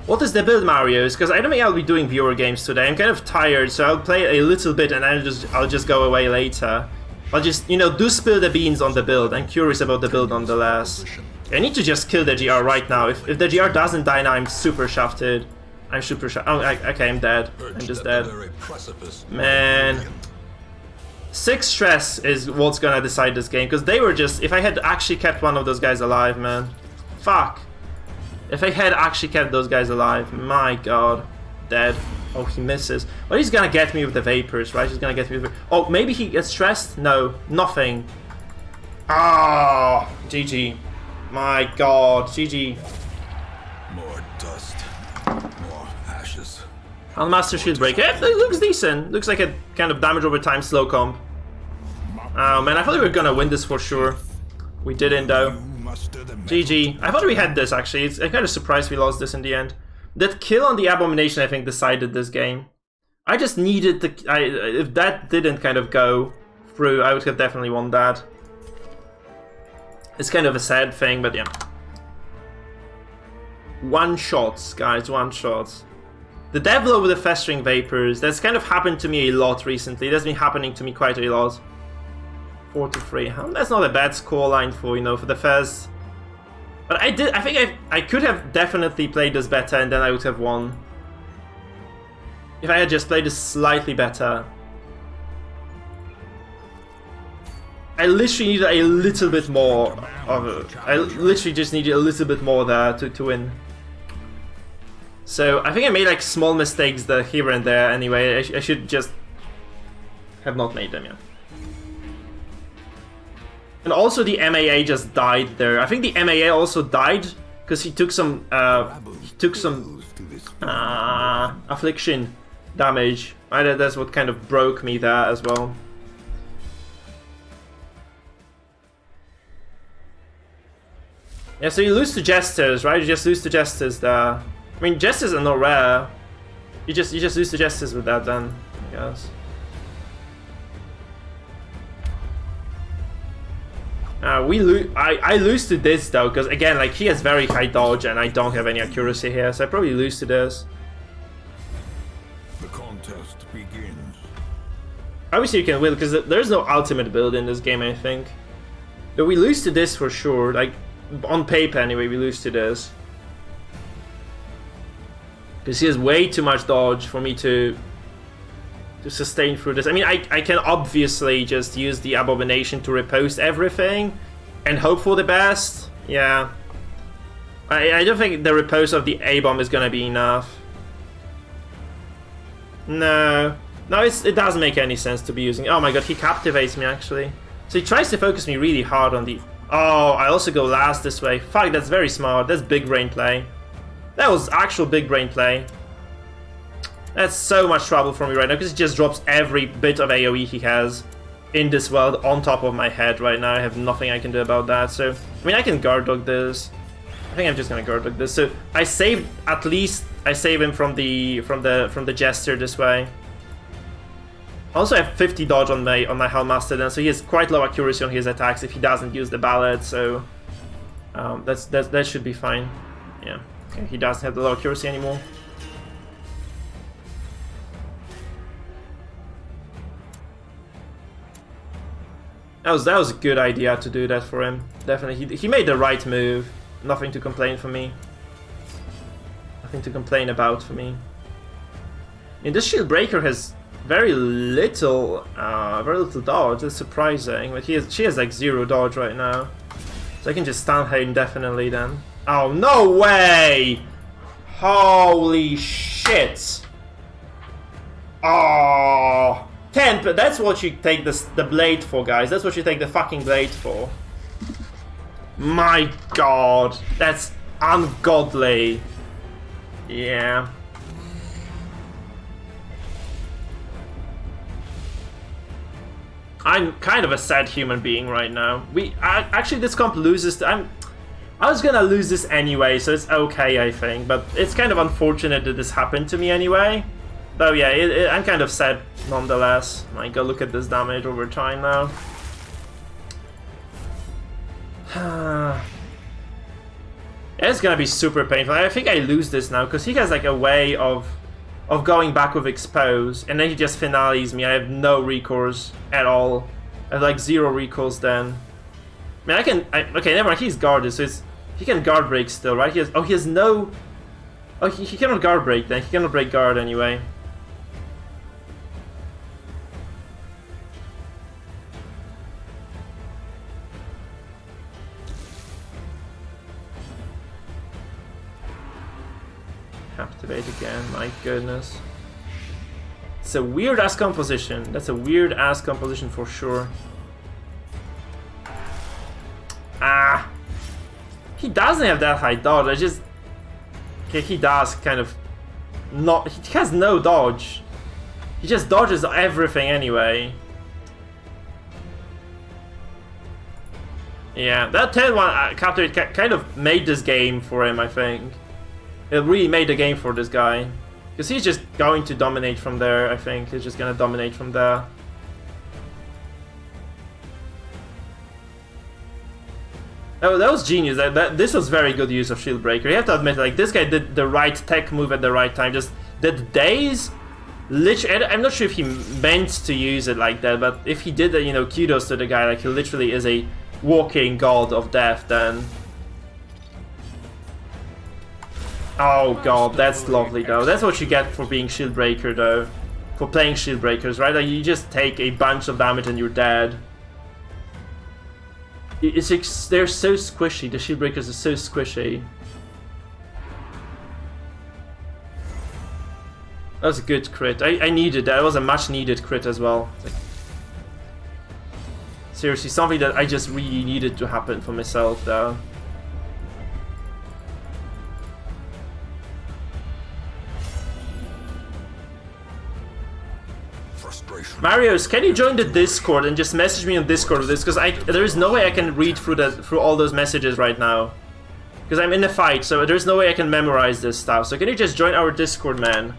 What is the build, Marios? Because I don't think I'll be doing viewer games today. I'm kind of tired, so I'll play a little bit and I'll just go away later. I'll just, you know, do spill the beans on the build. I'm curious about the build nonetheless. I need to just kill the GR right now. If the GR doesn't die now, I'm super shafted. I'm super shafted. Oh, okay, I'm dead. I'm just dead. Man. 6 stress is what's gonna decide this game. Because they were just... if I had actually kept one of those guys alive, man. Fuck. If I had actually kept those guys alive, my god. Dead. Oh, he misses. Well, he's gonna get me with the Vapors, right? He's gonna get me with... oh, maybe he gets stressed? No, nothing. Ah, GG. My god, GG. More dust. More ashes. Master Shield Break. It looks decent. Looks like a kind of damage over time slow comp. Oh man, I thought we were gonna win this for sure. We didn't though. GG. I thought we had this actually. I'm kind of surprised we lost this in the end. That kill on the Abomination I think decided this game. I just needed to... if that didn't kind of go through, I would have definitely won that. It's kind of a sad thing, but yeah. One shots, guys, one shots. The Devil with the Festering Vapors, that's kind of happened to me a lot recently. That's been happening to me quite a lot. 4-3. That's not a bad scoreline for, you know, for the first. But I think I could have definitely played this better and then I would have won. If I had just played this slightly better. I literally needed a little bit more of it. I literally just needed a little bit more there to win. So I think I made like small mistakes there, here and there anyway. I should just have not made them yet. And also the MAA just died there. I think the MAA also died because he took some affliction damage. Right, that's what kind of broke me there as well. Yeah, so you lose to Jesters, right? You just lose to Jesters there. I mean, Jesters are not rare. You just lose to Jesters with that then, I guess. I lose to this though, because again, like he has very high dodge and I don't have any accuracy here, so I probably lose to this. The contest begins. Obviously you can win, because there's no ultimate build in this game, I think. But we lose to this for sure, like, on paper anyway, we lose to this. Because he has way too much dodge for me to sustain through this. I mean, I can obviously just use the Abomination to riposte everything and hope for the best. Yeah. I don't think the riposte of the A-bomb is gonna be enough. No. No, it doesn't make any sense to be using... Oh my god, he captivates me actually. So he tries to focus me really hard on the... Oh, I also go last this way. Fuck, that's very smart. That's big brain play. That was actual big brain play. That's so much trouble for me right now, because he just drops every bit of AoE he has in this world on top of my head right now. I have nothing I can do about that, so... I mean, I can guard dog this. I think I'm just gonna guard dog this. So, I saved... At least, I save him from the Jester this way. I also have 50 dodge on my Hellmaster then, so he has quite low accuracy on his attacks if he doesn't use the ballad, so... that should be fine. Yeah. Okay, he doesn't have the low accuracy anymore. That was a good idea to do that for him. Definitely, he made the right move. Nothing to complain for me. Nothing to complain about for me. I mean, this shield breaker has very little dodge. That's surprising, but she has like 0 dodge right now, so I can just stun her indefinitely then. Oh no way! Holy shit! Oh. 10, but that's what you take the blade for, guys. That's what you take the fucking blade for. My god, that's ungodly. Yeah. I'm kind of a sad human being right now. Actually, this comp loses. I was gonna lose this anyway, so it's okay, I think. But it's kind of unfortunate that this happened to me anyway. Though yeah, I'm kind of sad nonetheless. My god, look at this damage over time now. It's gonna be super painful. I think I lose this now because he has like a way of going back with expose, and then he just finales me. I have no recourse at all. I have like 0 recourse then. I mean, okay, never mind. He's guarded, so he can guard break still, right? He has no. Oh, he cannot guard break then. He cannot break guard anyway. Captivate again, my goodness. It's a weird ass composition. That's a weird ass composition for sure. Ah! He doesn't have that high dodge, okay, he does kind of not. He has no dodge. He just dodges everything anyway. Yeah, that 10-1 captivate kind of made this game for him, I think. It really made the game for this guy. Because he's just going to dominate from there, I think. He's just gonna dominate from there. Oh, that was genius. This was very good use of Shield Breaker. You have to admit, like, this guy did the right tech move at the right time. Just did daze. Literally, I'm not sure if he meant to use it like that, but if he did that, you know, kudos to the guy. Like, he literally is a walking god of death then. Oh god, that's lovely though. That's what you get for being Shield Breaker though. For playing Shield Breakers, right? Like, you just take a bunch of damage and you're dead. They're so squishy. The Shield Breakers are so squishy. That was a good crit. I needed that. It was a much needed crit as well. Like, seriously, something that I just really needed to happen for myself though. Marius, can you join the Discord and just message me on Discord with this? Because there is no way I can read through all those messages right now. Because I'm in a fight, so there's no way I can memorize this stuff. So can you just join our Discord, man?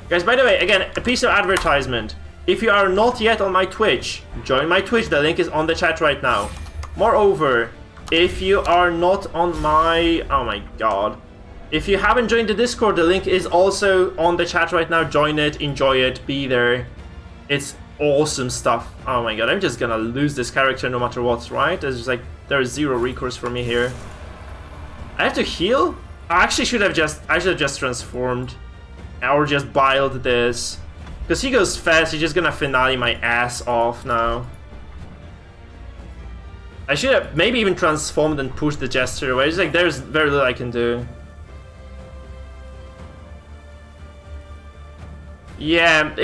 Guys, by the way, again, a piece of advertisement. If you are not yet on my Twitch, join my Twitch. The link is on the chat right now. Moreover, if you are not on my... Oh my god. If you haven't joined the Discord, the link is also on the chat right now. Join it, enjoy it, be there. It's awesome stuff. Oh my god, I'm just gonna lose this character no matter what, right? It's just like, there's zero recourse for me here. I have to heal? I should have just transformed. Or just biled this. Because he goes fast, he's just gonna finale my ass off now. I should have maybe even transformed and pushed the Jester away. It's like, there's very little I can do. Yeah,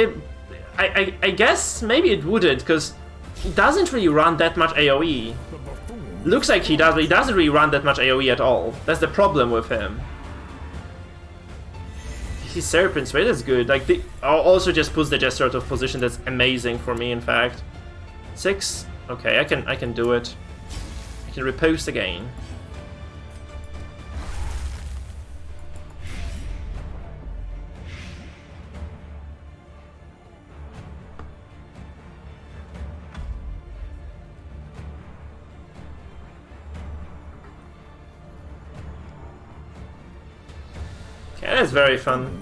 I guess maybe it wouldn't, because he doesn't really run that much AoE. Looks like he does, but he doesn't really run that much AoE at all. That's the problem with him. His Serpent's Ray is good. Like, also just puts the Jester out of position. That's amazing for me, in fact. 6. Okay, I can do it. I can riposte again. Okay, that's very fun.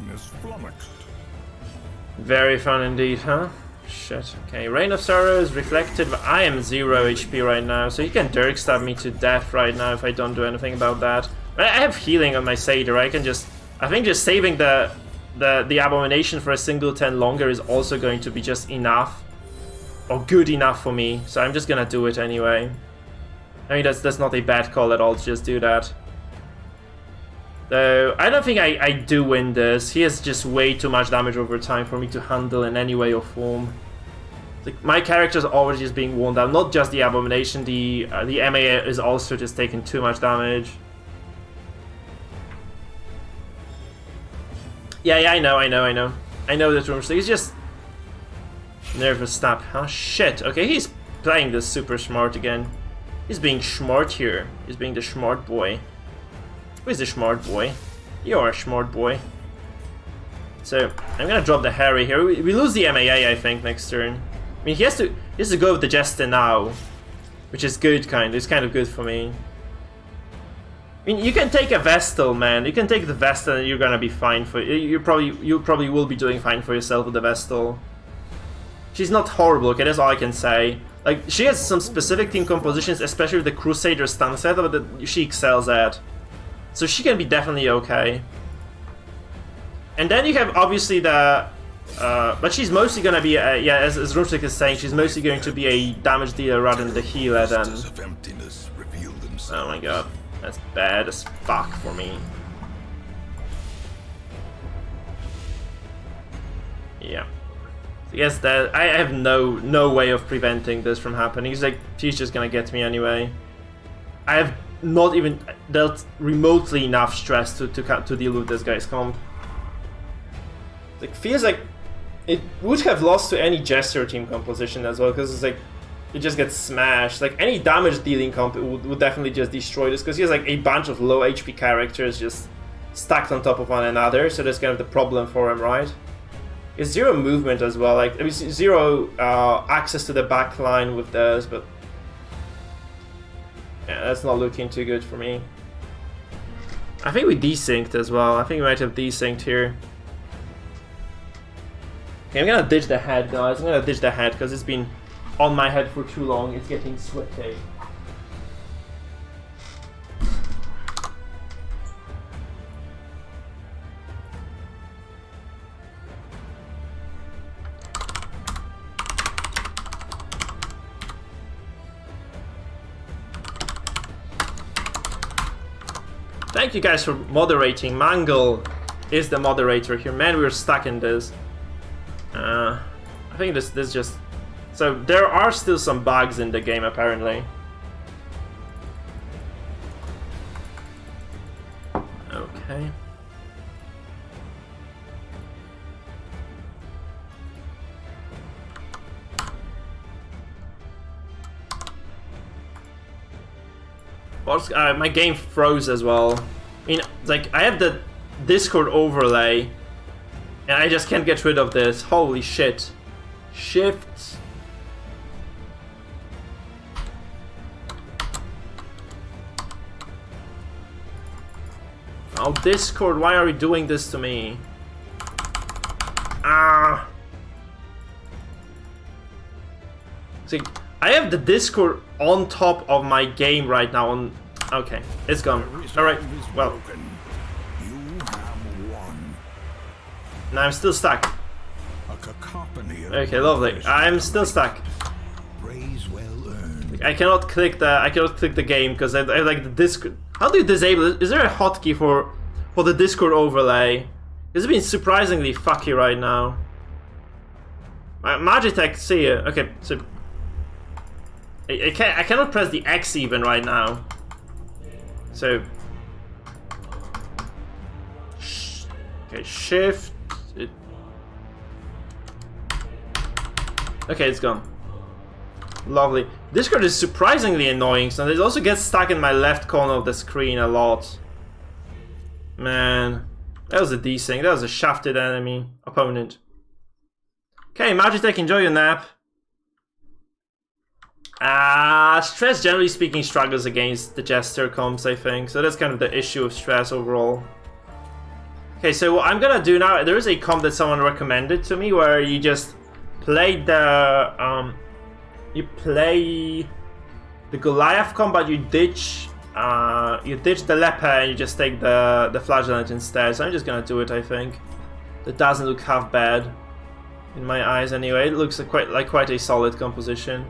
Very fun indeed, huh? Shit. Okay, Rain of Sorrows, Reflected. I am 0 HP right now, so he can Dirk stab me to death right now if I don't do anything about that. But I have healing on my Satyr. I think just saving the Abomination for a single 10 longer is also going to be just enough. Or good enough for me, so I'm just gonna do it anyway. I mean, that's not a bad call at all to just do that. Though, I don't think I do win this. He has just way too much damage over time for me to handle in any way or form. Like, my character's always just being worn down. Not just the Abomination, the MA is also just taking too much damage. Yeah, I know. I know that room. So he's just... Nervous snap. Huh? Shit. Okay, he's playing this super smart again. He's being smart here. He's being the smart boy. Who is the smart boy? You're a smart boy. So, I'm gonna drop the Harry here. We lose the MAA, I think, next turn. I mean, he has to go with the Jester now. Which is good, kind of. It's kind of good for me. I mean, you can take a Vestal, man. You can take the Vestal and you're gonna be fine for... You probably will be doing fine for yourself with the Vestal. She's not horrible, okay? That's all I can say. Like, she has some specific team compositions, especially with the Crusader stun setup that she excels at. So she can be definitely okay. And then you have obviously the... but she's mostly gonna be, yeah, as Rumsik is saying, she's mostly going to be a damage dealer rather than the healer then. Oh my god, that's bad as fuck for me. Yeah. So yes, that I have no way of preventing this from happening. It's like, she's just gonna get me anyway. I have not even dealt remotely enough stress to deal with this guy's comp. It feels like it would have lost to any Jester team composition as well, because it's like it just gets smashed. Like any damage dealing comp would definitely just destroy this, because he has like a bunch of low HP characters just stacked on top of one another, so that's kind of the problem for him, right? It's 0 movement as well, like I mean, 0 access to the back line with this, but Yeah, that's not looking too good for me. I think we desynced as well. I think we might have desynced here. Okay, I'm gonna ditch the head, guys. I'm gonna ditch the head because it's been on my head for too long. It's getting sweaty. Thank you guys for moderating. Mangle is the moderator here. Man, we're stuck in this. I think this just... So there are still some bugs in the game apparently. Okay. My game froze as well. I mean, like, I have the Discord overlay, and I just can't get rid of this. Holy shit. Shift. Oh, Discord, why are you doing this to me? Ah. See, I have the Discord on top of my game right now. Okay, it's gone. All right. Well, You have won. now I'm still stuck. A cacophony of Okay, lovely. I'm still stuck. praise well earned. I cannot click the game because I like the Discord. How do you disable it? Is there a hotkey for the Discord overlay? It's been surprisingly fucky right now. Magitech, see ya. Okay, so I cannot press the X even right now. So okay, shift. Okay, it's gone. Lovely. Discord is surprisingly annoying, so it also gets stuck in my left corner of the screen a lot. Man, that was a desync. That was a shafted opponent. Okay, Magitech, enjoy your nap. Stress, generally speaking, struggles against the Jester comps, I think. So that's kind of the issue of Stress overall. Okay, so what I'm gonna do now, there is a comp that someone recommended to me where you just play the Goliath comp, but you ditch the leper and you just take the flagellant instead. So I'm just gonna do it. I think that doesn't look half bad in my eyes anyway. It looks like quite a solid composition.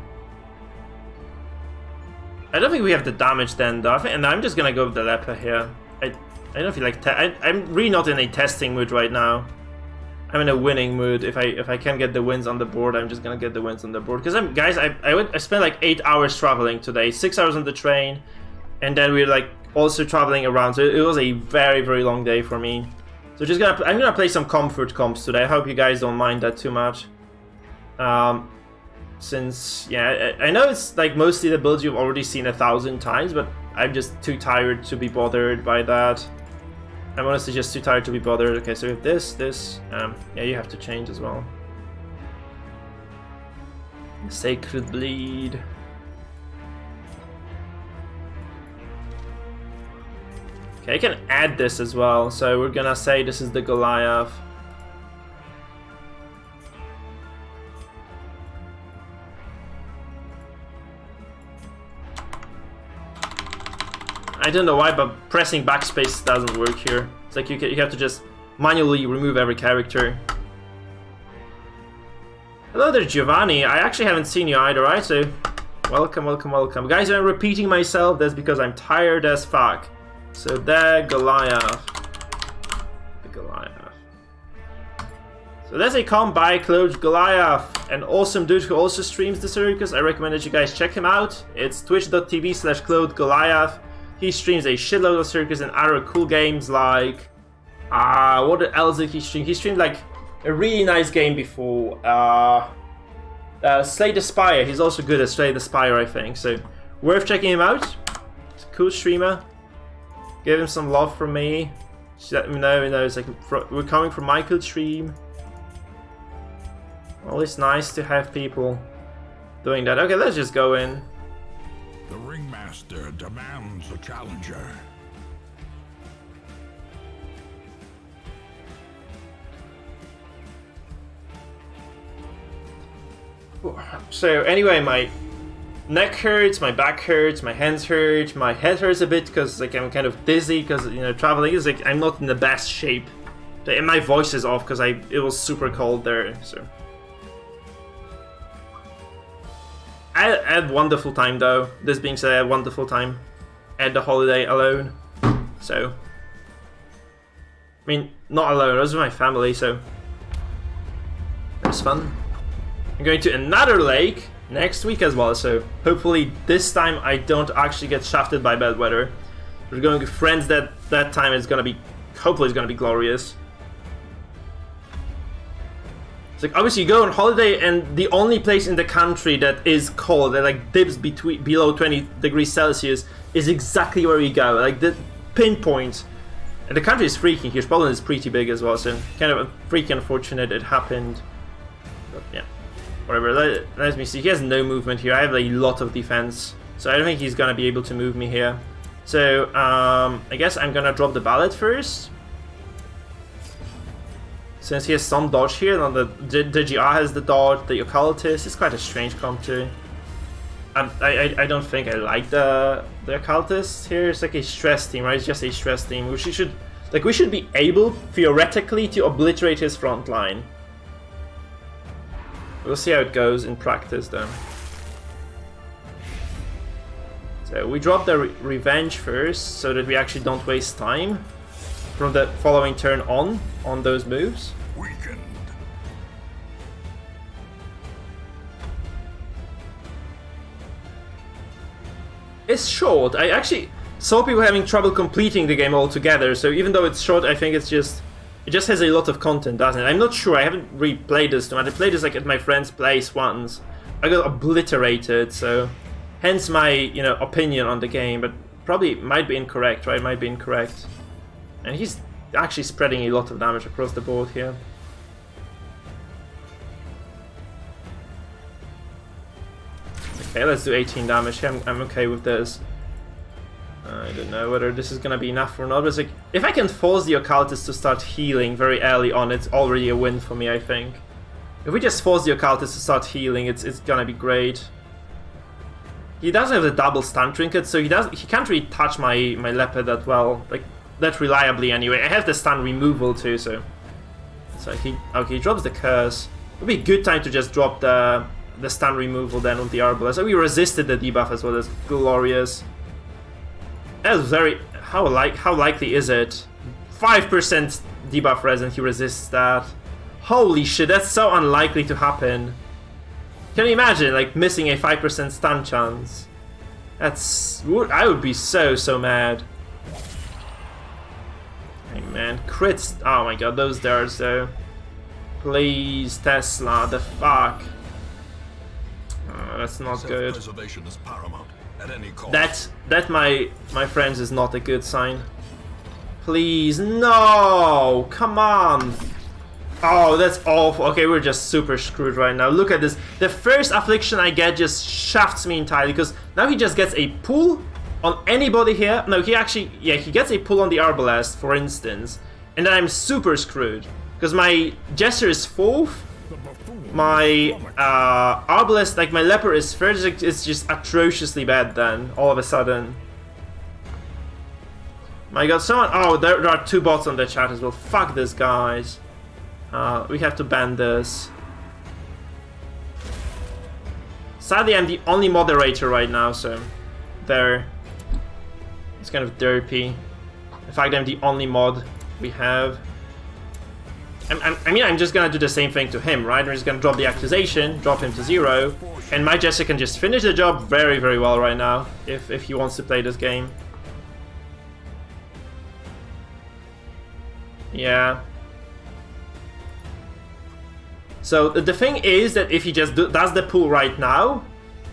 I don't think we have the damage then though, and I'm just gonna go with the leper here. I don't feel like I'm really not in a testing mood right now. I'm in a winning mood. If I can get the wins on the board, I'm just gonna get the wins on the board. Because I spent like 8 hours traveling today, 6 hours on the train, and then we're like also traveling around. So it was a very, very long day for me. So I'm gonna play some comfort comps today. I hope you guys don't mind that too much. Since yeah, I know it's like mostly the builds you've already seen 1,000 times, but I'm just too tired to be bothered by that. I'm honestly just too tired to be bothered. Okay, so we have this, yeah, you have to change as well. Sacred Bleed. Okay, I can add this as well, so we're gonna say this is the Goliath. I don't know why, but pressing backspace doesn't work here. It's like you have to just manually remove every character. Hello there, Giovanni. I actually haven't seen you either, right? So, welcome, welcome, welcome. Guys, I'm repeating myself. That's because I'm tired as fuck. So, the Goliath. The Goliath. So, there's a comp by Clode Goliath, an awesome dude who also streams the circus. I recommend that you guys check him out. It's twitch.tv/Clode Goliath. He streams a shitload of circus and other cool games like... what else did he stream? He streamed like a really nice game before. Slay the Spire. He's also good at Slay the Spire, I think. So, worth checking him out. He's a cool streamer. Give him some love from me. Just let me know, it's like we're coming from Mikefield stream. Always nice to have people doing that. Okay, let's just go in. The ringmaster demands a challenger. So anyway, my neck hurts, my back hurts, my hands hurt, my head hurts a bit because like I'm kind of dizzy because traveling is like I'm not in the best shape, and my voice is off because it was super cold there. So I had a wonderful time though. This being said, I had a wonderful time at the holiday alone. So I mean, not alone. I was with my family, so it was fun. I'm going to another lake next week as well, so hopefully this time I don't actually get shafted by bad weather. We're going with friends that time is gonna be, hopefully it's gonna be glorious. It's like obviously you go on holiday and the only place in the country that is cold, that like dips below 20 degrees Celsius is exactly where you go, like the pinpoint. And the country is freaking huge. Poland is pretty big as well, so kind of freaking unfortunate it happened. But yeah. Whatever, let me see. He has no movement here. I have a lot of defense, so I don't think he's gonna be able to move me here. So I guess I'm gonna drop the ballad first, since he has some dodge here. And the GR has the dodge. The occultist is quite a strange comp too. I don't think I like the occultist here. It's like a stress team, right? It's just a stress team. We should be able theoretically to obliterate his front line. We'll see how it goes in practice though. So we drop the revenge first so that we actually don't waste time from the following turn on those moves. Weakened. It's short. I actually saw people having trouble completing the game altogether, so even though it's short, I think it just has a lot of content, doesn't it? I'm not sure, I haven't really played this too much. I played this like at my friend's place once. I got obliterated, so hence my, opinion on the game, but probably might be incorrect, right? Might be incorrect. And he's actually spreading a lot of damage across the board here. Okay, let's do 18 damage. I'm okay with this. I don't know whether this is gonna be enough or not, but it's like, if I can force the occultist to start healing very early on, it's already a win for me, I think. If we just force the occultist to start healing, it's gonna be great. He doesn't have the double stun trinket, so he can't really touch my leopard that well, like that reliably anyway. I have the stun removal too, so he drops the curse. It would be a good time to just drop the stun removal then with the arbalest. So we resisted the debuff as well. That's glorious. That's very... How likely is it? 5% debuff res and he resists that. Holy shit, that's so unlikely to happen. Can you imagine, like, missing a 5% stun chance? That's... I would be so mad. Hey man, crits... Oh my god, those darts though. Please, Tesla, the fuck. Oh, that's not good. Self-preservation is paramount. At any cost. That my friends is not a good sign. Please, no! Come on! Oh, that's awful. Okay, we're just super screwed right now. Look at this. The first affliction I get just shafts me entirely, because now he just gets a pull on anybody here. No, he actually, yeah, he gets a pull on the arbalest, for instance. And then I'm super screwed, because my Jester is 4th. My arbalest, like my leopard is first. It's just atrociously bad then, all of a sudden. My god, someone... Oh, there are 2 bots on the chat as well. Fuck this, guys. We have to ban this. Sadly, I'm the only moderator right now, so... There. It's kind of derpy. The fact that I'm the only mod we have. I mean, I'm just gonna do the same thing to him, right? I'm just gonna drop the accusation, drop him to 0, and my Jester can just finish the job very, very well right now, if he wants to play this game. Yeah. So the thing is that if he just does the pull right now,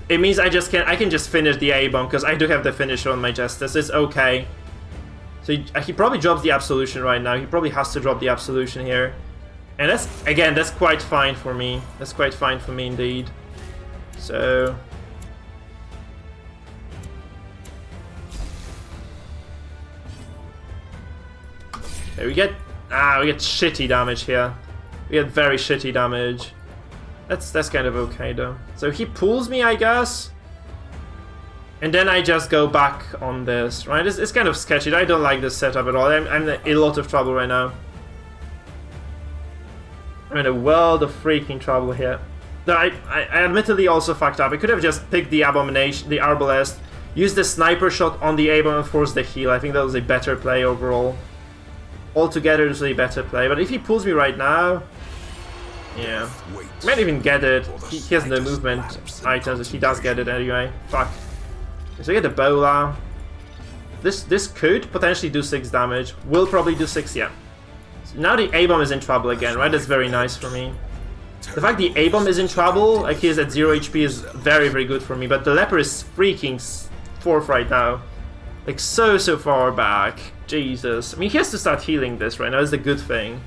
it means I can just finish the A-bomb, because I do have the finisher on my Jester, so it's okay. So he probably drops the absolution right now. He probably has to drop the absolution here. And that's quite fine for me. That's quite fine for me indeed. So Okay, we get shitty damage here. We get very shitty damage. That's kind of okay though. So he pulls me, I guess. And then I just go back on this, right? It's kind of sketchy. I don't like this setup at all. I'm in a lot of trouble right now. I'm in a world of freaking trouble here. I admittedly also fucked up. I could have just picked the Abomination, the Arbalest, used the sniper shot on the Abom and forced the heal. I think that was a better play overall. Altogether, it was a better play. But if he pulls me right now, yeah, he might even get it. He has no movement items, but he does get it anyway. Fuck. So we get the Bola. This could potentially do 6 damage. Will probably do 6, yeah. So now the A-bomb is in trouble again, right? That's very nice for me. The fact the A-bomb is in trouble, like he is at 0 HP, is very, very good for me. But the Leper is freaking 4th right now. Like so far back. Jesus. I mean, he has to start healing this right now. That's the good thing.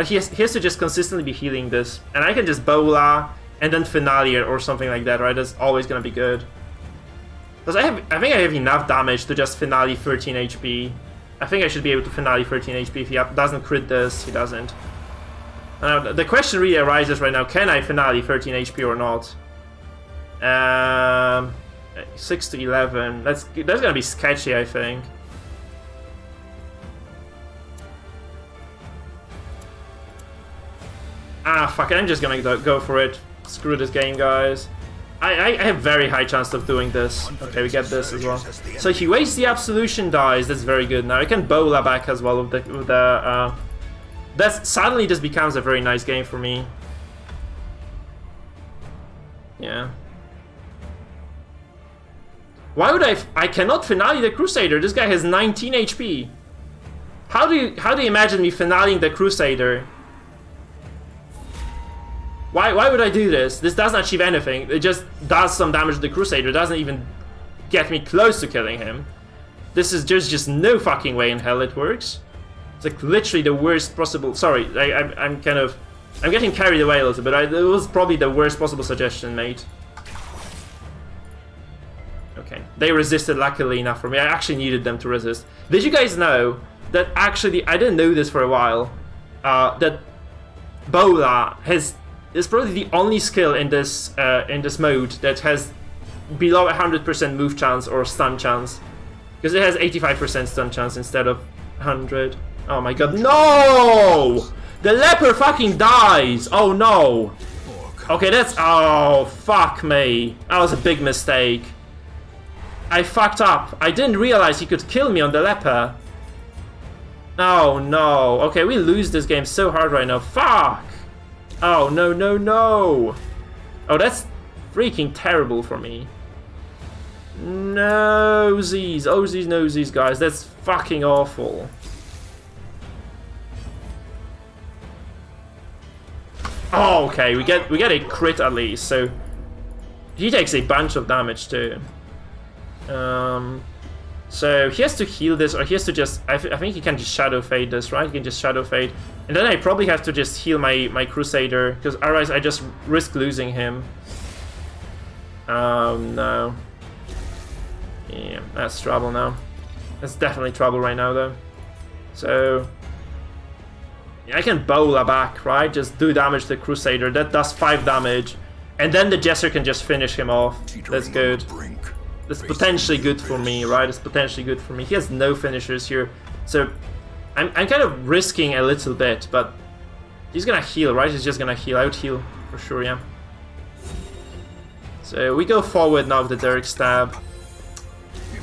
He has to just consistently be healing this. And I can just Bola and then Finale or something like that, right? That's always gonna be good. Because I think I have enough damage to just Finale 13 HP. I think I should be able to Finale 13 HP. If he doesn't crit this, he doesn't. The question really arises right now, can I Finale 13 HP or not? 6 to 11. That's gonna be sketchy, I think. Ah, fuck it, I'm just gonna go for it. Screw this game, guys. I have very high chance of doing this. Okay, we get this as well. So he wastes the Absolution dies. That's very good. Now I can Bola back as well with the that's suddenly this becomes a very nice game for me. Yeah. Why would I cannot Finale the Crusader. This guy has 19 HP. How do you imagine me finaling the Crusader? Why would I do this? This doesn't achieve anything. It just does some damage to the Crusader. It doesn't even get me close to killing him. This is just no fucking way in hell it works. It's like literally the worst possible... Sorry, I'm getting carried away a little bit. It was probably the worst possible suggestion made. Okay, they resisted luckily enough for me. I actually needed them to resist. Did you guys know that actually... I didn't know this for a while. That Bola is probably the only skill in this mode that has below 100% move chance or stun chance, because it has 85% stun chance instead of 100. Oh my god, no! The Leper fucking dies! Oh no! Okay, oh fuck me. That was a big mistake. I fucked up. I didn't realize he could kill me on the Leper. Oh no. Okay, we lose this game so hard right now. Fuck! Oh, no, no, no! Oh, that's freaking terrible for me. Nosies. Osies, nosies, guys. That's fucking awful. Oh, okay. We get a crit at least, so... He takes a bunch of damage too. So he has to heal this, or he has to just... I think he can just Shadow Fade this, right? He can just Shadow Fade. And then I probably have to just heal my Crusader, because otherwise I just risk losing him. No. Yeah, that's trouble now. That's definitely trouble right now, though. So... Yeah, I can Bola back, right? Just do damage to the Crusader. That does 5 damage. And then the Jester can just finish him off. That's good. That's potentially good for me, right? It's potentially good for me. He has no finishers here. So I'm kind of risking a little bit, but he's gonna heal, right? He's just gonna heal. I would heal for sure, yeah. So we go forward now with the Derek Stab.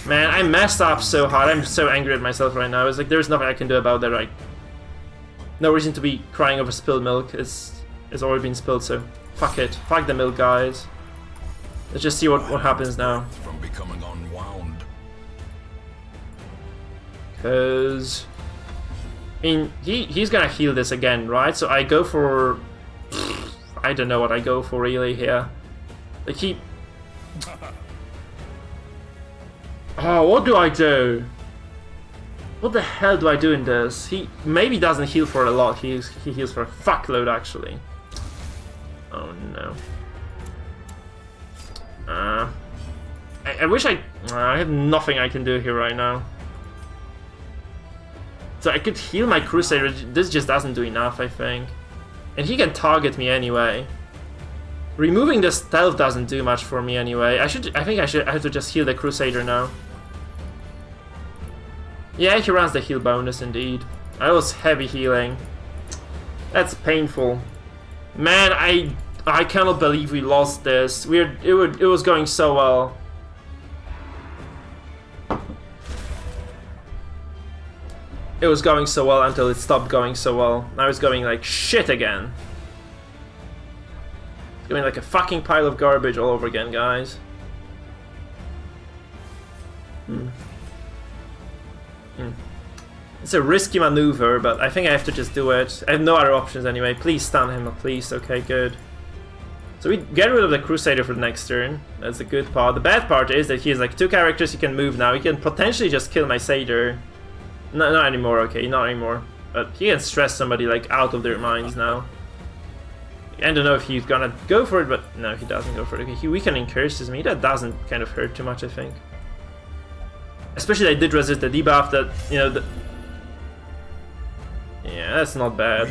Man, I messed up so hard. I'm so angry at myself right now. It's like there's nothing I can do about that. Like, no reason to be crying over spilled milk. It's already been spilled, so fuck it. Fuck the milk, guys. Let's just see what happens now. From becoming unwound. Because... I mean, he's gonna heal this again, right? So I go for... I don't know what I go for really here. Like he... Oh, what do I do? What the hell do I do in this? He maybe doesn't heal for a lot. He heals for a fuckload, actually. Oh no. I wish I have nothing I can do here right now. So I could heal my Crusader. This just doesn't do enough, I think. And he can target me anyway. Removing the stealth doesn't do much for me anyway. I think I have to just heal the Crusader now. Yeah, he runs the heal bonus indeed. I was heavy healing. That's painful. Man, I cannot believe we lost this. It was going so well. It was going so well until it stopped going so well. Now it's going like shit again. It's going like a fucking pile of garbage all over again, guys. It's a risky maneuver, but I think I have to just do it. I have no other options anyway. Please stun him, please. Okay, good. So we get rid of the Crusader for the next turn. That's the good part. The bad part is that he has like 2 characters he can move now. He can potentially just kill my Satyr. No, not anymore, okay, not anymore. But he can stress somebody like out of their minds now. I don't know if he's gonna go for it, but no, he doesn't go for it. Okay, he weakening curses me. That doesn't kind of hurt too much, I think. Especially I did resist the debuff that, you know, yeah, that's not bad.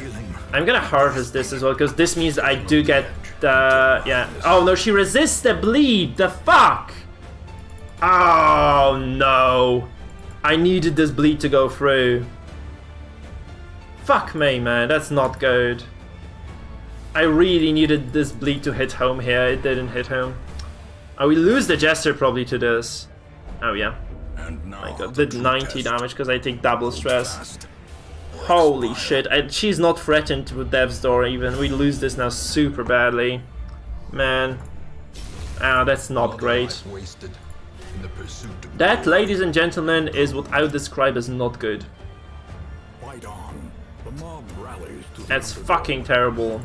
I'm gonna harvest this as well, because this means I do get the... yeah. Oh no, she resists the bleed! The fuck! Oh no! I needed this bleed to go through. Fuck me, man, that's not good. I really needed this bleed to hit home here, it didn't hit home. Oh, we lose the Jester probably to this. Oh yeah. I did 90 damage because I take double stress. Holy shit, she's not threatened with Death's Door even. We lose this now super badly. Man. Ah, that's not great. That, ladies and gentlemen, is what I would describe as not good. That's fucking terrible.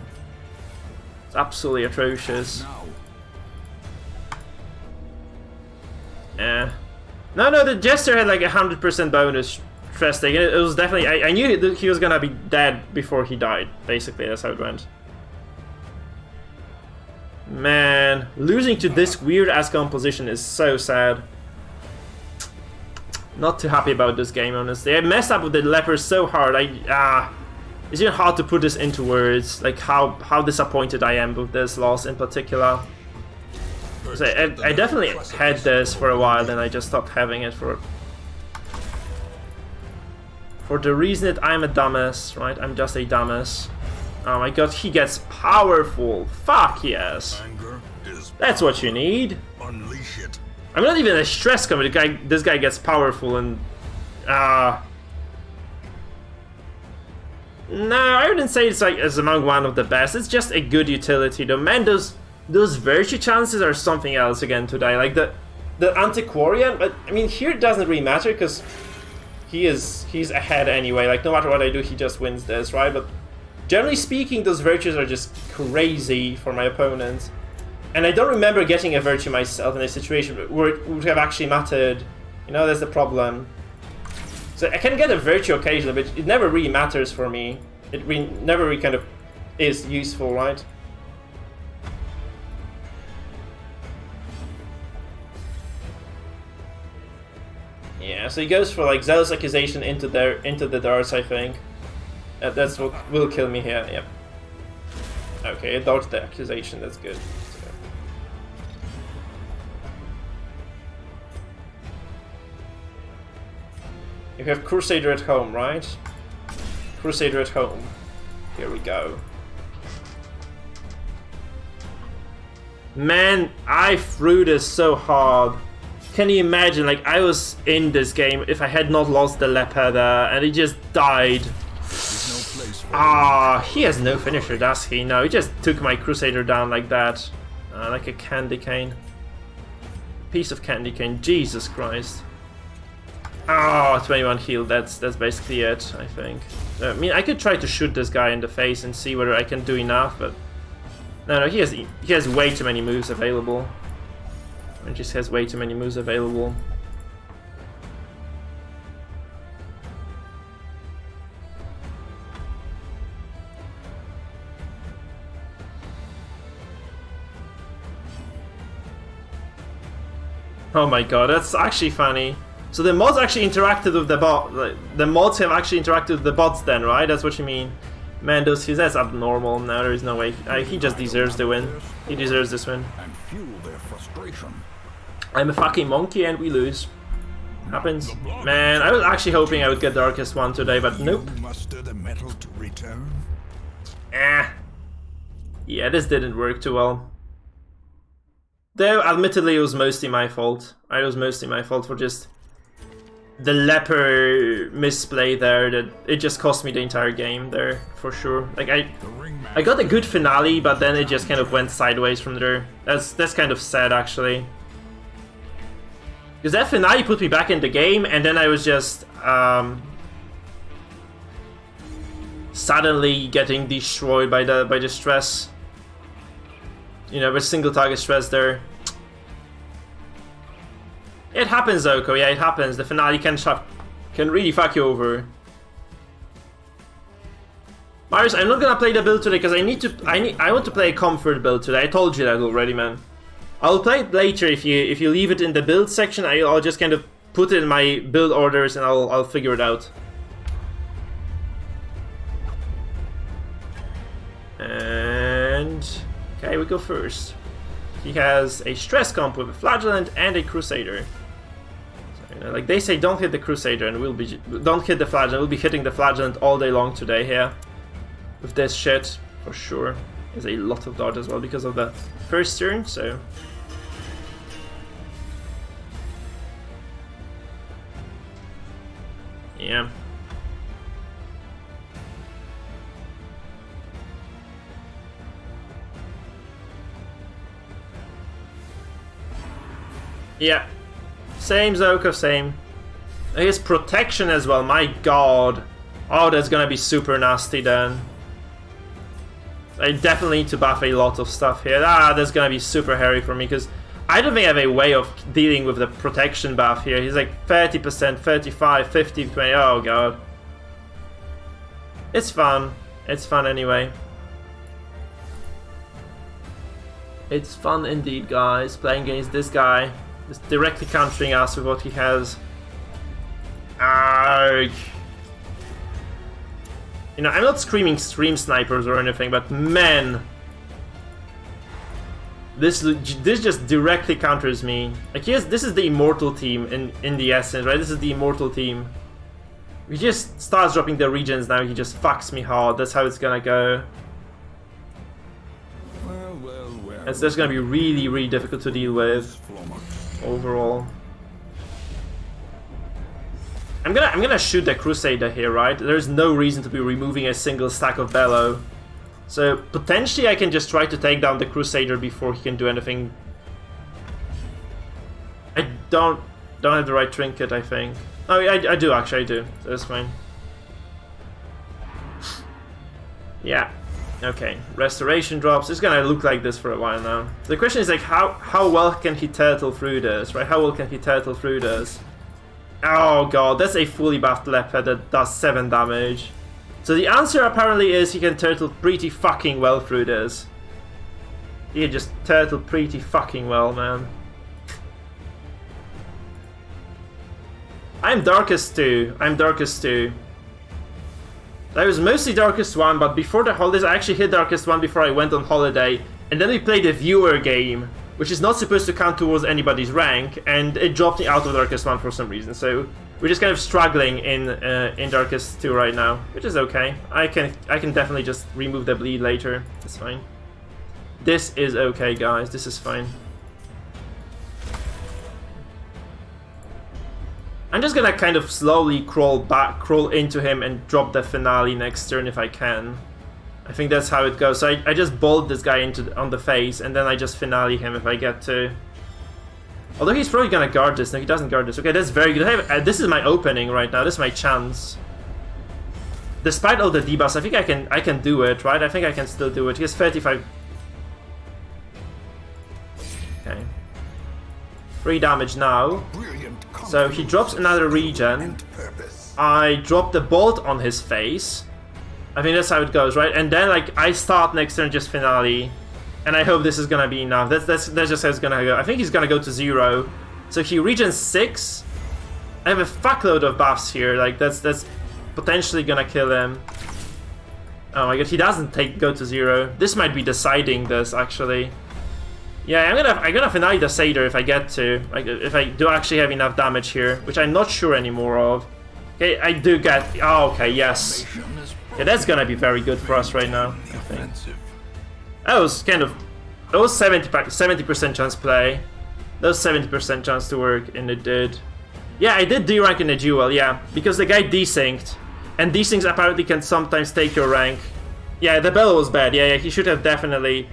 It's absolutely atrocious. Yeah. No, the Jester had like 100% bonus stress take. It was definitely... I knew that he was gonna be dead before he died. Basically, that's how it went. Man, losing to this weird-ass composition is so sad. Not too happy about this game, honestly. I messed up with the lepers so hard. It's even hard to put this into words, like how disappointed I am with this loss in particular. So I definitely had this for a while, then I just stopped having it for the reason that I'm a dumbass, right? I'm just a dumbass. Oh my god, he gets powerful. Fuck yes. That's what you need. Unleash it. I'm not even a stress commander. This guy gets powerful and... No, I wouldn't say it's like as among one of the best. It's just a good utility though. Man, those virtue chances are something else again today. Like the Antiquarian, but I mean here it doesn't really matter because he's ahead anyway. Like no matter what I do, he just wins this, right? But generally speaking, those virtues are just crazy for my opponent. And I don't remember getting a virtue myself in a situation where it would have actually mattered. You know, that's the problem. So I can get a virtue occasionally, but it never really matters for me. It never really kind of is useful, right? Yeah, so he goes for like Zealous Accusation into the darts, I think. That's what will kill me here, yep. Okay, it dodged the accusation, that's good. You have Crusader at home, right? Crusader at home. Here we go. Man, I threw this so hard. Can you imagine, like, I was in this game if I had not lost the Leopard and he just died. He has no finisher, does he? No, he just took my Crusader down like that. Like a candy cane. Piece of candy cane, Jesus Christ. 21 heal, that's basically it, I think. I mean, I could try to shoot this guy in the face and see whether I can do enough, but... No, he has way too many moves available. He just has way too many moves available. Oh my god, that's actually funny. So the mods actually interacted with the bot. Like, the mods have actually interacted with the bots then, right? That's what you mean. Man, that's abnormal. Now there is no way. He just deserves the win. He deserves this win. And fuel their frustration. I'm a fucking monkey and we lose. Happens. Man, I was actually hoping I would get Darkest one today, but nope. Muster the metal to return. Yeah, this didn't work too well. Though, admittedly, it was mostly my fault. It was mostly my fault for just the leper misplay there. That it just cost me the entire game there, for sure. Like I got a good finale, but then it just kind of went sideways from there. That's kind of sad, actually. Because that finale put me back in the game, and then I was just suddenly getting destroyed by the stress. You know, with single target stress there. It happens, Oko. Yeah, it happens. The finale can really fuck you over. Marius, I'm not gonna play the build today because I want to play a comfort build today. I told you that already, man. I'll play it later if you leave it in the build section. I'll just kind of put it in my build orders and I'll figure it out. And okay, we go first. He has a stress comp with a flagellant and a crusader. So, you know, like they say, don't hit the crusader, and don't hit the flagellant. We'll be hitting the flagellant all day long today here. With this shit, for sure. There's a lot of dodge as well because of the first turn, so. Yeah. Yeah. Same, Zoko, same. His protection as well, my god. Oh, that's gonna be super nasty then. I definitely need to buff a lot of stuff here. That's gonna be super hairy for me, because I don't think I have a way of dealing with the protection buff here. He's like 30%, 35, 50, 20, oh god. It's fun. It's fun anyway. It's fun indeed, guys, playing against this guy. Just directly countering us with what he has. Arrgh. You know, I'm not screaming stream snipers or anything, but man, this just directly counters me. Like, this is the immortal team in the essence, right? This is the immortal team. He just starts dropping the regions now. He just fucks me hard. That's how it's gonna go. Well. It's just gonna be really, really difficult to deal with overall. I'm gonna shoot the Crusader here, right? There's no reason to be removing a single stack of Bellow. So potentially I can just try to take down the Crusader before he can do anything. I don't have the right trinket, I think. Oh, I do actually, I do. So that's fine. Yeah. Okay. Restoration drops. It's gonna look like this for a while now. The question is like how well can he turtle through this, right? How well can he turtle through this? Oh god, that's a fully buffed leopard that does 7 damage. So the answer apparently is he can turtle pretty fucking well through this. He can just turtle pretty fucking well, man. I'm Darkest 2. I'm Darkest 2. I was mostly Darkest 1, but before the holidays I actually hit Darkest 1 before I went on holiday. And then we played a viewer game, which is not supposed to count towards anybody's rank, and it dropped me out of Darkest 1 for some reason. So we're just kind of struggling in Darkest 2 right now, which is okay. I can definitely just remove the bleed later. It's fine. This is okay, guys. This is fine. I'm just gonna kind of slowly crawl into him and drop the finale next turn if I can. I think that's how it goes. So I just bolt this guy on the face, and then I just finale him if I get to. Although he's probably gonna guard this. No, he doesn't guard this. Okay, that's very good. This is my opening right now. This is my chance. Despite all the debuffs, I think I can do it, right? I think I can still do it. He has 35. Okay. 3 damage now. So he drops another regen. I drop the bolt on his face. I think that's how it goes, right? And then like I start next turn just finale, and I hope this is gonna be enough. That's just how it's gonna go. I think he's gonna go to 0. So he regens 6. I have a fuckload of buffs here. Like that's potentially gonna kill him. Oh my god, he doesn't go to 0. This might be deciding this actually. Yeah, I'm gonna finale the Satyr if I get to. Like if I do actually have enough damage here, which I'm not sure anymore of. Okay, I do get. Oh, okay, yes. Yeah, that's gonna be very good for us right now, I think. That was kind of. That was 70% chance play. That was 70% chance to work, and it did. Yeah, I did D-rank in the duel, yeah. Because the guy desynced. And desyncs apparently can sometimes take your rank. Yeah, the bellow was bad. Yeah, he should have definitely.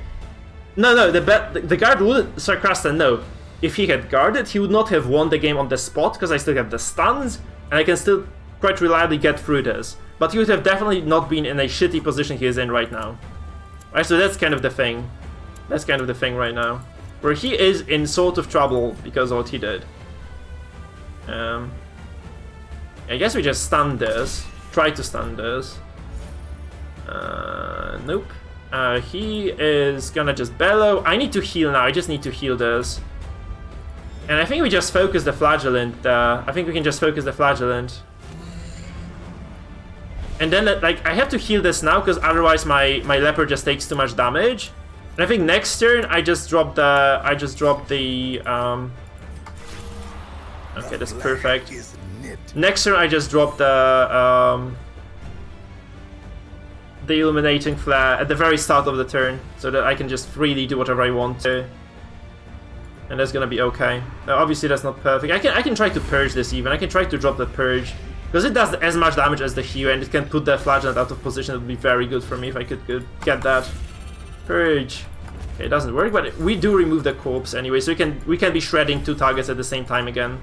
No, the guard would. Sarcrasta, no. If he had guarded, he would not have won the game on the spot, because I still have the stuns, and I can still quite reliably get through this. But he would have definitely not been in a shitty position he is in right now. Alright, so that's kind of the thing. That's kind of the thing right now. Where he is in sort of trouble because of what he did. I guess we just stun this. Try to stun this. Nope. He is gonna just bellow. I need to heal now. I just need to heal this. And I think we just focus the Flagellant. I think we can just focus the Flagellant. And then, like, I have to heal this now because otherwise my leopard just takes too much damage. And I think next turn I just drop the. Okay, that's perfect. Next turn I just drop the illuminating flare at the very start of the turn, so that I can just freely do whatever I want to. And that's gonna be okay. Obviously that's not perfect. I can try to purge this even. I can try to drop the purge. Because it does as much damage as the Hue, and it can put the Flagellant out of position. It would be very good for me if I could get that. Purge. Okay, it doesn't work, but we do remove the corpse anyway, so we can be shredding 2 targets at the same time again.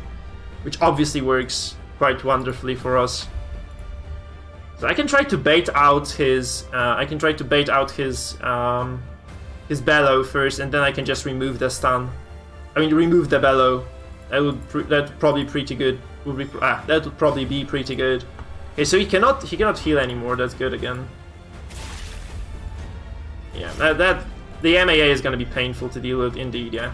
Which obviously works quite wonderfully for us. So I can try to bait out his his bellow first, and then I can just remove the stun. I mean, remove the bellow. That'd probably be pretty good. That would probably be pretty good. Okay, so he cannot heal anymore. That's good again. Yeah, the MAA is gonna be painful to deal with indeed. Yeah.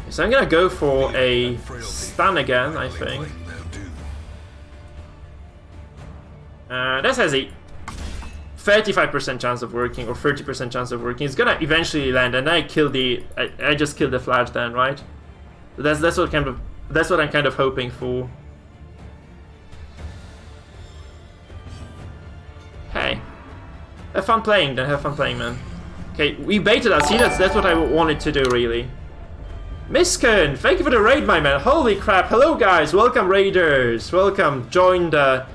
So I'm gonna go for a stun again. I think. This has a 35% chance of working, or 30% chance of working. It's gonna eventually land, and I just kill the Flash then, right? That's what I'm kind of hoping for. Hey, have fun playing then. Have fun playing, man. Okay, we baited us. See, that's what I wanted to do, really. Miskin, thank you for the raid, my man. Holy crap! Hello, guys. Welcome, raiders. Welcome. Join the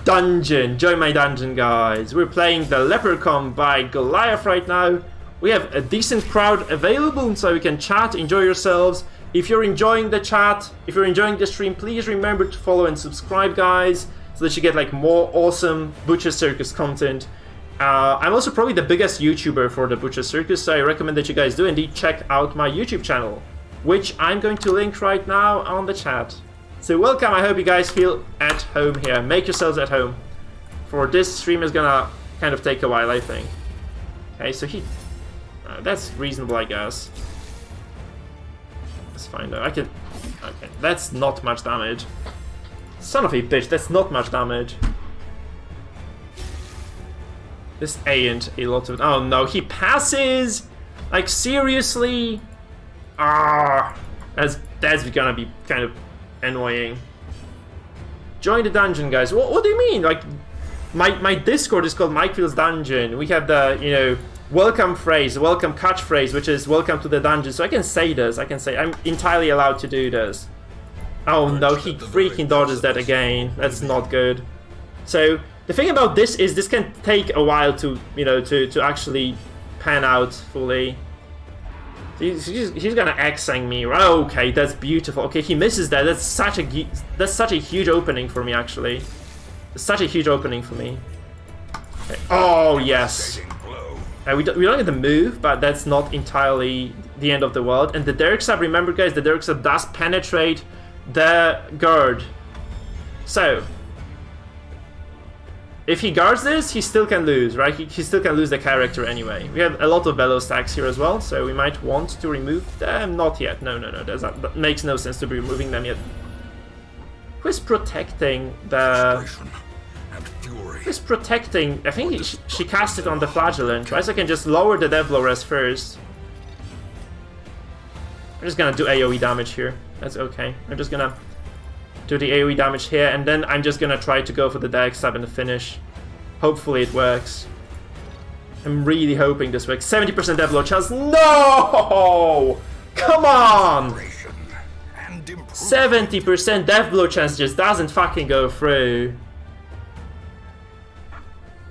dungeon. Join my dungeon, guys. We're playing the Leprechaun by Goliath right now. We have a decent crowd available, so we can chat, enjoy yourselves. If you're enjoying the chat, if you're enjoying the stream, please remember to follow and subscribe, guys, so that you get like more awesome Butcher Circus content. I'm also probably the biggest YouTuber for the Butcher Circus, so I recommend that you guys do indeed check out my YouTube channel, which I'm going to link right now on the chat. So welcome, I hope you guys feel at home here. Make yourselves at home. For this stream is gonna kind of take a while, I think. Okay, so that's reasonable, I guess. Let's find out. Okay, that's not much damage. Son of a bitch, that's not much damage. This ain't a lot of. Oh no, he passes! Like, seriously? That's gonna be kind of annoying. Join the dungeon, guys. What do you mean? Like, my Discord is called Mikefield's Dungeon. We have the, welcome phrase, welcome catchphrase, which is welcome to the dungeon. So I can say this. I'm entirely allowed to do this. Oh no, he freaking dodges that again. That's not good. So the thing about this is this can take a while to, to actually pan out fully. He's gonna X-sang me. Okay, that's beautiful. Okay, he misses that. That's such a huge opening for me, actually. It's such a huge opening for me. Okay. Oh yes. We don't get the move, but that's not entirely the end of the world. And the Derrick Stab, remember, guys, the Derrick Stab does penetrate the guard. So if he guards this, he still can lose, right? He still can lose the character anyway. We have a lot of bellow stacks here as well, so we might want to remove them. Not yet. No. That makes no sense to be removing them yet. Who is protecting the... Who's protecting... I think she cast it on the Flagellant, right? So I can just lower the Death Blow Res first. I'm just gonna do AoE damage here. That's okay. I'm just gonna do the AoE damage here, and then I'm just gonna try to go for the Dex stab in the finish. Hopefully it works. I'm really hoping this works. 70% Death Blow chance. No! Come on! 70% Death Blow chance just doesn't fucking go through.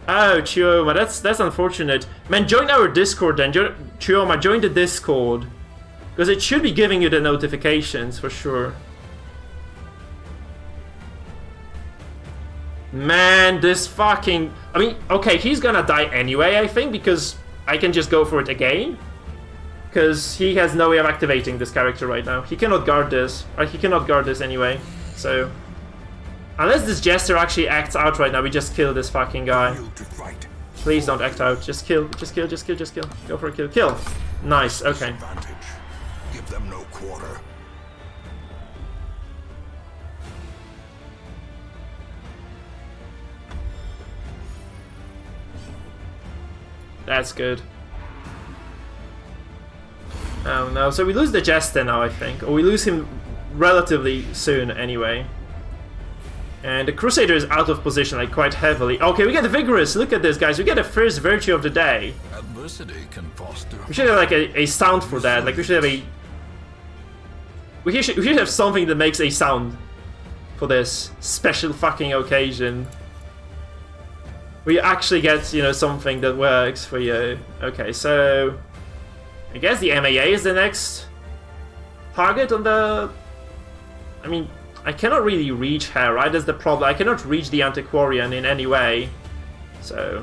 Oh, Chioma, that's unfortunate. Man, join our Discord then. Chioma, join the Discord. Because it should be giving you the notifications, for sure. Man, this fucking... I mean, okay, he's gonna die anyway, I think, because I can just go for it again. Because he has no way of activating this character right now. He cannot guard this. Or he cannot guard this anyway. So... Unless this Jester actually acts out right now, we just kill this fucking guy. Please don't act out. Just kill. Just kill. Go for a kill. Kill. Nice. Okay. Give them no quarter. That's good. Oh no. So we lose the Jester now, I think. Or we lose him relatively soon anyway. And the Crusader is out of position, like, quite heavily. Okay, we get the Vigorous. Look at this, guys. We get the first virtue of the day. Adversity can foster. We should have, like, a sound for that. Like, we should have a... We should have something that makes a sound for this special fucking occasion. We actually get, you know, something that works for you. Okay, so... I guess the MAA is the next target on the... I mean... I cannot really reach her, right? That's the problem. I cannot reach the Antiquarian in any way. So...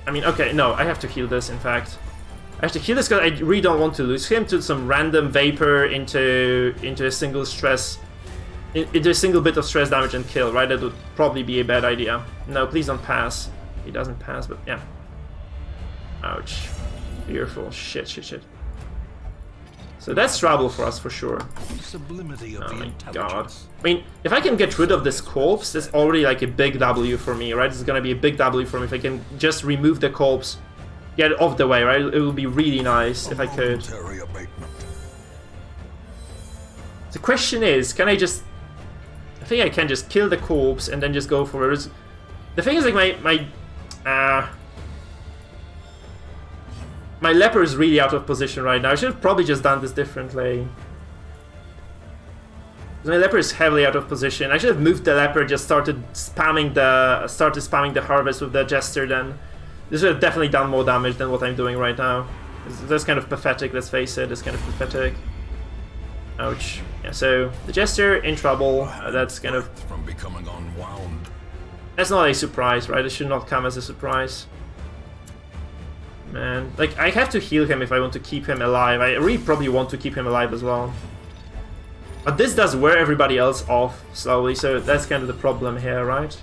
I mean, okay, no, I have to heal this, in fact. I have to heal this because I really don't want to lose him to some random Vapor into a single stress... into a single bit of stress damage and kill, right? That would probably be a bad idea. No, please don't pass. He doesn't pass, but yeah. Ouch. Beautiful. Shit. So that's trouble for us, for sure. Sublimity of Oh the my intelligence. god. I mean, if I can get rid of this corpse, that's already like a big W for me, right? It's gonna be a big W for me if I can just remove the corpse, get it off the way, right? It would be really nice if I could. The question is, can I just... I think I can just kill the corpse and then just go for it. The thing is, like, my leper is really out of position right now. I should have probably just done this differently. My leper is heavily out of position. I should have moved the leper, just started spamming the harvest with the Jester then. This would have definitely done more damage than what I'm doing right now. That's kind of pathetic, let's face it. It's kind of pathetic. Ouch. Yeah, so the Jester in trouble. That's kind of... From becoming unwound. That's not a surprise, right? It should not come as a surprise. Man, like, I have to heal him if I want to keep him alive. I really probably want to keep him alive as well. But this does wear everybody else off slowly, so that's kind of the problem here, right?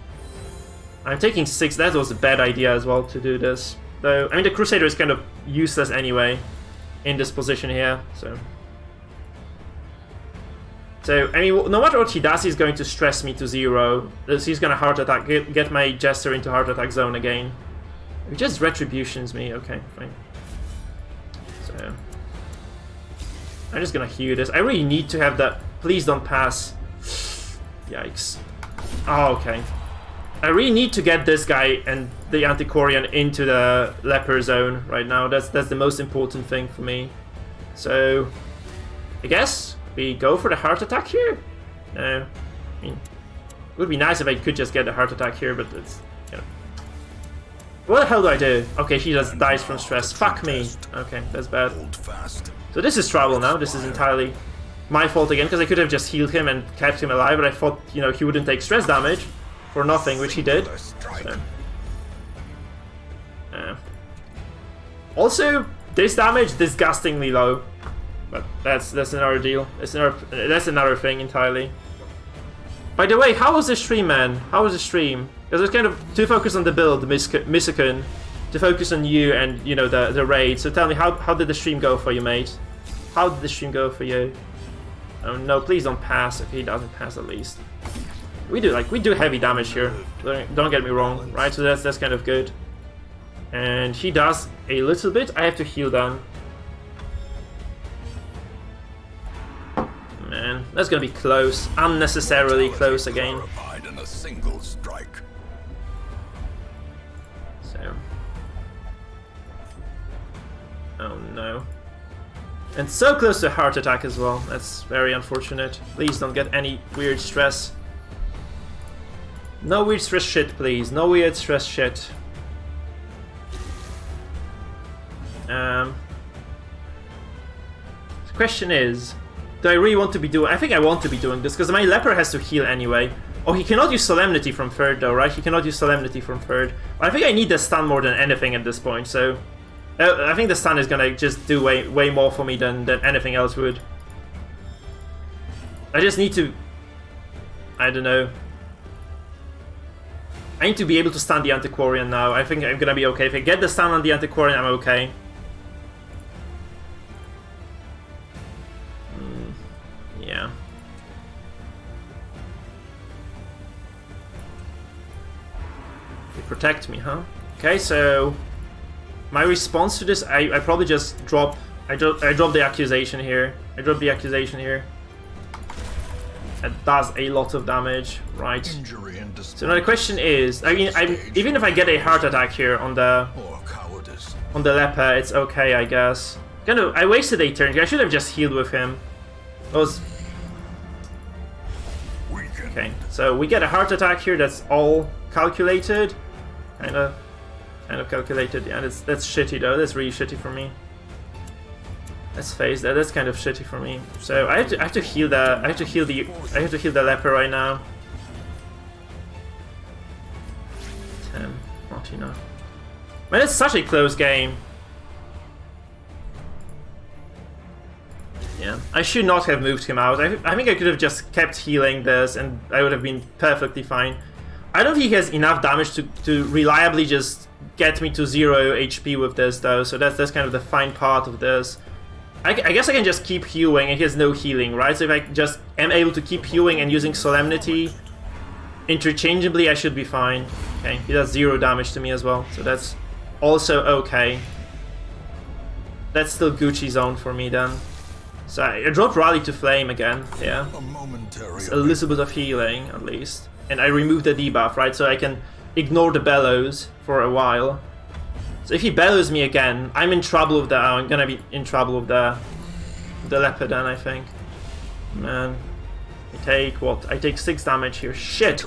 I'm taking 6, that was a bad idea as well to do this. Though, I mean, the Crusader is kind of useless anyway in this position here, so... So, I mean, no matter what he does, he's going to stress me to 0. He's gonna heart attack, get my Jester into heart attack zone again. He just retributions me, okay, fine. So... I'm just gonna heal this. I really need to have that. Please don't pass. Yikes. Oh, okay. I really need to get this guy and the Antiquarian into the leper zone right now. That's the most important thing for me. So, I guess we go for the heart attack here? No. I mean, it would be nice if I could just get the heart attack here, but it's... You know. What the hell do I do? Okay, he just dies from stress. Fuck me. Okay, that's bad. So this is trouble now. This is entirely my fault again, because I could have just healed him and kept him alive, but I thought, you know, he wouldn't take stress damage for nothing, which he did. So. Also, this damage disgustingly low, but that's another deal. That's another thing entirely. By the way, how was the stream, man? How was the stream? Because it's kind of too focused on the build, Misakun, to focus on you and, you know, the raid. So tell me, how did the stream go for you, mate? How did the stream go for you? Oh no, please don't pass. Okay, he doesn't pass at least. We do heavy damage here. Don't get me wrong, right? So that's kind of good. And he does a little bit. I have to heal them. Man, that's gonna be close. Unnecessarily close again. In a single strike. So. Oh no. And so close to a heart attack as well. That's very unfortunate. Please don't get any weird stress. No weird stress shit, please. No weird stress shit. The question is, do I really want to be doing... I think I want to be doing this, because my leper has to heal anyway. Oh, he cannot use Solemnity from third though, right? He cannot use Solemnity from third. But I think I need the stun more than anything at this point, so... I think the stun is gonna just do way more for me than anything else would. I just need to... I don't know. I need to be able to stun the Antiquarian now. I think I'm gonna be okay. If I get the stun on the Antiquarian, I'm okay. Yeah. They protect me, huh? Okay, so... my response to this, I probably just drop... I drop the accusation here. I drop the accusation here. That does a lot of damage, right? So now the question is, I mean, even if I get a heart attack here on the leper, it's okay, I guess. Kind of, I wasted a turn. I should have just healed with him. Okay, so we get a heart attack here. That's all calculated, kind of calculated. Yeah, that's shitty though. That's really shitty for me. Let's face that. That's kind of shitty for me. So I have to heal the I have to heal the leper right now. 10, not enough. Man, it's such a close game. Yeah, I should not have moved him out. I think I could have just kept healing this, and I would have been perfectly fine. I don't think he has enough damage to reliably just get me to 0 HP with this, though. So that's kind of the fine part of this. I guess I can just keep healing, and he has no healing, right? So if I just am able to keep healing and using Solemnity interchangeably, I should be fine. Okay, he does 0 damage to me as well, so that's also okay. That's still Gucci zone for me then. So I dropped Rally to Flame again, yeah. It's a little bit of healing, at least. And I removed the debuff, right? So I can ignore the bellows for a while. So if he bellows me again, I'm in trouble with the... I'm gonna be in trouble with the leper then, I think. Man. I take what? I take 6 damage here. Shit!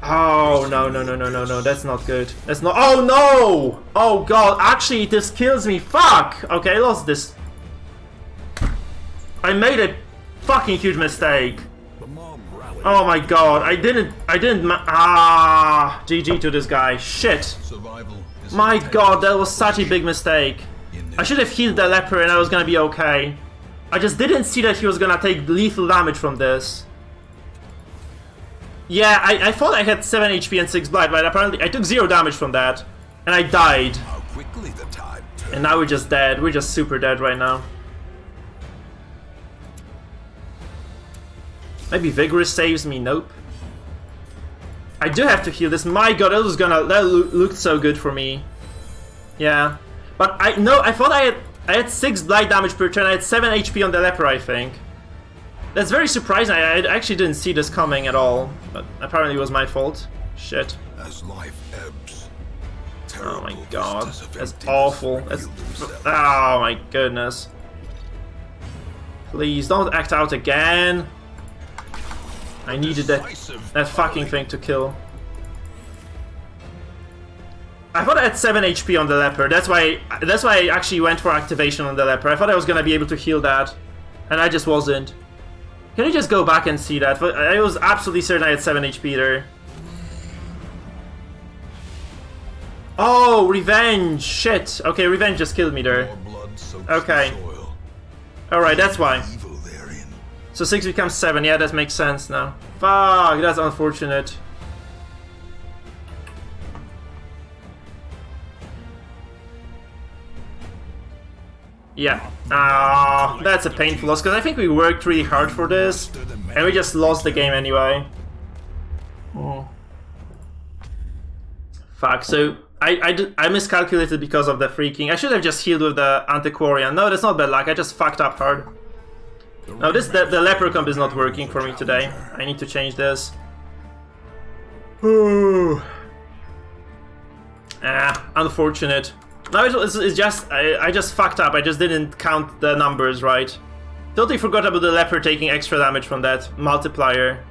Oh, no, that's not good. That's not... Oh, no! Oh, God, actually, this kills me. Fuck! Okay, I lost this. I made a fucking huge mistake. Oh my God, I didn't GG to this guy. Shit. My God, that was such a big mistake. I should have healed the leper and I was gonna be okay. I just didn't see that he was gonna take lethal damage from this. Yeah, I thought I had 7 HP and 6 blight, but apparently I took 0 damage from that. And I died. And now we're just dead. We're just super dead right now. Maybe Vigorous saves me. Nope. I do have to heal this. My God, that looked so good for me. Yeah, but I thought I had 6 blight damage per turn. I had 7 HP on the leper, I think. That's very surprising. I actually didn't see this coming at all, but apparently it was my fault. Shit. As life ebbs, oh my God, that's awful. That's, oh my goodness. Please don't act out again. I needed that fucking thing to kill. I thought I had 7 HP on the leper. That's why I actually went for activation on the leper. I thought I was gonna be able to heal that, and I just wasn't. Can you just go back and see that? I was absolutely certain I had 7 HP there. Oh, revenge! Shit. Okay, revenge just killed me there. Okay. Alright, that's why. So 6 becomes 7, yeah, that makes sense now. Fuck, that's unfortunate. Yeah. That's a painful loss, because I think we worked really hard for this, and we just lost the game anyway. Oh. Fuck, so I miscalculated because of the freaking. I should have just healed with the Antiquarian. No, that's not bad luck, I just fucked up hard. No, the leper comp is not working for me today. I need to change this. Ooh. Unfortunate. No, it's just I just fucked up. I just didn't count the numbers right. Totally forgot about the leper taking extra damage from that multiplier.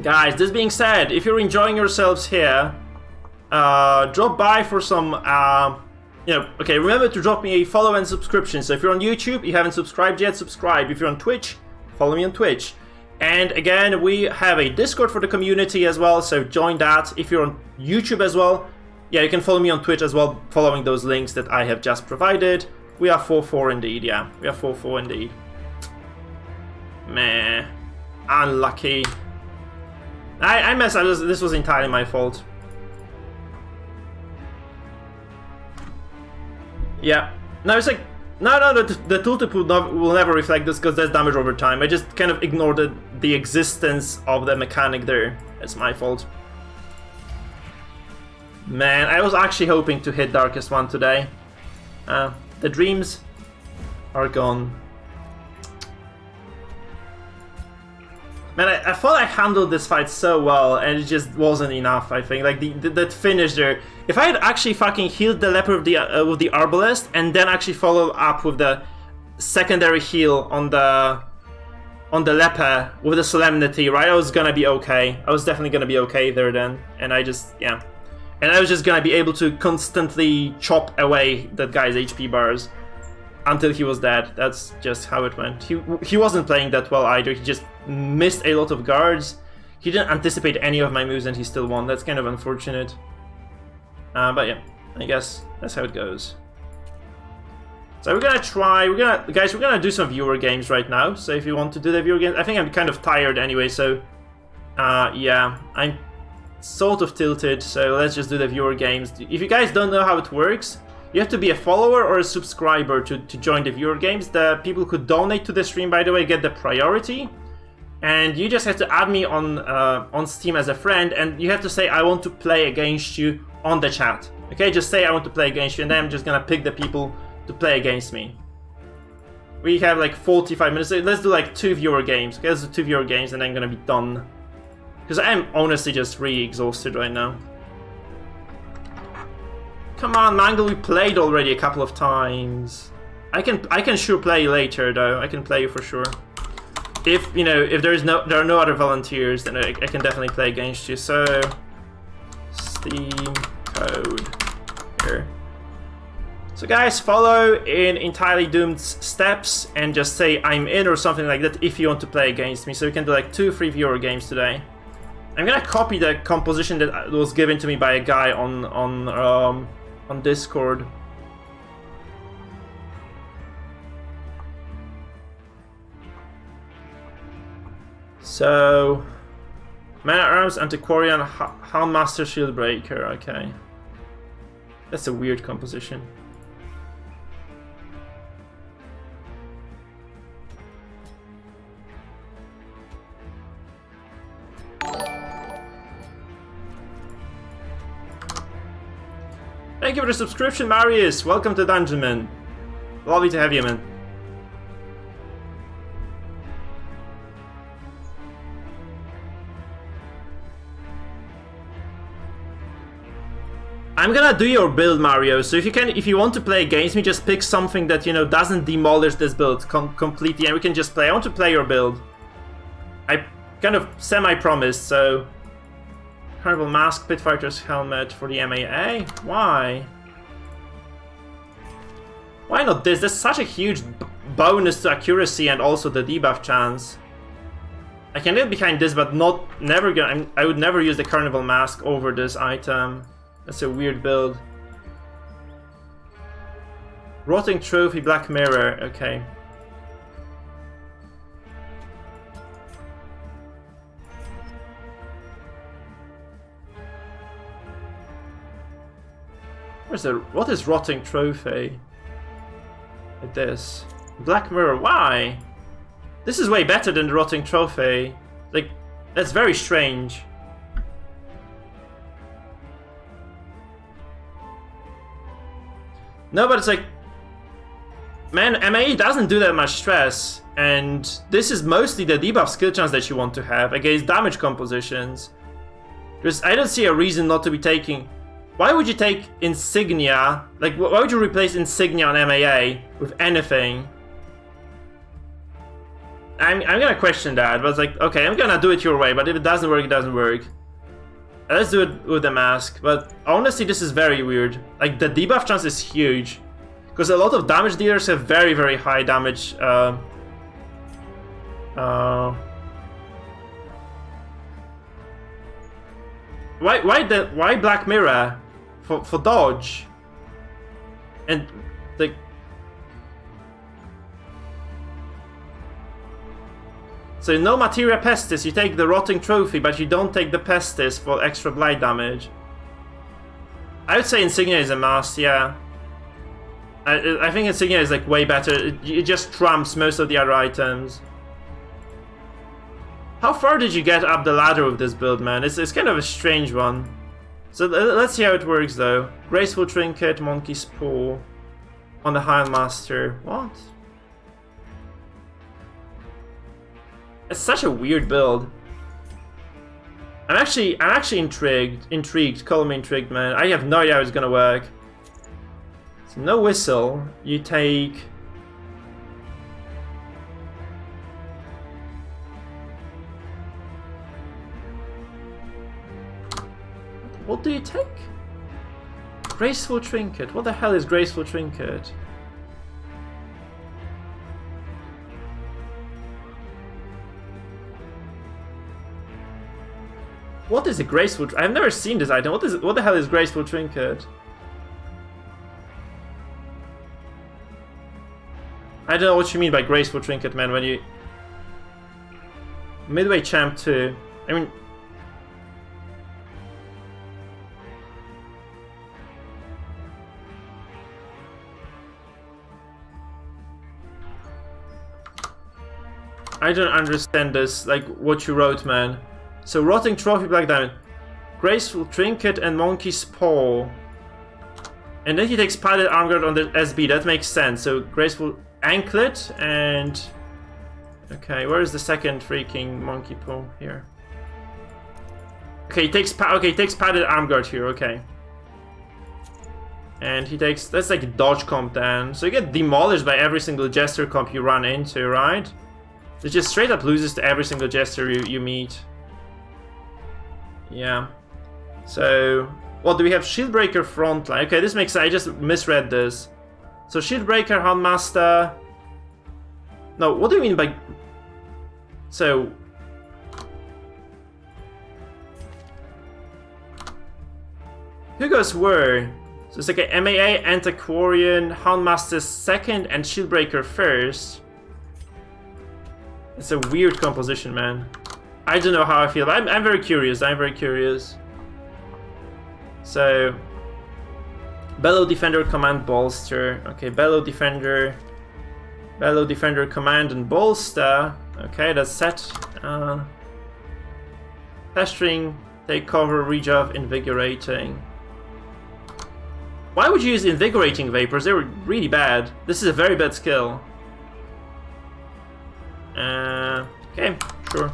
Guys, this being said, if you're enjoying yourselves here, drop by for some, okay, remember to drop me a follow and subscription. So if you're on YouTube, you haven't subscribed yet, subscribe. If you're on Twitch, follow me on Twitch. And again, we have a Discord for the community as well, so join that. If you're on YouTube as well, yeah, you can follow me on Twitch as well, following those links that I have just provided. We are 4-4 indeed, yeah, we are 4-4 indeed. Meh, unlucky. I messed up. This was entirely my fault. Yeah. No, it's like no. The tooltip will never reflect this because there's damage over time. I just kind of ignored the existence of the mechanic there. It's my fault. Man, I was actually hoping to hit Darkest one today. The dreams are gone. Man, I thought I handled this fight so well, and it just wasn't enough, I think. Like, that finish there. If I had actually fucking healed the leper with the Arbalest, and then actually followed up with the secondary heal on the leper with the Solemnity, right? I was gonna be okay. I was definitely gonna be okay there then. And I just, yeah. And I was just gonna be able to constantly chop away that guy's HP bars until he was dead. That's just how it went. He wasn't playing that well either. He just missed a lot of guards. He didn't anticipate any of my moves and he still won. That's kind of unfortunate. But yeah, I guess that's how it goes. So we're gonna do some viewer games right now. So if you want to do the viewer games, I think I'm kind of tired anyway, so yeah, I'm sort of tilted, so let's just do the viewer games. If you guys don't know how it works, you have to be a follower or a subscriber to join the viewer games. The people who donate to the stream, by the way, get the priority. And you just have to add me on Steam as a friend, and you have to say, I want to play against you on the chat. Okay, just say I want to play against you, and then I'm just gonna pick the people to play against me. We have like 45 minutes, so let's do like 2 viewer games. Okay, let's do 2 viewer games, and then I'm gonna be done. Because I'm honestly just really exhausted right now. Come on, Mangle, we played already a couple of times. I can sure play later though. I can play you for sure. If there are no other volunteers, then I can definitely play against you. So Steam code here. So guys, follow in Entirely Doomed's steps and just say I'm in or something like that if you want to play against me. So we can do like 2-3 viewer games today. I'm gonna copy the composition that was given to me by a guy on Discord. So, Man at Arms, Antiquarian, Houndmaster, Shieldbreaker. Okay, that's a weird composition. Thank you for the subscription, Marius. Welcome to Dungeon Man. Lovely to have you, man. I'm gonna do your build, Mario. So if you want to play against me, just pick something that doesn't demolish this build completely, and we can just play. I want to play your build. I kind of semi-promised, so. Carnival Mask, Pitfighter's Helmet for the MAA? Why? Why not this? There's such a huge bonus to accuracy and also the debuff chance. I can get behind this, but I would never use the Carnival Mask over this item. That's a weird build. Rotting Trophy, Black Mirror, okay. What is Rotting Trophy? Like this. Black Mirror, why? This is way better than the Rotting Trophy. Like, that's very strange. No, but it's like... Man, MAE doesn't do that much stress. And this is mostly the debuff skill chance that you want to have against damage compositions. Because I don't see a reason not to be taking... Why would you take Insignia? Like, why would you replace Insignia on MAA with anything? I'm gonna question that, but it's like, okay, I'm gonna do it your way, but if it doesn't work, it doesn't work. Let's do it with the mask, but honestly, this is very weird. Like, the debuff chance is huge. Because a lot of damage dealers have very, very high damage, Why Black Mirror? For dodge? And, like... So no Materia Pestis, you take the Rotting Trophy, but you don't take the Pestis for extra blight damage. I would say Insignia is a must, yeah. I think Insignia is like way better, it just trumps most of the other items. How far did you get up the ladder with this build, man? It's kind of a strange one. So let's see how it works though. Graceful Trinket, Monkey's Paw on the High Master. What? It's such a weird build. I'm actually intrigued. Call me intrigued, man. I have no idea how it's gonna work. So no whistle. You take. What do you take? Graceful Trinket. What the hell is Graceful Trinket? What is a Graceful I've never seen this item. What the hell is Graceful Trinket? I don't know what you mean by Graceful Trinket, man, when you... Midway Champ 2. I mean... I don't understand this, like, what you wrote, man. So, Rotting Trophy, Black Diamond. Graceful Trinket and Monkey's Paw. And then he takes Padded Armguard on the SB, that makes sense. So, Graceful Anklet and... Okay, where is the second freaking Monkey Paw? Here. Okay, he takes Padded Armguard here, okay. And he takes... That's like a dodge comp then. So you get demolished by every single Jester comp you run into, right? It just straight up loses to every single Jester you meet. Yeah. So, what do we have? Shieldbreaker Frontline. Okay, this makes sense. I just misread this. So, Shieldbreaker, Handmaster. No, what do you mean by... So... Who goes where? So, it's like a MAA, Antiquarian, Handmaster second, and Shieldbreaker first. It's a weird composition, man. I don't know how I feel. I'm very curious. So, Bellow Defender, Command, Bolster. Okay, Bellow Defender, Command, and Bolster. Okay, that's set. Pestering, Take Cover, Rejuve, Invigorating. Why would you use Invigorating Vapors? They were really bad. This is a very bad skill. Okay, sure.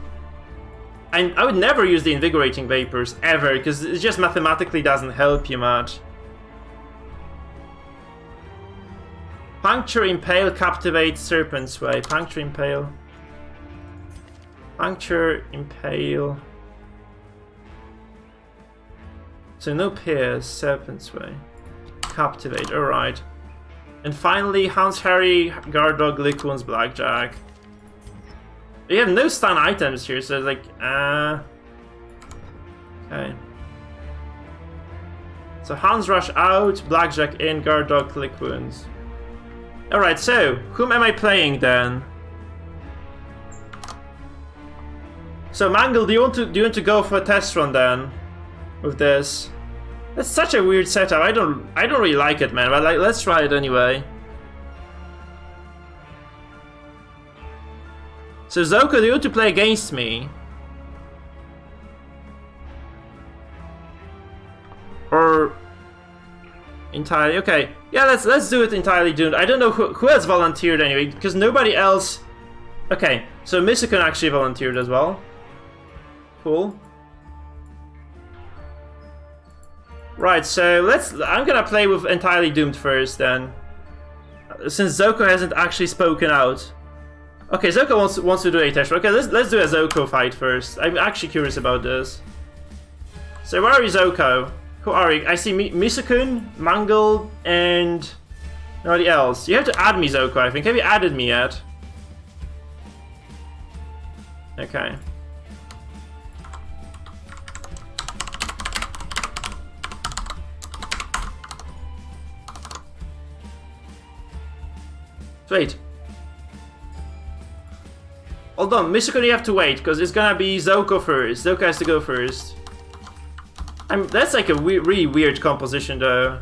I would never use the Invigorating Vapors, ever, because it just mathematically doesn't help you much. Puncture, Impale, Captivate, Serpent's Way. Puncture, Impale. Puncture, Impale. So no Pierce, Serpent's Way. Captivate, alright. And finally, Hans Harry, Guard Dog, Liquens, Blackjack. You have no stun items here, so it's like, okay. So Hans Rush out, Blackjack in, Guard Dog, Click Wounds. Alright, so, whom am I playing then? So Mangle, do you want to go for a test run then? With this? That's such a weird setup. I don't really like it, man, but like, let's try it anyway. So Zoko, do you want to play against me? Or entirely okay. Yeah, let's do it entirely doomed. I don't know who has volunteered anyway, because nobody else. Okay, so Misukun actually volunteered as well. Cool. Right, so I'm gonna play with entirely doomed first then. Since Zoko hasn't actually spoken out. Okay, Zoko wants to do a test. Okay, let's do a Zoko fight first. I'm actually curious about this. So where are you, Zoko? Who are you? I see Misukun, Mangle, and nobody else. You have to add me, Zoko, I think. Have you added me yet? Okay. Wait. Hold on, Misukun, you have to wait, because it's gonna be Zoko first. Zoko has to go first. That's like a really weird composition, though.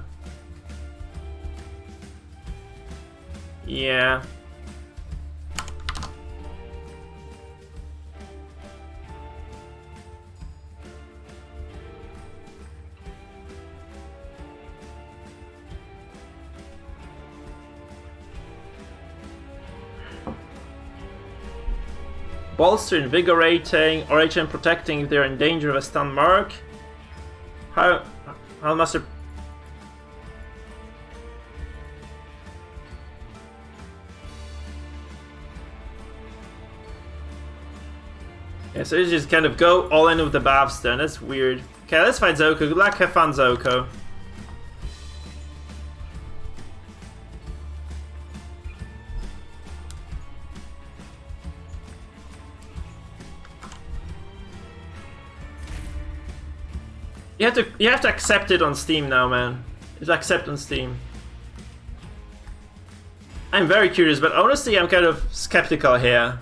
Yeah. Bolster, invigorating, or HM protecting if they're in danger of a stun mark. How must it... Yeah, so you just kind of go all in with the buffs then, that's weird. Okay, let's fight Zoko. Good luck, have fun, Zoko. You have to accept it on Steam now, man. Just accept on Steam. I'm very curious, but honestly I'm kind of skeptical here.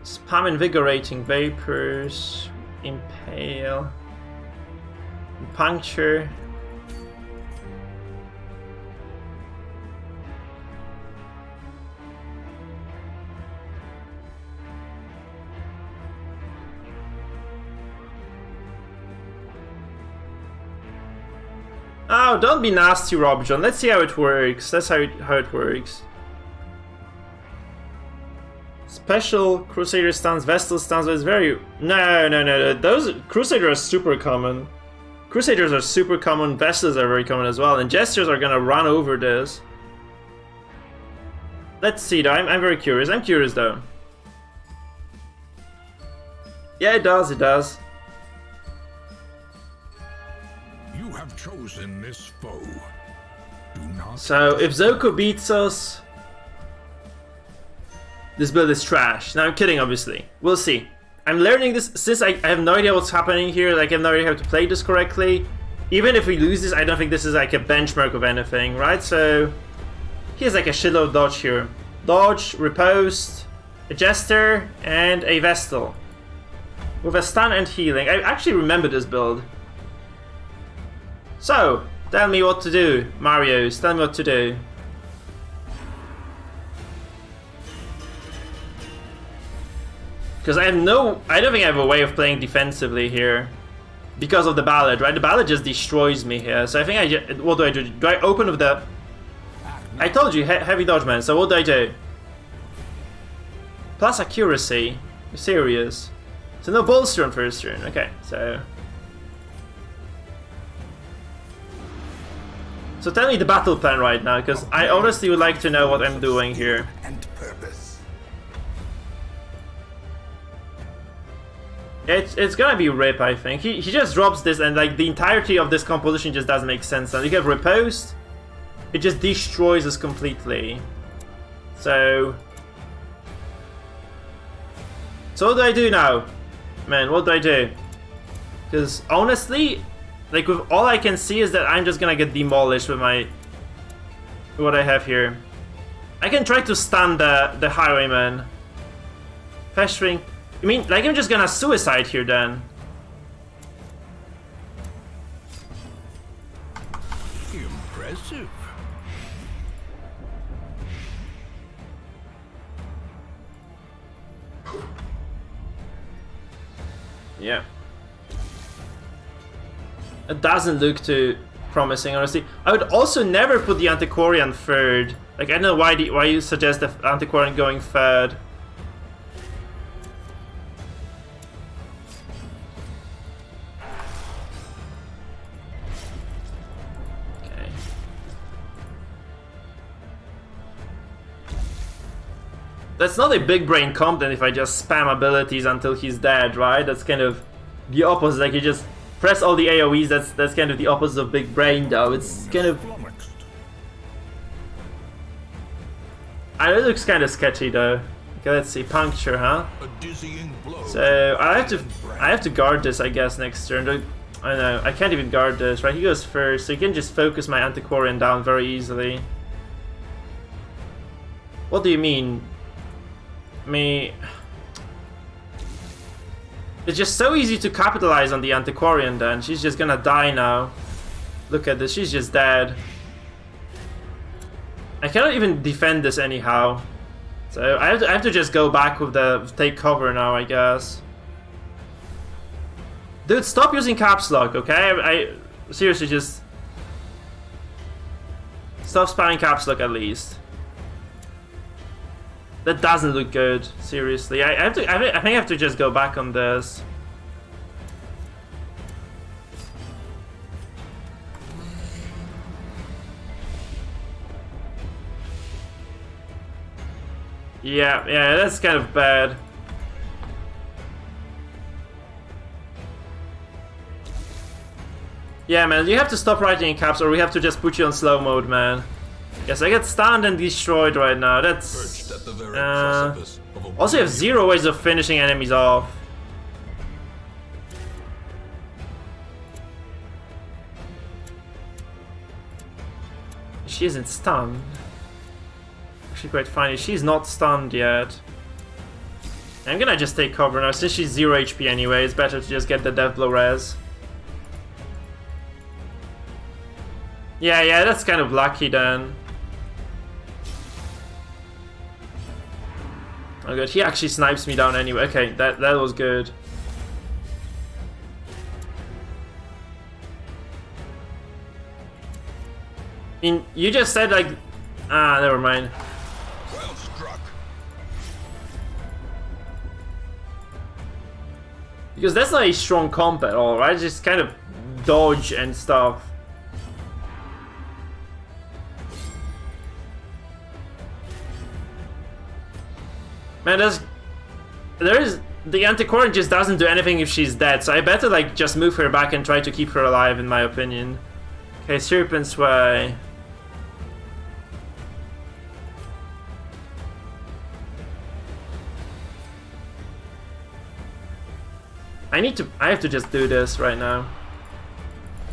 Spam invigorating vapors, impale, puncture. Oh, don't be nasty, Rob John. Let's see how it works. That's how it works. Special Crusader stuns, Vestal stuns, but it's very... No. Those Crusaders are super common. Crusaders are super common, Vestals are very common as well, and Gestures are gonna run over this. Let's see though, I'm very curious. I'm curious though. Yeah, it does. You have chosen this foe. Do not. So if Zoko beats us, this build is trash. No, I'm kidding, obviously. We'll see. I'm learning this since I have no idea what's happening here. Like, I have no idea how to play this correctly. Even if we lose this, I don't think this is like a benchmark of anything, right? So he has like a shitload of dodge here. Dodge, riposte, a Jester, and a Vestal. With a stun and healing. I actually remember this build. So, tell me what to do, Marios. Tell me what to do. Because I don't think I have a way of playing defensively here. Because of the Ballad, right? The Ballad just destroys me here. So I think what do I do? Do I open with the... I told you, heavy dodge, man. So what do I do? Plus accuracy. You're serious? So no bolster on first turn. Okay, so... So tell me the battle plan right now, because I honestly would like to know what I'm doing here. And purpose. It's gonna be Rip, I think. He just drops this, and like the entirety of this composition just doesn't make sense. And you get Riposte, it just destroys us completely. So So what do I do now? Man, what do I do? Because honestly, like with all I can see is that I'm just gonna get demolished with my... what I have here. I can try to stun the highwayman. Festering. I mean, like I'm just gonna suicide here then. Impressive. Yeah. It doesn't look too promising, honestly. I would also never put the Antiquarian third. Like, I don't know why you suggest the Antiquarian going third. Okay. That's not a big brain comp then if I just spam abilities until he's dead, right? That's kind of the opposite. Like, you just press all the AoEs. That's kind of the opposite of big brain, though. It's kind of... I know it looks kind of sketchy, though. Okay, let's see. Puncture, huh? So I have to guard this, I guess, next turn. I don't know. I can't even guard this, right? He goes first, so you can just focus my Antiquarian down very easily. What do you mean? It's just so easy to capitalize on the Antiquarian then. She's just gonna die now. Look at this, she's just dead. I cannot even defend this anyhow. So I have to just go back with the take cover now, I guess. Dude, stop using caps lock, okay? I seriously just... stop spamming caps lock at least. That doesn't look good, seriously. I think I have to just go back on this. Yeah, that's kind of bad. Yeah, man, you have to stop writing in caps or we have to just put you on slow mode, man. Yes, I get stunned and destroyed right now. That's... also, you have 0 ways of finishing enemies off. She isn't stunned. Actually, quite funny. She's not stunned yet. I'm gonna just take cover now. Since she's 0 HP anyway, it's better to just get the death blow res. Yeah, that's kind of lucky then. Oh god, he actually snipes me down anyway. Okay, that was good. I mean, you just said like... ah, never mind. Well struck. Because that's not a strong comp at all, right? Just kind of dodge and stuff. Man, the Antiquarian just doesn't do anything if she's dead, so I better like just move her back and try to keep her alive, in my opinion. Okay, Serpent Sway. I have to just do this right now.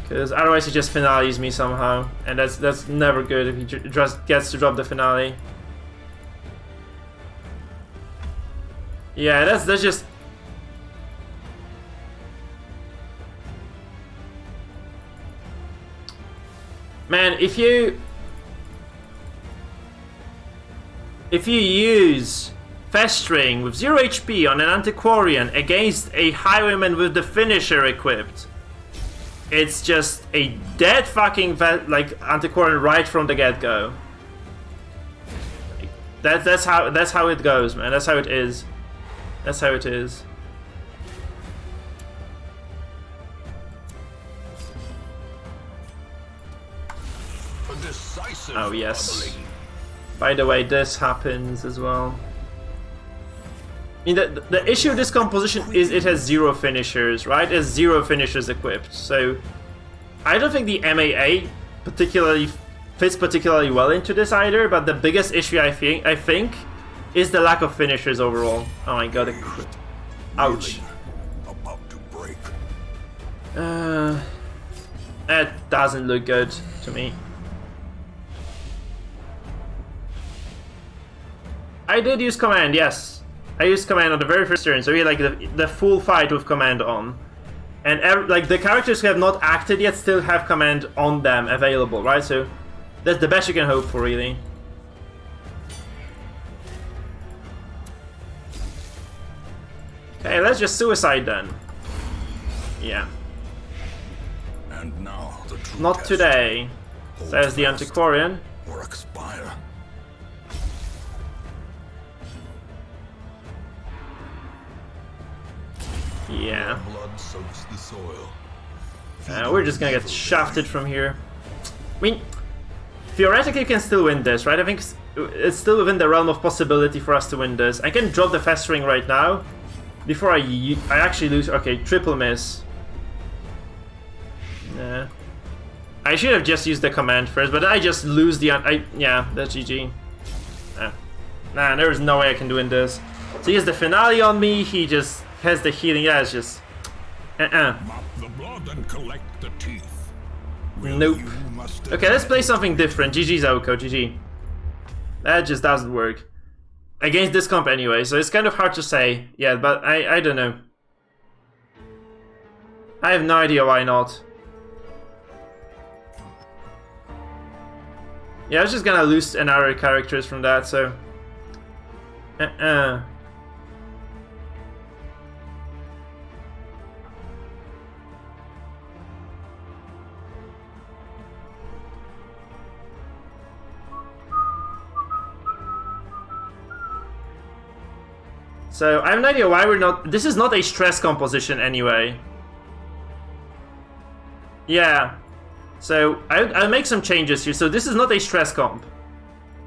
Because otherwise he just finales me somehow. And that's never good if he just gets to drop the finale. Yeah, that's just... man, if you use Festering with 0 HP on an Antiquarian against a Highwayman with the finisher equipped, it's just a dead fucking like Antiquarian right from the get-go. That's how it goes, man. That's how it is. That's how it is. Oh yes. By the way, this happens as well. I mean, the issue with this composition is it has 0 finishers, right? It has 0 finishers equipped. So I don't think the MAA fits particularly well into this either. But the biggest issue I think is the lack of finishers overall. Oh my god, Ouch. About to break. That doesn't look good to me. I did use command, yes. I used command on the very first turn, so we had like the full fight with command on. And like the characters who have not acted yet still have command on them available, right? So that's the best you can hope for, really. Okay, let's just suicide then. Yeah. And now the true Not test. today, Hold says the fast Antiquarian. Or expire. Yeah. Blood soaks the soil. We're just gonna get shafted from here. I mean, theoretically you can still win this, right? I think it's still within the realm of possibility for us to win this. I can drop the Festering right now, before I actually lose. Okay, triple miss. Nah. I should have just used the command first, but I just lose the... yeah, that's GG. Nah, there is no way I can win this. So he has the finale on me, he just has the healing. Yeah, it's just... Mop the blood and collect the teeth. Nope. Okay, let's play something different. GG's Oko, GG. That just doesn't work. Against this comp anyway, so it's kind of hard to say. Yeah, but I don't know. I have no idea why not. Yeah, I was just gonna lose another characters from that, so... So, I have no idea why we're not... This is not a stress composition anyway. Yeah. So, I'll make some changes here. So, this is not a stress comp.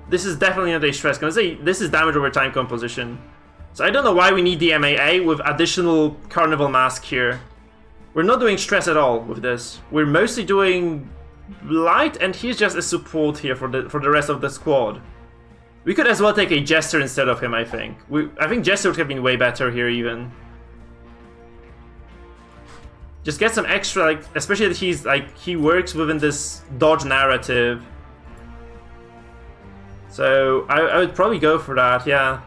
This is definitely not a stress comp. This is damage over time composition. So, I don't know why we need the MAA with additional Carnival Mask here. We're not doing stress at all with this. We're mostly doing light, and he's just a support here for the rest of the squad. We could as well take a Jester instead of him, I think. I think Jester would have been way better here, even. Just get some extra, like, especially that he's, like, he works within this dodge narrative. So, I would probably go for that, yeah.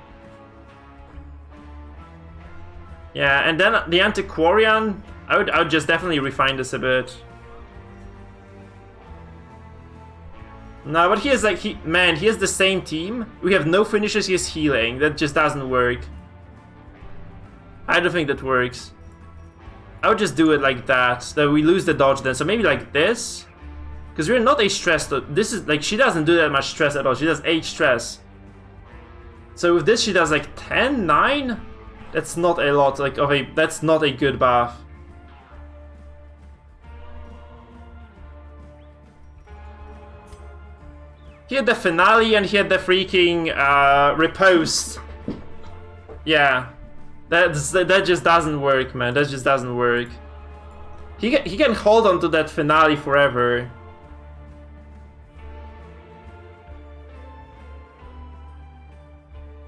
Yeah, and then the Antiquarian, I would just definitely refine this a bit. No, but he has, like, he has the same team. We have no finishes, he has healing. That just doesn't work. I don't think that works. I would just do it like that. So we lose the dodge then. So maybe like this. Because we're not a stress. This is, like, she doesn't do that much stress at all. She does 8 stress. So with this she does like 10, 9? That's not a lot. Like, that's not a good buff. He had the finale and he had the freaking riposte. Yeah, that just doesn't work, man. That just doesn't work. He can hold on to that finale forever.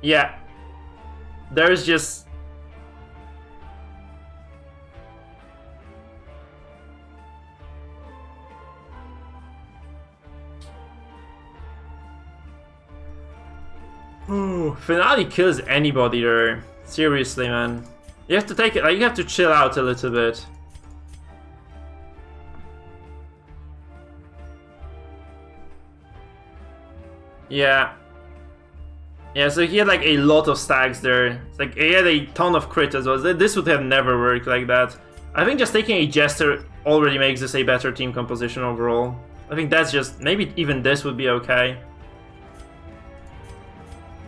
Yeah, there's just... Ooh, finale kills anybody there. Seriously, man. You have to take it, like, you have to chill out a little bit. Yeah. Yeah, so he had like a lot of stacks there. It's like he had a ton of crit as well. This would have never worked like that. I think just taking a Jester already makes this a better team composition overall. I think that's just, maybe even this would be okay.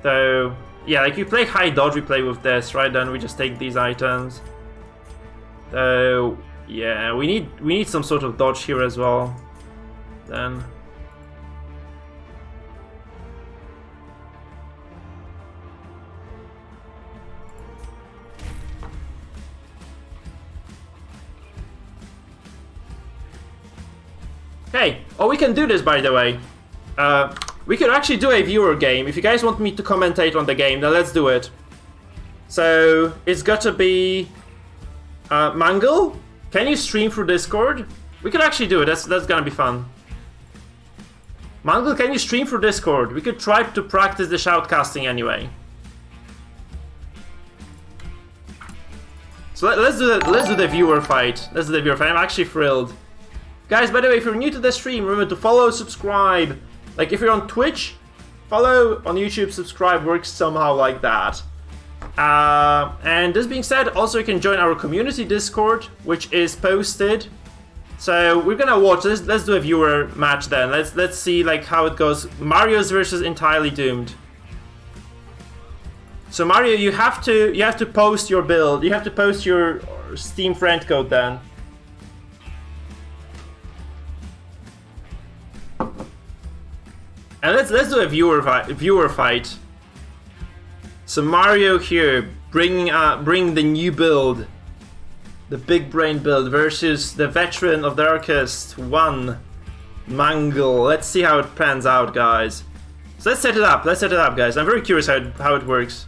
So, yeah, like we play high dodge, we play with this, right? Then we just take these items. So, yeah, we need some sort of dodge here as well. Then. Okay, oh, we can do this, by the way. We could actually do a viewer game. If you guys want me to commentate on the game, then let's do it. So it's got to be Mangle. Can you stream through Discord? We could actually do it. That's gonna be fun. Mangle, can you stream through Discord? We could try to practice the shoutcasting anyway. So let's do the viewer fight. Let's do the viewer fight. I'm actually thrilled. Guys, by the way, if you're new to the stream, remember to follow, subscribe. Like if you're on Twitch, follow, on YouTube, subscribe works somehow like that. And this being said, also you can join our community Discord, which is posted. So we're gonna watch this. Let's do a viewer match then. Let's see like how it goes. Mario's versus Entirely Doomed. So Mario, you have to post your build. You have to post your Steam friend code then. And let's do a viewer fight. So Mario here, bring the new build, the big brain build versus the veteran of Darkest 1, Mangle. Let's see how it pans out, guys. So let's set it up. Let's set it up, guys. I'm very curious how it works.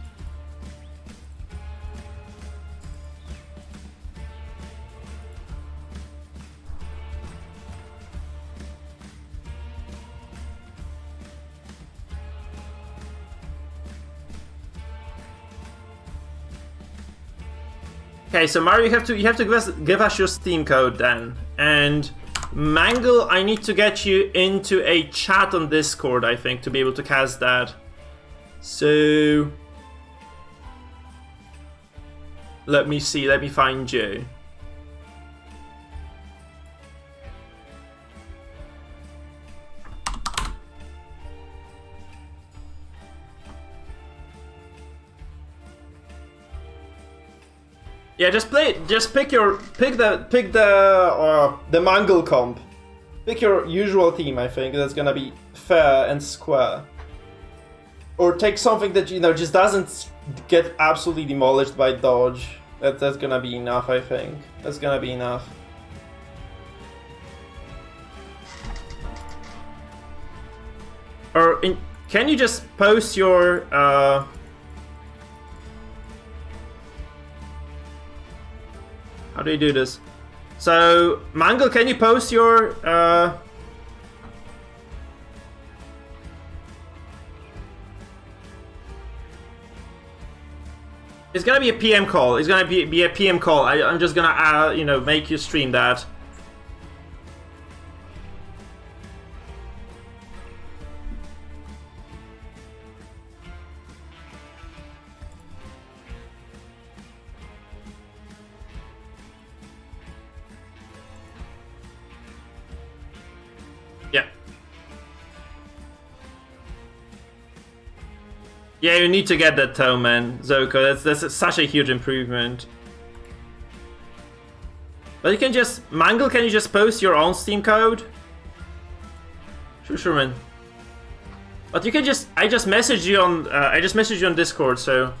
Okay, so Mario, you have to give us your Steam code then, and Mangle, I need to get you into a chat on Discord, I think, to be able to cast that. So let me see. Let me find you. Yeah, just pick the Mangle comp. Pick your usual team, I think, that's gonna be fair and square. Or take something that, you know, just doesn't get absolutely demolished by dodge. That's gonna be enough, I think. That's gonna be enough. Or can you just post your how do you do this? So, Mangle, can you post your It's gonna be a PM call. It's gonna be a PM call. I'm just gonna you know, make you stream that. Yeah, you need to get that toe, man, Zoko. That's such a huge improvement. But you can just Mangle. Can you just post your own Steam code? Sure, man. But you can just I just messaged you on Discord, so.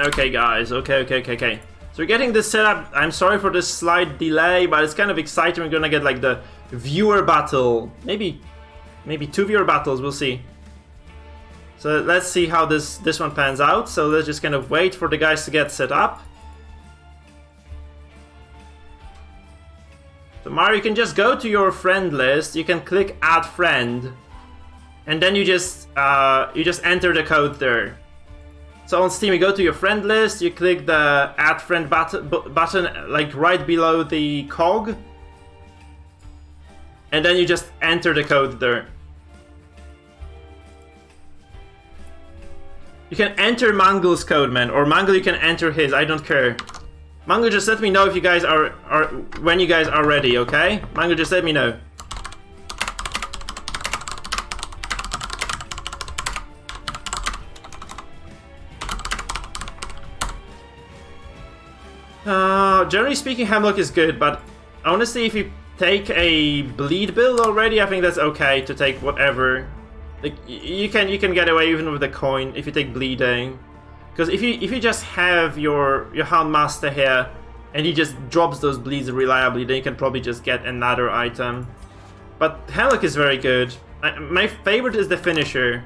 Okay, guys. Okay. So we're getting this set up. I'm sorry for this slight delay, but it's kind of exciting. We're gonna get like the viewer battle. Maybe 2 viewer battles. We'll see. So let's see how this one pans out. So let's just kind of wait for the guys to get set up. So Mario, you can just go to your friend list. You can click Add Friend, and then you just enter the code there. So on Steam, you go to your friend list, you click the Add Friend button like right below the cog, and then you just enter the code there. You can enter Mangle's code, man, or Mangle, you can enter his, I don't care. Mango, just let me know if you guys are when you guys are ready, okay? Mango, just let me know. Generally speaking, Hemlock is good, but honestly, if you take a bleed build already, I think that's okay to take whatever. Like you can get away even with the coin if you take bleeding, because if you just have your Houndmaster here and he just drops those bleeds reliably, then you can probably just get another item. But Hemlock is very good. My favorite is the finisher.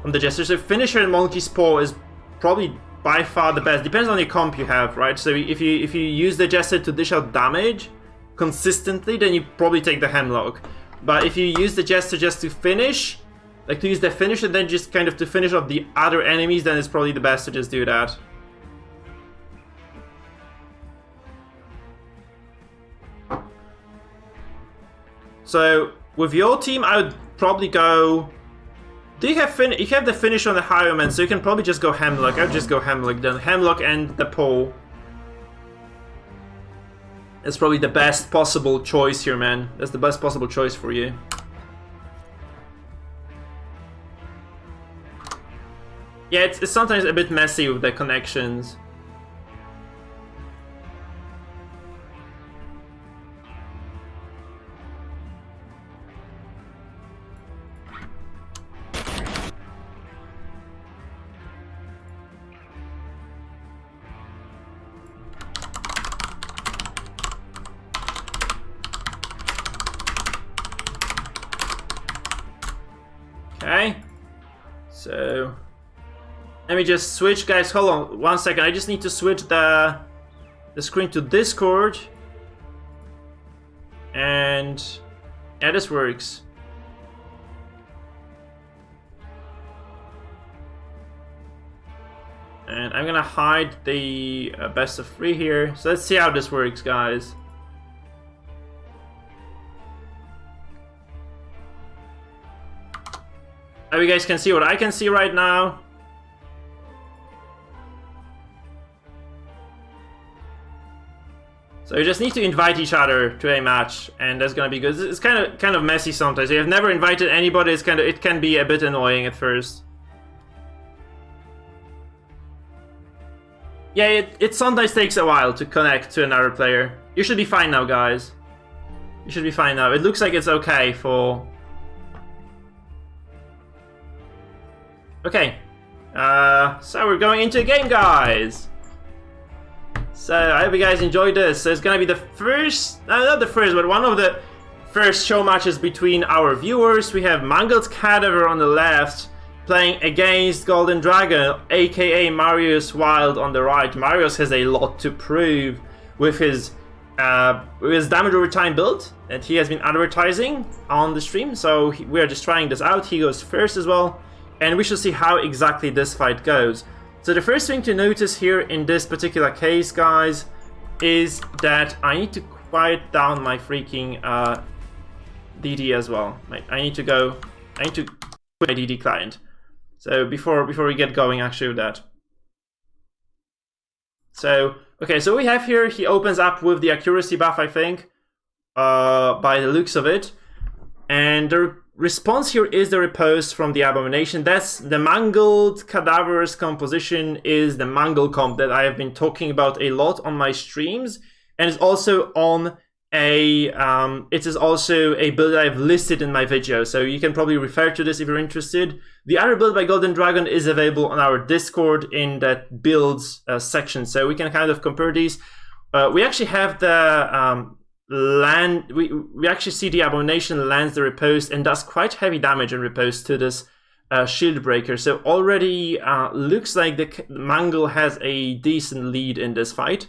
From the Jester. So finisher and Monkey's Paw is probably by far the best. Depends on the comp you have, right? So if you use the Jester to dish out damage consistently, then you probably take the Hemlock. But if you use the Jester just to finish, like to use the finisher, then just kind of to finish off the other enemies, then it's probably the best to just do that. So with your team, I would probably go. Do you have you have the finish on the Highwayman, so you can probably just go Hemlock. I would just go Hemlock then. Hemlock and the pole. That's probably the best possible choice here, man. That's the best possible choice for you. Yeah, it's sometimes a bit messy with the connections. Okay, so let me just switch, guys. Hold on 1 second. I just need to switch the screen to Discord, and yeah, this works. And I'm gonna hide the best of 3 here. So let's see how this works, guys. Now you guys can see what I can see right now. So you just need to invite each other to a match, and that's gonna be good. It's kind of messy sometimes. If you've never invited anybody, it can be a bit annoying at first. Yeah, it sometimes takes a while to connect to another player. You should be fine now, guys. You should be fine now. It looks like it's okay for. Okay, so we're going into a game, guys. So I hope you guys enjoyed this. So it's gonna be the first, not the first, but one of the first show matches between our viewers. We have Mangled Cadaver on the left, playing against Golden Dragon, aka Marius Wild on the right. Marius has a lot to prove with his damage over time build that he has been advertising on the stream. So we are just trying this out. He goes first as well. And we shall see how exactly this fight goes. So the first thing to notice here in this particular case, guys, is that I need to quiet down my freaking DD as well. I need to quit my DD client. So before we get going actually with that. So, okay, so we have here, he opens up with the accuracy buff, I think, by the looks of it. And the response here is the riposte from the Abomination. That's the Mangled Cadaver's composition, is the Mangle comp that I have been talking about a lot on my streams, and it's also on a it is also a build that I've listed in my video, so you can probably refer to this if you're interested. The other build by Golden Dragon is available on our Discord in that builds section, so we can kind of compare these. We actually have the we actually see the Abomination lands the riposte and does quite heavy damage in riposte to this shield breaker. So already looks like the Mangle has a decent lead in this fight.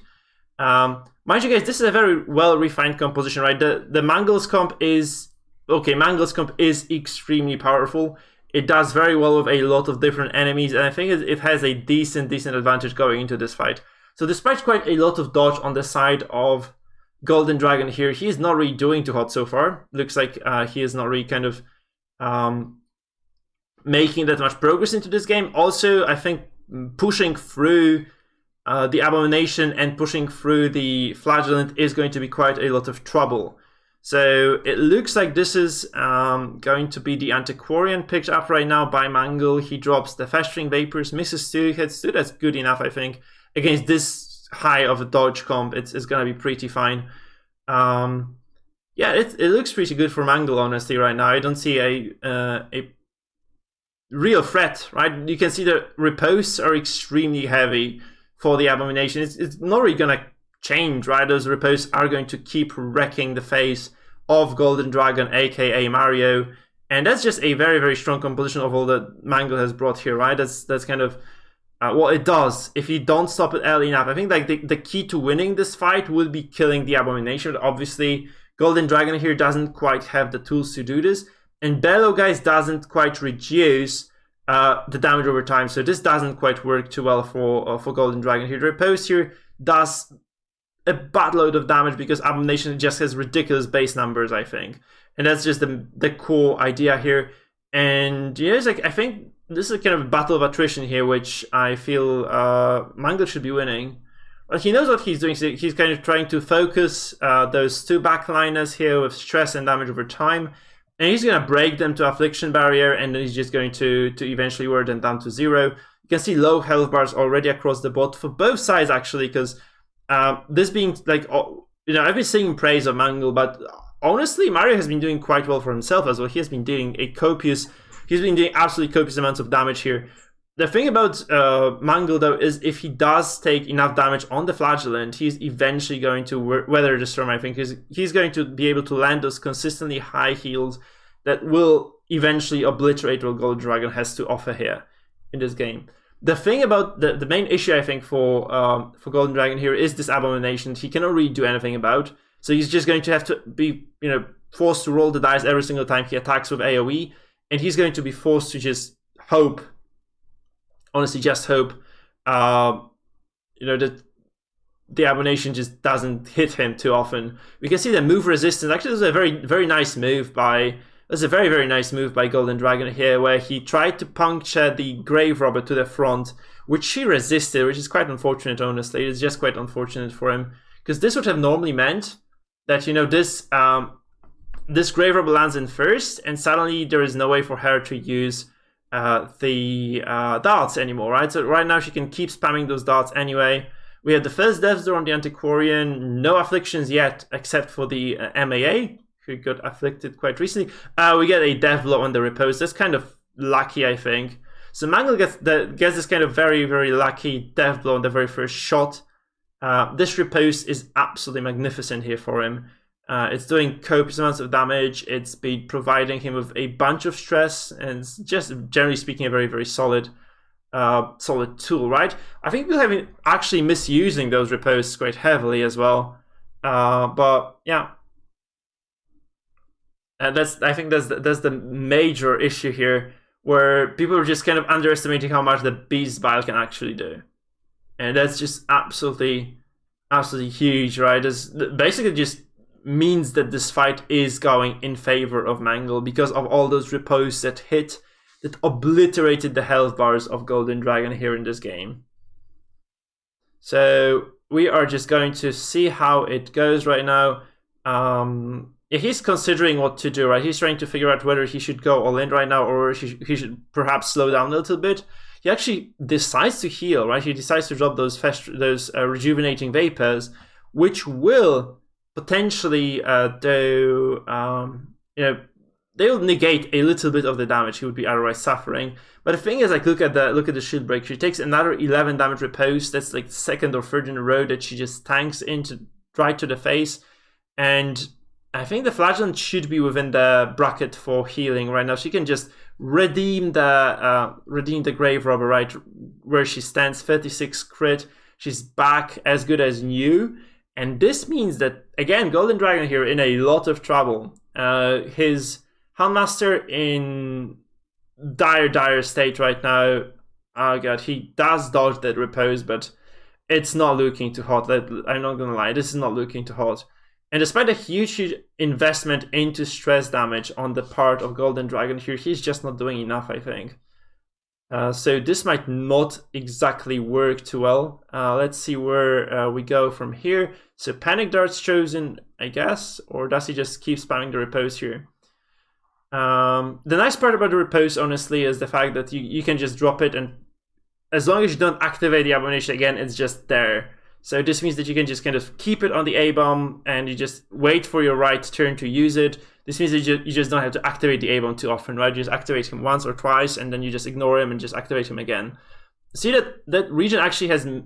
Mind you guys, this is a very well refined composition, right? The Mangle's comp is okay. Mangle's comp is extremely powerful. It does very well with a lot of different enemies, and I think it has a decent advantage going into this fight. So despite quite a lot of dodge on the side of Golden Dragon here, he is not really doing too hot so far. Looks like he is not really kind of making that much progress into this game. Also, I think pushing through the Abomination and pushing through the Flagellant is going to be quite a lot of trouble. So it looks like this is going to be the Antiquarian picked up right now by Mangle. He drops the Festering Vapors, misses 2 hits. That's good enough, I think. Against this high of a dodge comp, it's going to be pretty fine. Yeah, it looks pretty good for Mangle, honestly, right now. I don't see a real threat, right? You can see the riposts are extremely heavy for the Abomination. It's not really going to change, right? Those riposts are going to keep wrecking the face of Golden Dragon, aka Mario, and that's just a very, very strong composition of all that Mangle has brought here, right? That's kind of what it does if you don't stop it early enough. I think like the key to winning this fight will be killing the Abomination. Obviously, Golden Dragon here doesn't quite have the tools to do this, and Bellow Guys doesn't quite reduce the damage over time, so this doesn't quite work too well for Golden Dragon here. The Repose here does a buttload of damage because Abomination just has ridiculous base numbers, I think, and that's just the core idea here. And yeah, it's like I think this is kind of a battle of attrition here, which I feel Mangle should be winning. But he knows what he's doing. So he's kind of trying to focus those 2 backliners here with stress and damage over time. And he's going to break them to Affliction Barrier, and then he's just going to eventually wear them down to 0. You can see low health bars already across the board for both sides, actually, because this being like, I've been singing praise of Mangle, but honestly, Mario has been doing quite well for himself as well. He has been doing he's been doing absolutely copious amounts of damage here. The thing about Mangle, though, is if he does take enough damage on the Flagellant, he's eventually going to weather the storm, I think. He's going to be able to land those consistently high heals that will eventually obliterate what Golden Dragon has to offer here in this game. The thing about the main issue, I think, for Golden Dragon here is this Abomination. He cannot really do anything about. So he's just going to have to be, forced to roll the dice every single time he attacks with AoE. And he's going to be forced to just hope, honestly, just hope, that the Abomination just doesn't hit him too often. We can see the move resistance. Actually, this is a very, very nice move by... That's a very, very nice move by Golden Dragon here, where he tried to puncture the Grave Robber to the front, which she resisted, which is quite unfortunate, honestly. It's just quite unfortunate for him, because this would have normally meant that, this Grave Robber lands in first, and suddenly there is no way for her to use the darts anymore, right? So right now she can keep spamming those darts anyway. We have the first Death's Door on the Antiquarian, no afflictions yet, except for the MAA, who got afflicted quite recently. We get a Death Blow on the Repose. That's kind of lucky, I think. So Mangle gets this kind of very, very lucky Death Blow on the very first shot. This Repose is absolutely magnificent here for him. It's doing copious amounts of damage. It's been providing him with a bunch of stress, and it's just generally speaking a very, very solid tool, right? I think people have been actually misusing those Reposes quite heavily as well. But yeah. I think that's the major issue here, where people are just kind of underestimating how much the Beast Bile can actually do, and that's just absolutely huge, right? It's basically just means that this fight is going in favor of Mangle because of all those repose that obliterated the health bars of Golden Dragon here in this game. So we are just going to see how it goes right now. He's considering what to do, right? He's trying to figure out whether he should go all in right now or he should perhaps slow down a little bit. He actually decides to heal, right? He decides to drop those rejuvenating vapors, which will potentially they'll negate a little bit of the damage he would be otherwise suffering. But the thing is, like, look at the shield break. She takes another 11 damage repose. That's like second or third in a row that she just tanks into right to the face. And I think the Flagellant should be within the bracket for healing right now. She can just redeem the Grave Robber right where she stands. 36 crit. She's back as good as new. And this means that, again, Golden Dragon here in a lot of trouble. His Houndmaster in dire state right now. Oh god, he does dodge that repose, but it's not looking too hot. I'm not gonna lie, this is not looking too hot. And despite a huge investment into stress damage on the part of Golden Dragon here, he's just not doing enough, I think. So this might not exactly work too well. Let's see where we go from here. So Panic Dart's chosen, I guess, or does he just keep spamming the repose here? The nice part about the repose, honestly, is the fact that you can just drop it, and as long as you don't activate the abomination again, it's just there. So this means that you can just kind of keep it on the A-bomb, and you just wait for your right turn to use it. This means that you just don't have to activate the A-bomb too often, right? You just activate him once or twice, and then you just ignore him and just activate him again. See that region actually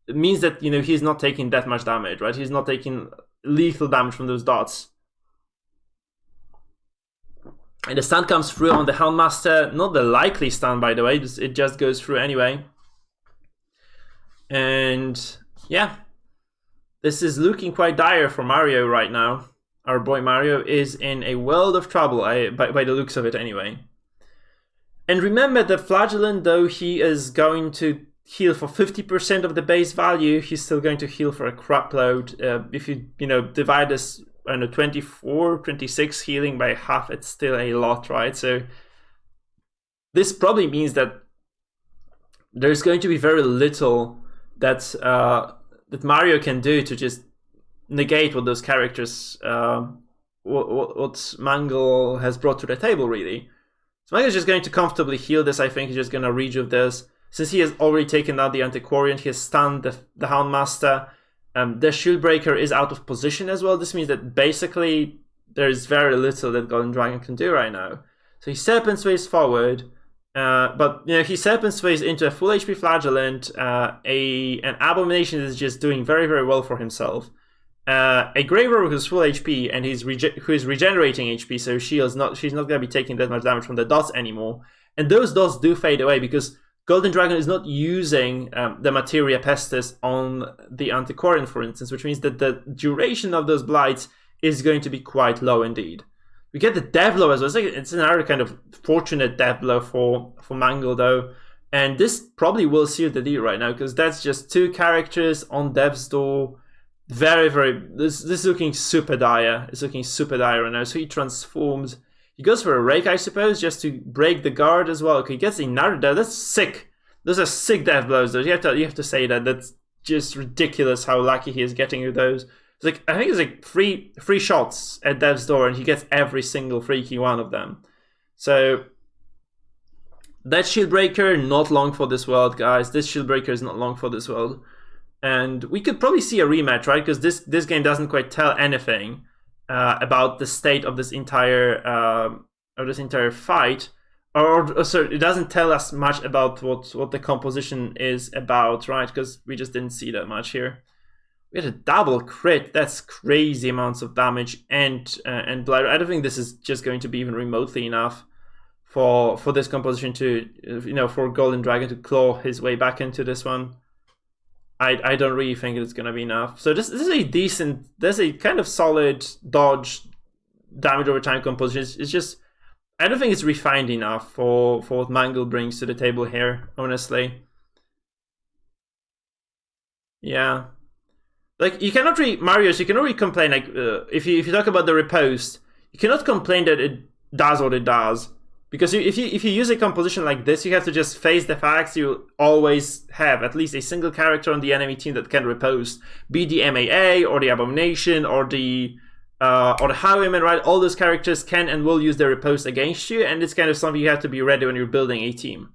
means that, you know, he's not taking that much damage, right? He's not taking lethal damage from those dots. And the stun comes through on the Houndmaster. Not the likely stun, by the way. It just goes through anyway. And yeah, this is looking quite dire for Mario right now. Our boy Mario is in a world of trouble, by the looks of it anyway. And remember that Flagellant, though he is going to heal for 50% of the base value, he's still going to heal for a crap load. If you divide this, I don't know, 24, 26 healing by half, it's still a lot, right? So this probably means that there's going to be very little that Mario can do to just negate what those characters, what Mangle has brought to the table, really. So Mangle's just going to comfortably heal this. I think he's just going to rejuve this. Since he has already taken out the Antiquarian, he has stunned the Houndmaster. The Shieldbreaker is out of position as well. This means that basically there's very little that Golden Dragon can do right now. So he Serpent Sways forward, but you know, he Serpent Sways into a full HP Flagellant, an Abomination that is just doing very, very well for himself. A Grave Robber who's full HP and who is regenerating HP, so she's not going to be taking that much damage from the dots anymore. And those dots do fade away because Golden Dragon is not using the Materia Pestis on the Antiquarian, for instance, which means that the duration of those blights is going to be quite low indeed. We get the death blow as well. It's another kind of fortunate death blow for Mangle, though. And this probably will seal the deal right now, because that's just 2 characters on death's door. Very, very... This is looking super dire. It's looking super dire right now. So he transforms. He goes for a Rake, I suppose, just to break the guard as well. Okay, he gets another death. That's sick. Those are sick death blows, though. You have to say that. That's just ridiculous how lucky he is getting with those. It's like, I think it's like three shots at death's door, and he gets every single freaky one of them. So that Shieldbreaker, not long for this world, guys. This Shieldbreaker is not long for this world. And we could probably see a rematch, right? Because this game doesn't quite tell anything about the state of this entire fight, or sorry, it doesn't tell us much about what the composition is about, right? Because we just didn't see that much here. We had a double crit. That's crazy amounts of damage and blood. I don't think this is just going to be even remotely enough for this composition to, for Golden Dragon to claw his way back into this one. I don't really think it's going to be enough. So this is a decent, there's a kind of solid dodge damage over time composition. It's just, I don't think it's refined enough for what Mangle brings to the table here, honestly. Yeah. Like, you cannot really, Marius, you cannot really complain, like, if you talk about the riposte, you cannot complain that it does what it does. Because if you use a composition like this, you have to just face the facts. You always have at least a single character on the enemy team that can riposte, be the MAA or the Abomination or the Highwayman, right? All those characters can and will use their riposte against you, and it's kind of something you have to be ready when you're building a team.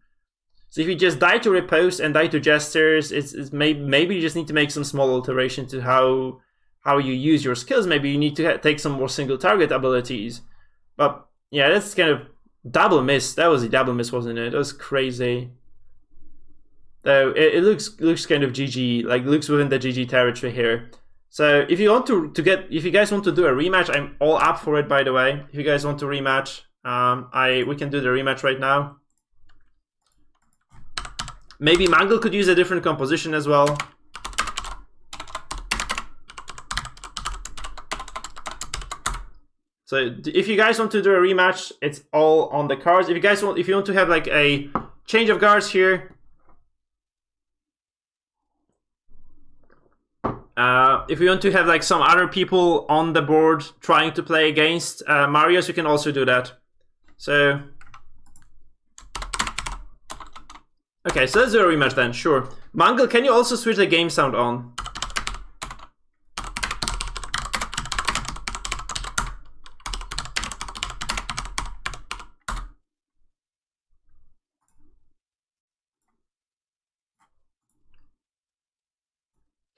So if you just die to riposte and die to gestures, it's maybe you just need to make some small alteration to how you use your skills. Maybe you need to take some more single target abilities. But yeah, that's kind of double miss. That was a double miss, wasn't it? That was crazy. Though it looks kind of GG, like looks within the GG territory here. So if you want if you guys want to do a rematch, I'm all up for it. By the way, if you guys want to rematch, we can do the rematch right now. Maybe Mangle could use a different composition as well. So if you guys want to do a rematch, it's all on the cards. If you want to have like a change of guards here, if you want to have like some other people on the board trying to play against Marius, you can also do that. So Okay, so let's do a rematch then, sure. Mangle, can you also switch the game sound on?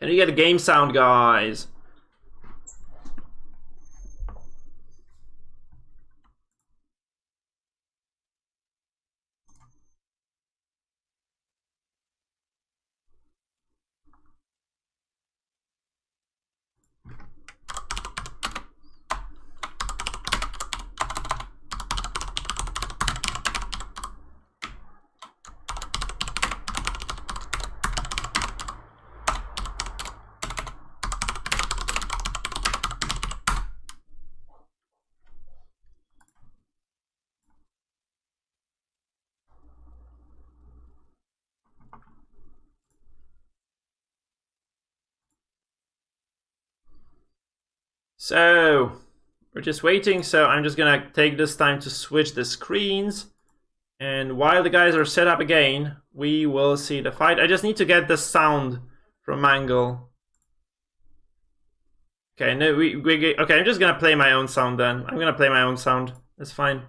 Can you get a game sound, guys? So, we're just waiting, so I'm just gonna take this time to switch the screens. And while the guys are set up again, we will see the fight. I just need to get the sound from Mangle. Okay, no, okay, I'm just gonna play my own sound then. I'm gonna play my own sound. That's fine.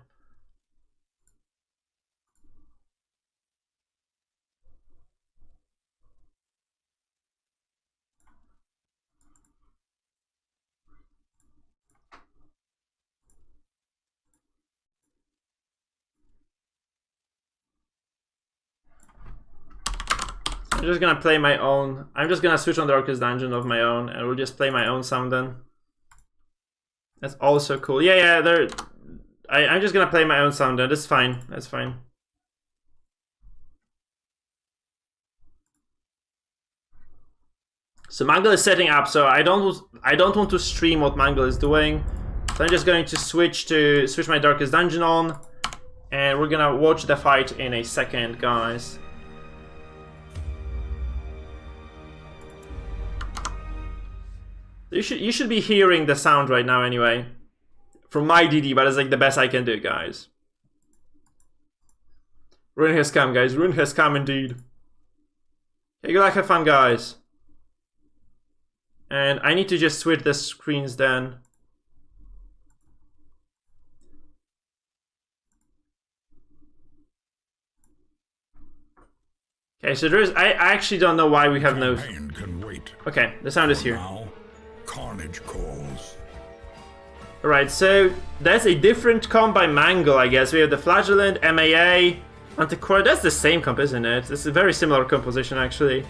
I'm just gonna play my own. I'm just gonna switch on the Darkest Dungeon of my own, and we'll just play my own sound then. That's also cool. Yeah, I'm just gonna play my own sound then. That's fine. That's fine. So Mangle is setting up. So I don't want to stream what Mangle is doing. So I'm just going to switch my Darkest Dungeon on, and we're gonna watch the fight in a second, guys. You should be hearing the sound right now anyway. From my DD, but it's like the best I can do, guys. Ruin has come, guys. Ruin has come indeed. Okay, good luck, have fun, guys. And I need to just switch the screens then. Okay, so there's... I actually don't know why we have no... Okay, the sound is here. Carnage calls. Alright, so that's a different comp by Mangle, I guess. We have the Flagellant, MAA, Antiquarian. That's the same comp, isn't it? It's a very similar composition, actually.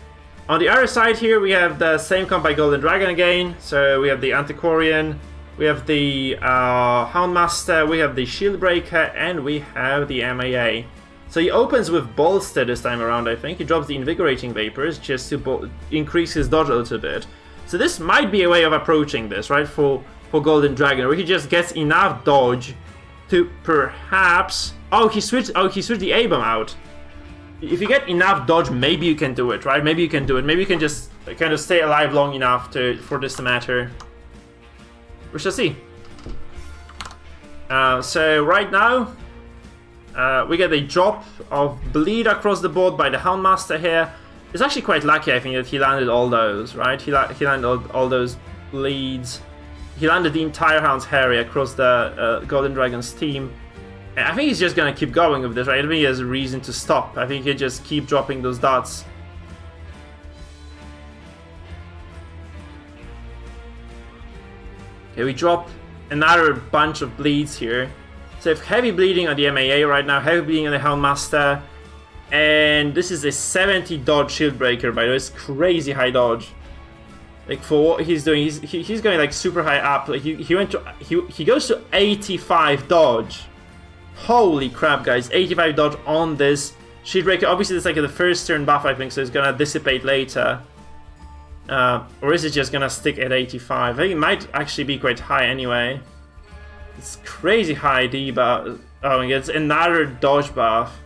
On the other side here, we have the same comp by Golden Dragon again. So we have the Antiquarian, we have the Houndmaster, we have the Shieldbreaker, and we have the MAA. So he opens with Bolster this time around, I think. He drops the Invigorating Vapors just to increase his dodge a little bit. So this might be a way of approaching this, right, for Golden Dragon, where he just gets enough dodge to perhaps... Oh, he switched the A-bomb out. If you get enough dodge, maybe you can do it, right? Maybe you can do it. Maybe you can just kind of stay alive long enough for this to matter. We shall see. So right now, we get a drop of bleed across the board by the Houndmaster here. It's actually quite lucky, I think, that he landed all those, right? He landed all those bleeds. He landed the entire Hound's Harry across the Golden Dragon's team. And I think he's just gonna keep going with this, right? I don't think he has a reason to stop. I think he'll just keep dropping those dots. Okay, we drop another bunch of bleeds here. So we have heavy bleeding on the MAA right now, heavy bleeding on the Houndmaster. And this is a 70 dodge shield breaker, by the way. It's crazy high dodge. Like for what he's doing, he's going like super high up. Like he goes to 85 dodge. Holy crap, guys! 85 dodge on this shield breaker. Obviously, it's like the first turn buff, I think, so it's gonna dissipate later. Or is it just gonna stick at 85? I think it might actually be quite high anyway. It's crazy high D buff. Oh my god, it's another dodge buff.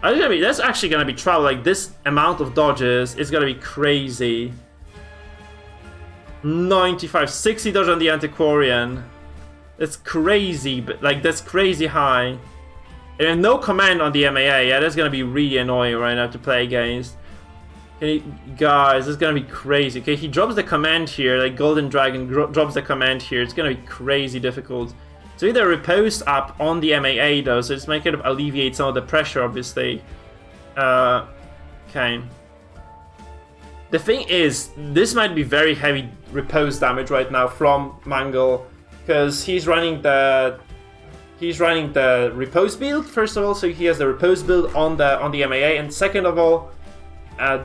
That's actually gonna be trouble. Like this amount of dodges is gonna be crazy. 95, 60 dodge on the Antiquarian. That's crazy, but like that's crazy high. And no command on the MAA. Yeah, that's gonna be really annoying right now to play against. Guys, this is gonna be crazy. Okay, he drops the command here, like Golden Dragon drops the command here. It's gonna be crazy difficult. So either riposte up on the MAA though, so this might kind of alleviate some of the pressure, obviously. Okay. The thing is, this might be very heavy riposte damage right now from Mangle, because he's running the riposte build first of all, so he has the riposte build on the MAA, and second of all,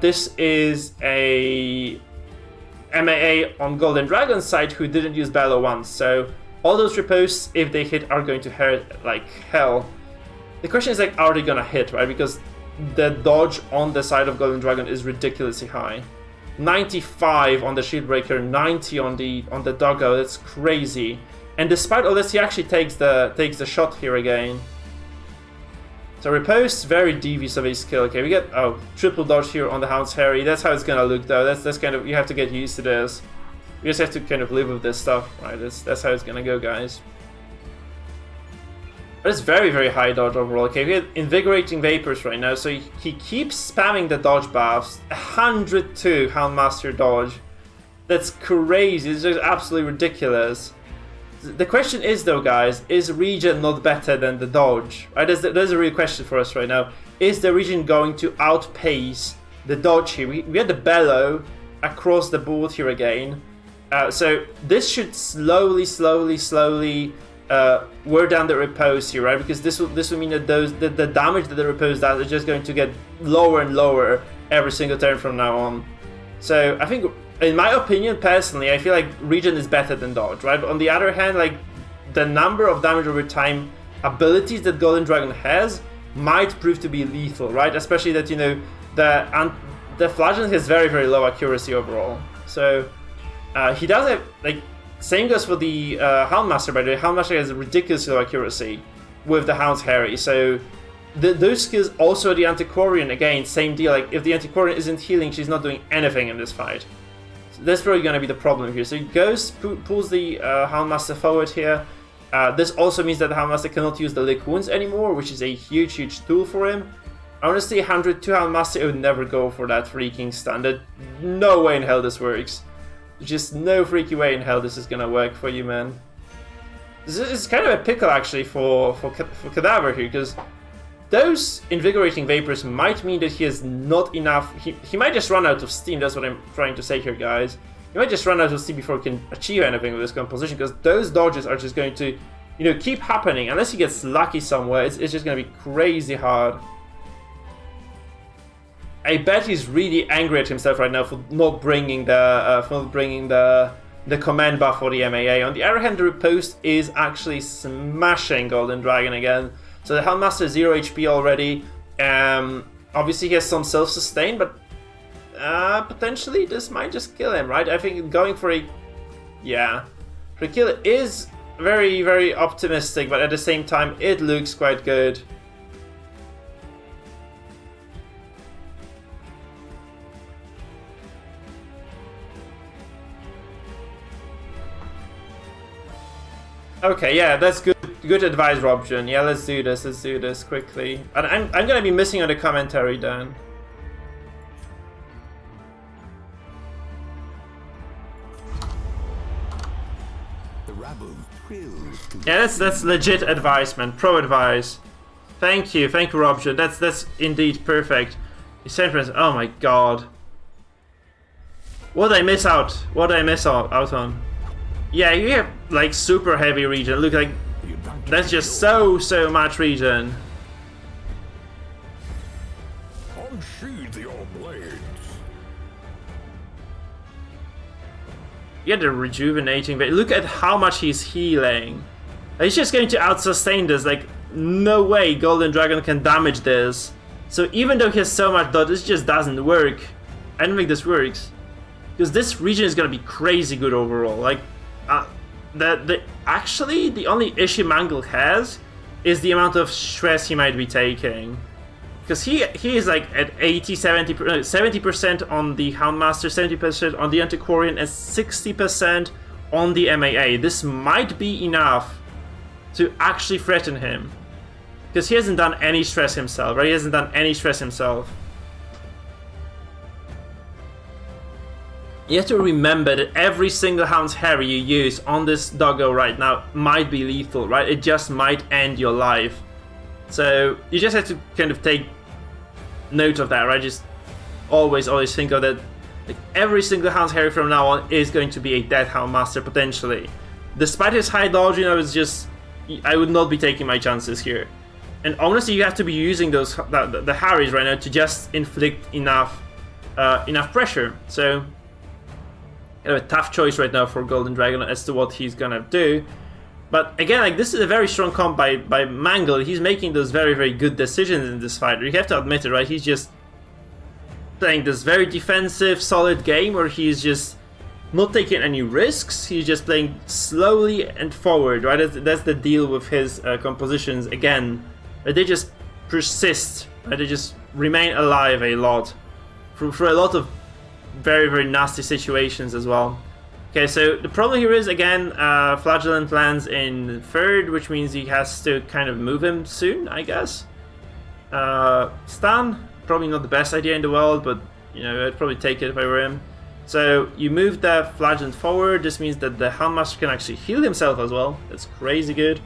this is a MAA on Golden Dragon's side who didn't use Bellow once, so all those ripostes, if they hit, are going to hurt like hell. The question is, like, are they gonna hit, right? Because the dodge on the side of Golden Dragon is ridiculously high. 95 on the Shield Breaker, 90 on the Doggo. That's crazy. And despite all this, he actually takes the shot here again. So riposte, very devious of a skill. Okay, we get triple dodge here on the Hound's Harry. That's how it's gonna look though. That's kind of, you have to get used to this. You just have to kind of live with this stuff, right? That's how it's gonna go, guys. But it's very, very high dodge overall. Okay, we have Invigorating Vapors right now, so he keeps spamming the dodge buffs. 102 Houndmaster dodge. That's crazy. It's just absolutely ridiculous. The question is though, guys, is regen not better than the dodge? Right? There's a real question for us right now. Is the regen going to outpace the dodge here? We had the Bellow across the board here again. So this should slowly wear down the riposte here, right? Because this will mean that the damage that the riposte does is just going to get lower and lower every single turn from now on. So I think, in my opinion, personally, I feel like regen is better than dodge, right? But on the other hand, like, the number of damage over time abilities that Golden Dragon has might prove to be lethal, right? Especially that, you know, the Flagellant has very, very low accuracy overall. So he does have, like, same goes for the Houndmaster, by the way. Houndmaster has a ridiculously low accuracy with the Hound's Harry. So those skills, also the Antiquarian, again, same deal. Like, if the Antiquarian isn't healing, she's not doing anything in this fight. So that's probably going to be the problem here. So he pulls the Houndmaster forward here. This also means that the Houndmaster cannot use the Lick Wounds anymore, which is a huge, huge tool for him. Honestly, 102 Houndmaster, I would never go for that freaking standard. No way in hell this works. Just no freaky way in hell this is gonna work for you, man. This is kind of a pickle, actually, for Cadaver here, because those Invigorating Vapors might mean that he has not enough... He might just run out of steam, that's what I'm trying to say here, guys. He might just run out of steam before he can achieve anything with this composition, because those dodges are just going to, you know, keep happening. Unless he gets lucky somewhere, it's just gonna be crazy hard. I bet he's really angry at himself right now for not bringing the command buff for the MAA. On the other hand, the riposte is actually smashing Golden Dragon again. So the Houndmaster 0 HP already. Obviously he has some self-sustain, but potentially this might just kill him, right? I think going for a kill is very, very optimistic, but at the same time it looks quite good. Okay, yeah, that's good. Good advice, Robjan. Yeah, let's do this. Let's do this quickly. And I'm gonna be missing on the commentary then. Yeah, that's legit advice, man. Pro advice. Thank you, Robjan. That's indeed perfect. Oh my god. What did I miss out? What did I miss out on? Yeah, you have like super heavy regen. Look, like that's just so much regen. Unsheathe your blades. Yeah, the rejuvenating, but look at how much he's healing. He's just going to out-sustain this. Like, no way Golden Dragon can damage this. So even though he has so much dodge, this just doesn't work. I don't think this works. Because this regen is gonna be crazy good overall. Like, actually, the only issue Mangle has is the amount of stress he might be taking. Because he is like at 70% on the Houndmaster, 70% on the Antiquarian, and 60% on the MAA. This might be enough to actually threaten him. Because he hasn't done any stress himself, right? He hasn't done any stress himself. You have to remember that every single Hound's Harry you use on this doggo right now might be lethal, right? It just might end your life. So you just have to kind of take note of that, right? Just always think of that. Like, every single Hound's Harry from now on is going to be a dead Houndmaster potentially. Despite his high dodge, you know, it's just, I would not be taking my chances here. And honestly, you have to be using those the Harrys right now to just inflict enough pressure. So, you know, a tough choice right now for Golden Dragon as to what he's gonna do. But again, like, this is a very strong comp by Mangle. He's making those very, very good decisions in this fight. You have to admit it, right? He's just playing this very defensive, solid game where he's just not taking any risks. He's just playing slowly and forward, right? That's the deal with his compositions. Again, they just persist, right? They just remain alive a lot for a lot of very, very nasty situations as well. Okay, so the problem here is, again, Flagellant lands in third, which means he has to kind of move him soon, I guess. Stun, probably not the best idea in the world, but, you know, I'd probably take it if I were him. So you move the Flagellant forward. This means that the Houndmaster can actually heal himself as well. That's crazy good.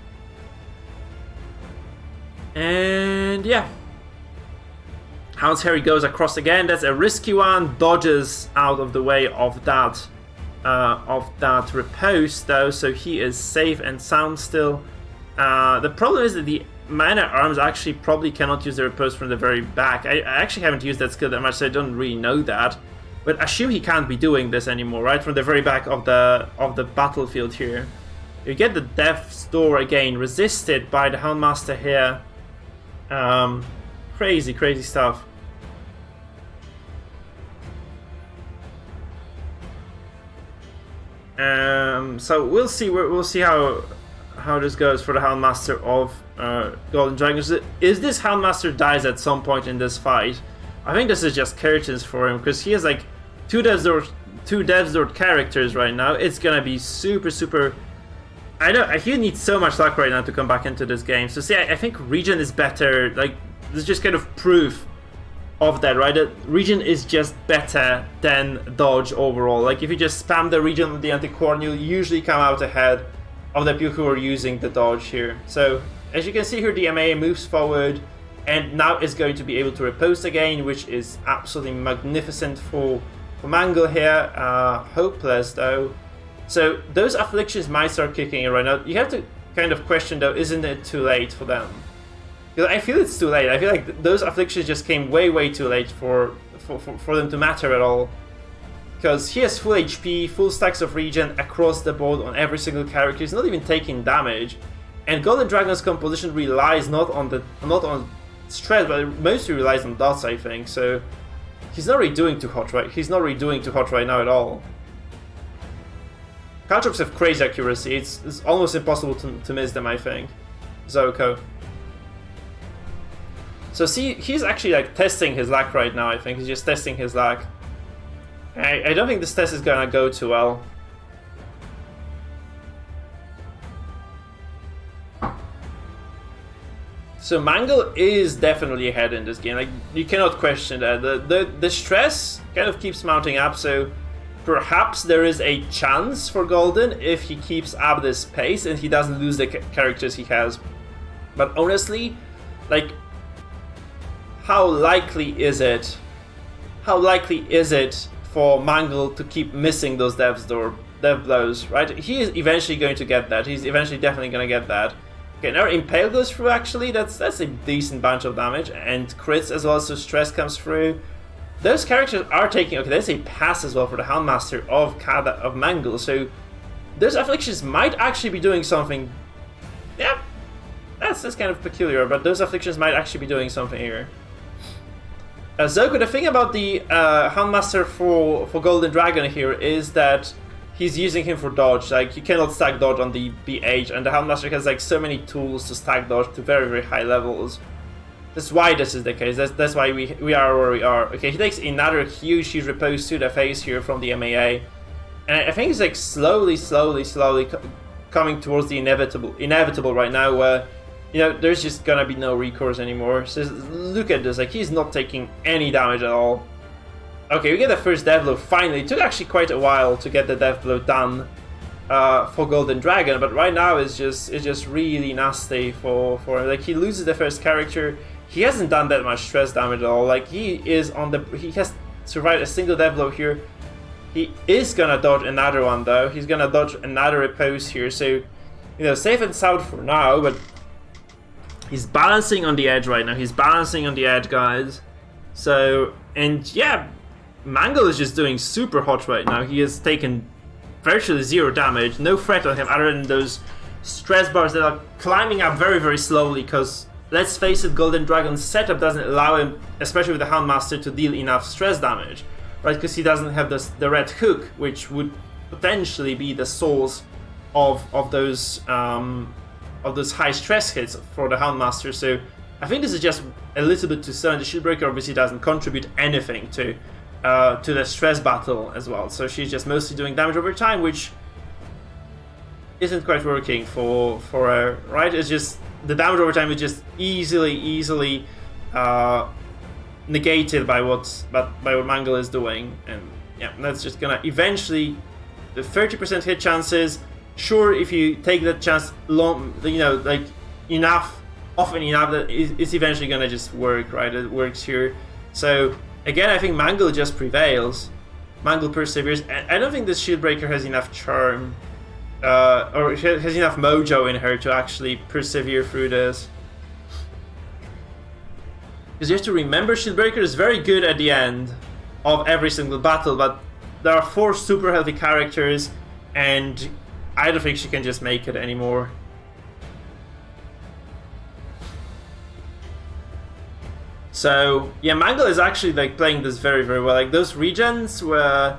And yeah, Hound's Harry goes across again. That's a risky one. Dodges out of the way of that repose though, so he is safe and sound still. The problem is that the Man-at-Arms actually probably cannot use the repose from the very back. I actually haven't used that skill that much, so I don't really know that. But assume he can't be doing this anymore, right? From the very back of the battlefield here. You get the Death's Door again, resisted by the Houndmaster here. Crazy, crazy stuff. So we'll see how this goes for the Houndmaster of Golden Dragons. Is this Houndmaster dies at some point in this fight? I think this is just curtains for him, because he has like two Death's Door characters right now. It's gonna be super, super. I know he needs so much luck right now to come back into this game. So see, I think Regen is better. Like, this is just kind of proof of that, right? That Regen is just better than Dodge overall. Like, if you just spam the Regen on the Anticorn, you'll usually come out ahead of the people who are using the Dodge here. So as you can see here, the MA moves forward and now is going to be able to repose again, which is absolutely magnificent for Mangle here. Hopeless though. So those afflictions might start kicking in right now. You have to kind of question though, isn't it too late for them? Because I feel it's too late. I feel like those afflictions just came way, way too late for them to matter at all. Because he has full HP, full stacks of regen across the board on every single character. He's not even taking damage. And Golden Dragon's composition relies not on stress, but it mostly relies on dots, I think. So he's not really doing too hot right now at all. Caltrops have crazy accuracy. It's almost impossible to miss them, I think. Zoko. So see, he's actually like testing his luck right now, I think. He's just testing his luck. I don't think this test is gonna go too well. So Mangle is definitely ahead in this game. Like, you cannot question that. The stress kind of keeps mounting up, so perhaps there is a chance for Golden if he keeps up this pace and he doesn't lose the characters he has. But honestly, like, how likely is it for Mangle to keep missing those death blows, right? He is eventually going to get that. He's eventually definitely going to get that. Okay, now Impale goes through, actually. That's a decent bunch of damage. And crits as well, so stress comes through. Those characters are taking... Okay, there's a pass as well for the Houndmaster of Mangle. So those afflictions might actually be doing something. Yeah, that's kind of peculiar, but those afflictions might actually be doing something here. Zoko, the thing about the Houndmaster for Golden Dragon here is that he's using him for dodge. Like, you cannot stack dodge on the BH, and the Houndmaster has like so many tools to stack dodge to very, very high levels. That's why this is the case. That's why we are where we are. Okay, he takes another huge repose to the face here from the MAA, and I think it's like slowly coming towards the inevitable right now, where you know, there's just gonna be no recourse anymore. So look at this, like he's not taking any damage at all. Okay, we get the first death blow finally. It took actually quite a while to get the death blow done for Golden Dragon, but right now it's just really nasty for him. Like he loses the first character. He hasn't done that much stress damage at all. Like he has survived a single death blow here. He is gonna dodge another one though. He's gonna dodge another repose here. So, you know, safe and sound for now, but he's balancing on the edge right now. He's balancing on the edge, guys. So, and yeah, Mangle is just doing super hot right now. He has taken virtually 0 damage, no threat on him other than those stress bars that are climbing up very, very slowly because, let's face it, Golden Dragon's setup doesn't allow him, especially with the Houndmaster, to deal enough stress damage, right? Because he doesn't have the red hook, which would potentially be the source of those high stress hits for the Houndmaster. So I think this is just a little bit too slow. The Shieldbreaker obviously doesn't contribute anything to the stress battle as well. So she's just mostly doing damage over time, which isn't quite working for her, right? It's just the damage over time is just easily negated by what Mangle is doing, and yeah, that's just gonna eventually the 30% hit chances. Sure, if you take that chance long, you know, like often enough, that it's eventually gonna just work, right? It works here. So again, I think Mangle just prevails. Mangle perseveres. I don't think this Shieldbreaker has enough charm or has enough mojo in her to actually persevere through this. Because you have to remember, Shieldbreaker is very good at the end of every single battle, but there are 4 super healthy characters, and I don't think she can just make it anymore. So yeah, Mangle is actually like playing this very, very well. Like those regens where,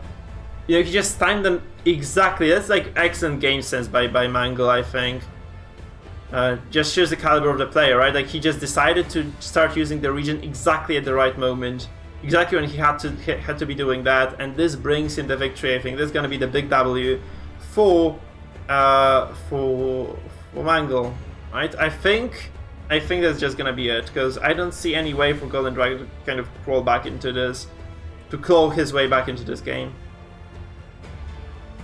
you know, you just time them exactly. That's like excellent game sense by Mangle, I think. Just shows the caliber of the player, right? Like he just decided to start using the regen exactly at the right moment, exactly when he had to be doing that, and this brings him the victory. I think this is gonna be the big W for Mangle, right? I think that's just gonna be it, because I don't see any way for Golden Dragon to kind of crawl back into this, to claw his way back into this game.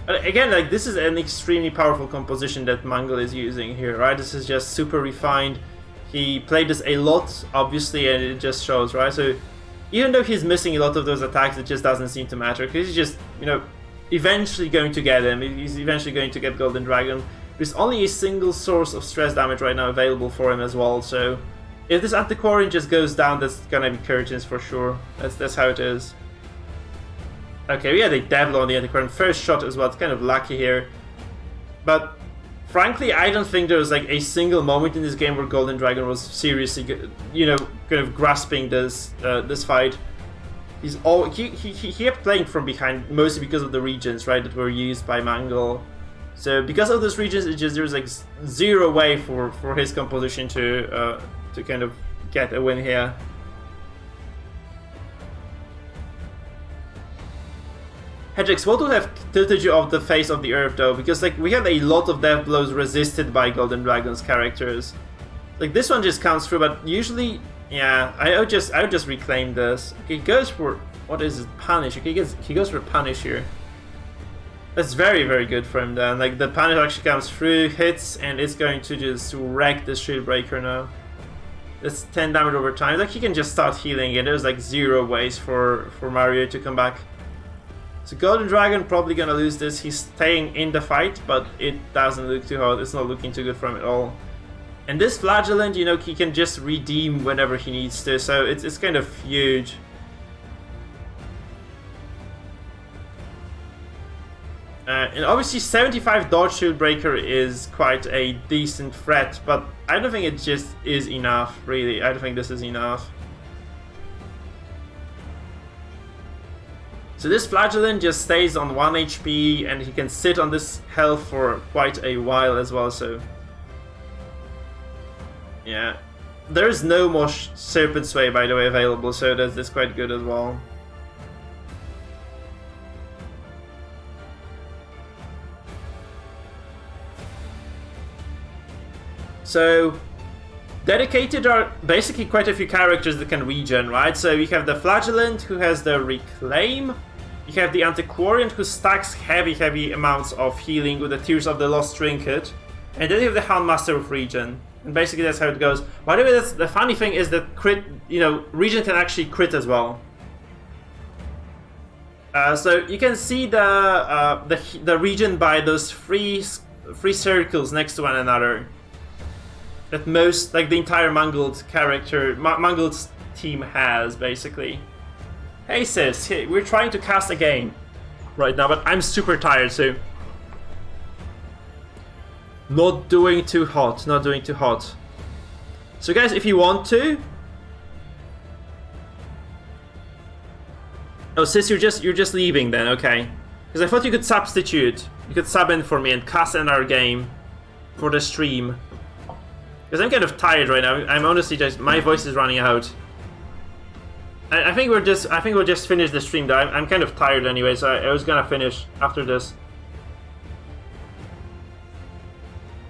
But again, like this is an extremely powerful composition that Mangle is using here, right? This is just super refined. He played this a lot, obviously, and it just shows, right? So even though he's missing a lot of those attacks, it just doesn't seem to matter, because he's just, you know, eventually going to get him. He's eventually going to get Golden Dragon. There's only a single source of stress damage right now available for him as well, so if this Antiquarian just goes down, that's gonna be Curtains for sure. That's how it is. Okay, we had a Devil on the Antiquarian. First shot as well, it's kind of lucky here. But frankly, I don't think there was like a single moment in this game where Golden Dragon was seriously, you know, kind of grasping this fight. He kept playing from behind, mostly because of the regions, right, that were used by Mangle. So because of those regions, there's like 0 way for his composition to kind of get a win here. Hedgex, what would have tilted you off the face of the earth though? Because like we had a lot of death blows resisted by Golden Dragon's characters. Like this one just comes through, but usually, yeah, I would just reclaim this. Okay, he goes for, what is it? Punish. Okay, he goes for Punish here. That's very, very good for him then. Like the Punish actually comes through, hits, and it's going to just wreck the Shieldbreaker now. That's 10 damage over time. Like he can just start healing it. There's like 0 ways for Mario to come back. So Golden Dragon probably gonna lose this. He's staying in the fight, but it doesn't look too hard. It's not looking too good for him at all. And this Flagellant, you know, he can just redeem whenever he needs to, so it's kind of huge. And obviously 75 dodge Shieldbreaker is quite a decent threat, but I don't think it just is enough, really. I don't think this is enough. So this Flagellant just stays on 1 HP, and he can sit on this health for quite a while as well, so... yeah. There's no more Serpent Sway, by the way, available, so that's quite good as well. So, dedicated are basically quite a few characters that can regen, right? So you have the Flagellant, who has the Reclaim. You have the Antiquarian, who stacks heavy amounts of healing with the Tears of the Lost Trinket. And then you have the Houndmaster of Regen. And basically that's how it goes. By the way, that's, the funny thing is that crit, regen can actually crit as well. So you can see the regen by those three circles next to one another. That most, like the entire Mangled Mangled's team has, basically. Hey sis, hey, we're trying to cast a game right now, but I'm super tired, so... Not doing too hot. So guys, if you want to... Oh, sis, you're just leaving then, okay. Because I thought you could substitute. You could sub in for me and cast another game for the stream. Because I'm kind of tired right now. I'm honestly just... My voice is running out. I think we'll just finish the stream though. I'm kind of tired anyway, so I was gonna finish after this.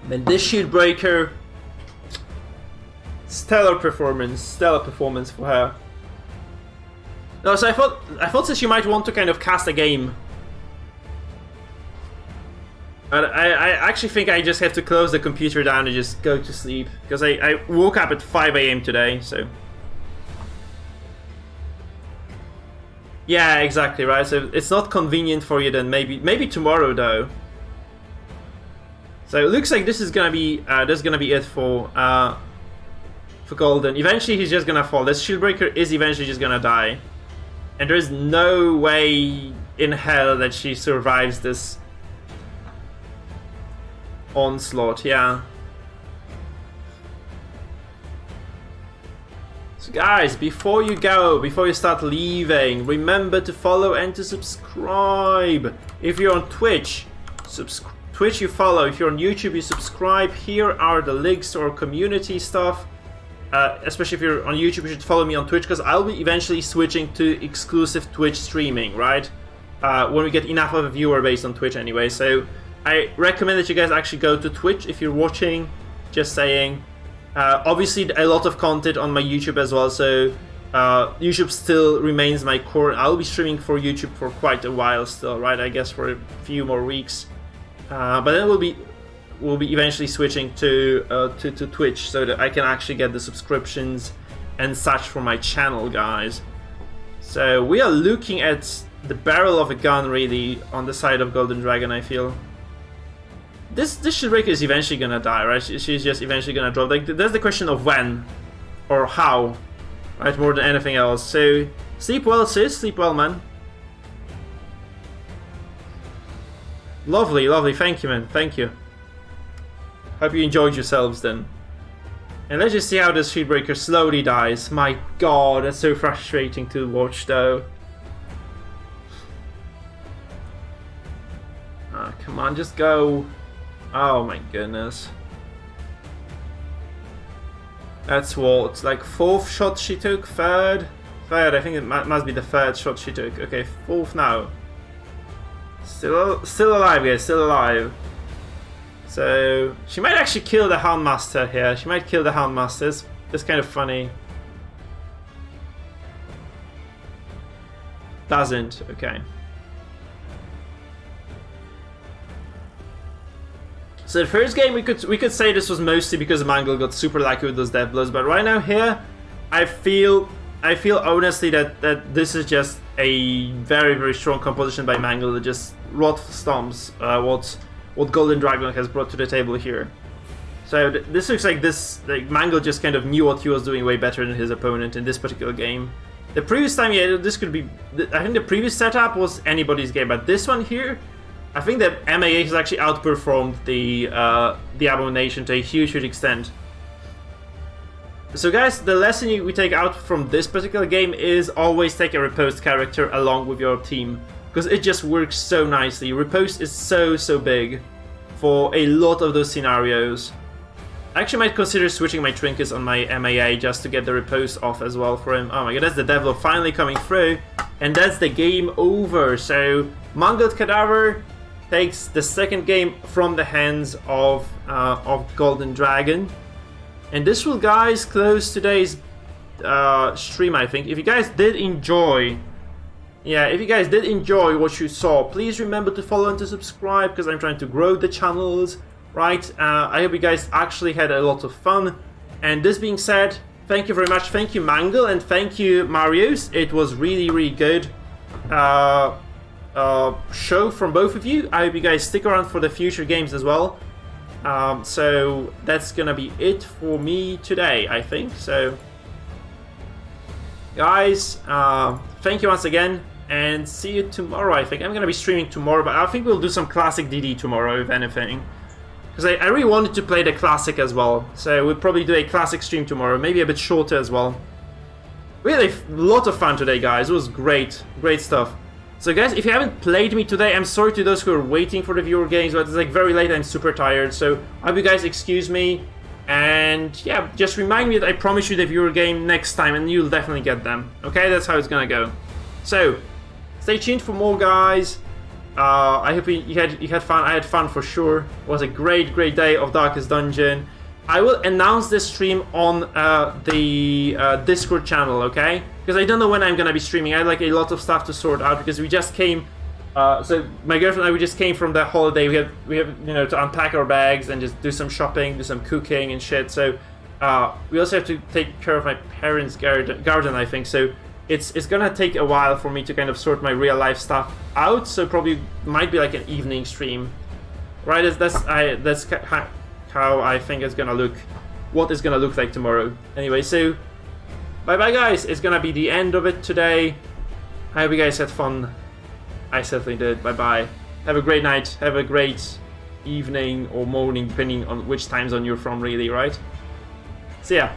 Then this Shieldbreaker, stellar performance for her. No, so I thought since you might want to kind of cast a game. But I actually think I just have to close the computer down and just go to sleep. Because I woke up at 5 AM today, so... Yeah, exactly, right? So it's not convenient for you then, maybe tomorrow though. So it looks like this is gonna be it for Golden. Eventually he's just gonna fall. This Shieldbreaker is eventually just gonna die. And there's no way in hell that she survives this onslaught, yeah. So guys, before you go, before you start leaving, remember to follow and to subscribe. If you're on Twitch, Twitch you follow. If you're on YouTube, you subscribe. Here are the links to our community stuff. Especially if you're on YouTube, you should follow me on Twitch, because I'll be eventually switching to exclusive Twitch streaming, right? When we get enough of a viewer base on Twitch anyway. So I recommend that you guys actually go to Twitch if you're watching, just saying. Obviously a lot of content on my YouTube as well, so YouTube still remains my core. I'll be streaming for YouTube for quite a while still, right? I guess for a few more weeks. But then we'll be eventually switching to Twitch, so that I can actually get the subscriptions and such for my channel, guys. So we are looking at the barrel of a gun really on the side of Golden Dragon, I feel. This Shieldbreaker is eventually gonna die, right? She's just eventually gonna drop. Like, that's the question of when or how, right? More than anything else. So sleep well, sis. Sleep well, man. Lovely, lovely. Thank you, man. Thank you. Hope you enjoyed yourselves then. And let's just see how this Shieldbreaker slowly dies. My god, that's so frustrating to watch, though. Ah, come on, just go. Oh my goodness. That's what, like fourth shot she took? Third, I think it must be the third shot she took. Okay, fourth now. Still alive, guys, still alive. So, she might actually kill the Houndmaster here. She might kill the Houndmaster. That's kind of funny. Doesn't, okay. So the first game we could say this was mostly because Mangle got super lucky with those death blows, but right now here, I feel honestly that this is just a very strong composition by Mangle that just rot stomps what Golden Dragon has brought to the table here. So this looks like Mangle just kind of knew what he was doing way better than his opponent in this particular game. The previous time, yeah, this could be. I think the previous setup was anybody's game, but this one here, I think that MAA has actually outperformed the Abomination to a huge extent. So guys, the lesson we take out from this particular game is always take a riposte character along with your team, because it just works so nicely. Riposte is so big for a lot of those scenarios. I actually might consider switching my trinkets on my MAA just to get the riposte off as well for him. Oh my god, that's the Devil finally coming through, and that's the game over. So Mangled Cadaver takes the second game from the hands of Golden Dragon. And this will, guys, close today's stream, I think. If you guys did enjoy... Yeah, if you guys did enjoy what you saw, please remember to follow and to subscribe, because I'm trying to grow the channels, right? I hope you guys actually had a lot of fun. And this being said, thank you very much. Thank you, Mangle, and thank you, Marius. It was really, really good show from both of you. I hope you guys stick around for the future games as well. So that's gonna be it for me today, I think. So, guys, thank you once again. And see you tomorrow, I think. I'm going to be streaming tomorrow, but I think we'll do some classic DD tomorrow, if anything. Because I really wanted to play the classic as well. So we'll probably do a classic stream tomorrow, maybe a bit shorter as well. We had a lot of fun today, guys. It was great. Great stuff. So guys, if you haven't played me today, I'm sorry to those who are waiting for the viewer games, but it's like very late and I'm super tired. So I hope you guys excuse me. And yeah, just remind me that I promise you the viewer game next time and you'll definitely get them. Okay, that's how it's going to go. So... stay tuned for more, guys. I hope you had fun. I had fun for sure. It was a great day of Darkest Dungeon. I will announce this stream on the Discord channel, okay? Because I don't know when I'm gonna be streaming. I had like a lot of stuff to sort out because we just came. So my girlfriend and I, we just came from the holiday. We have you know, to unpack our bags and just do some shopping, do some cooking and shit. So we also have to take care of my parents' garden, I think. So. It's gonna take a while for me to kind of sort my real life stuff out, so probably might be like an evening stream, right? That's how I think it's gonna look, what it's gonna look like tomorrow. Anyway, so bye bye, guys. It's gonna be the end of it today. I hope you guys had fun. I certainly did. Bye bye. Have a great night. Have a great evening or morning, depending on which time zone you're from, really, right? See ya.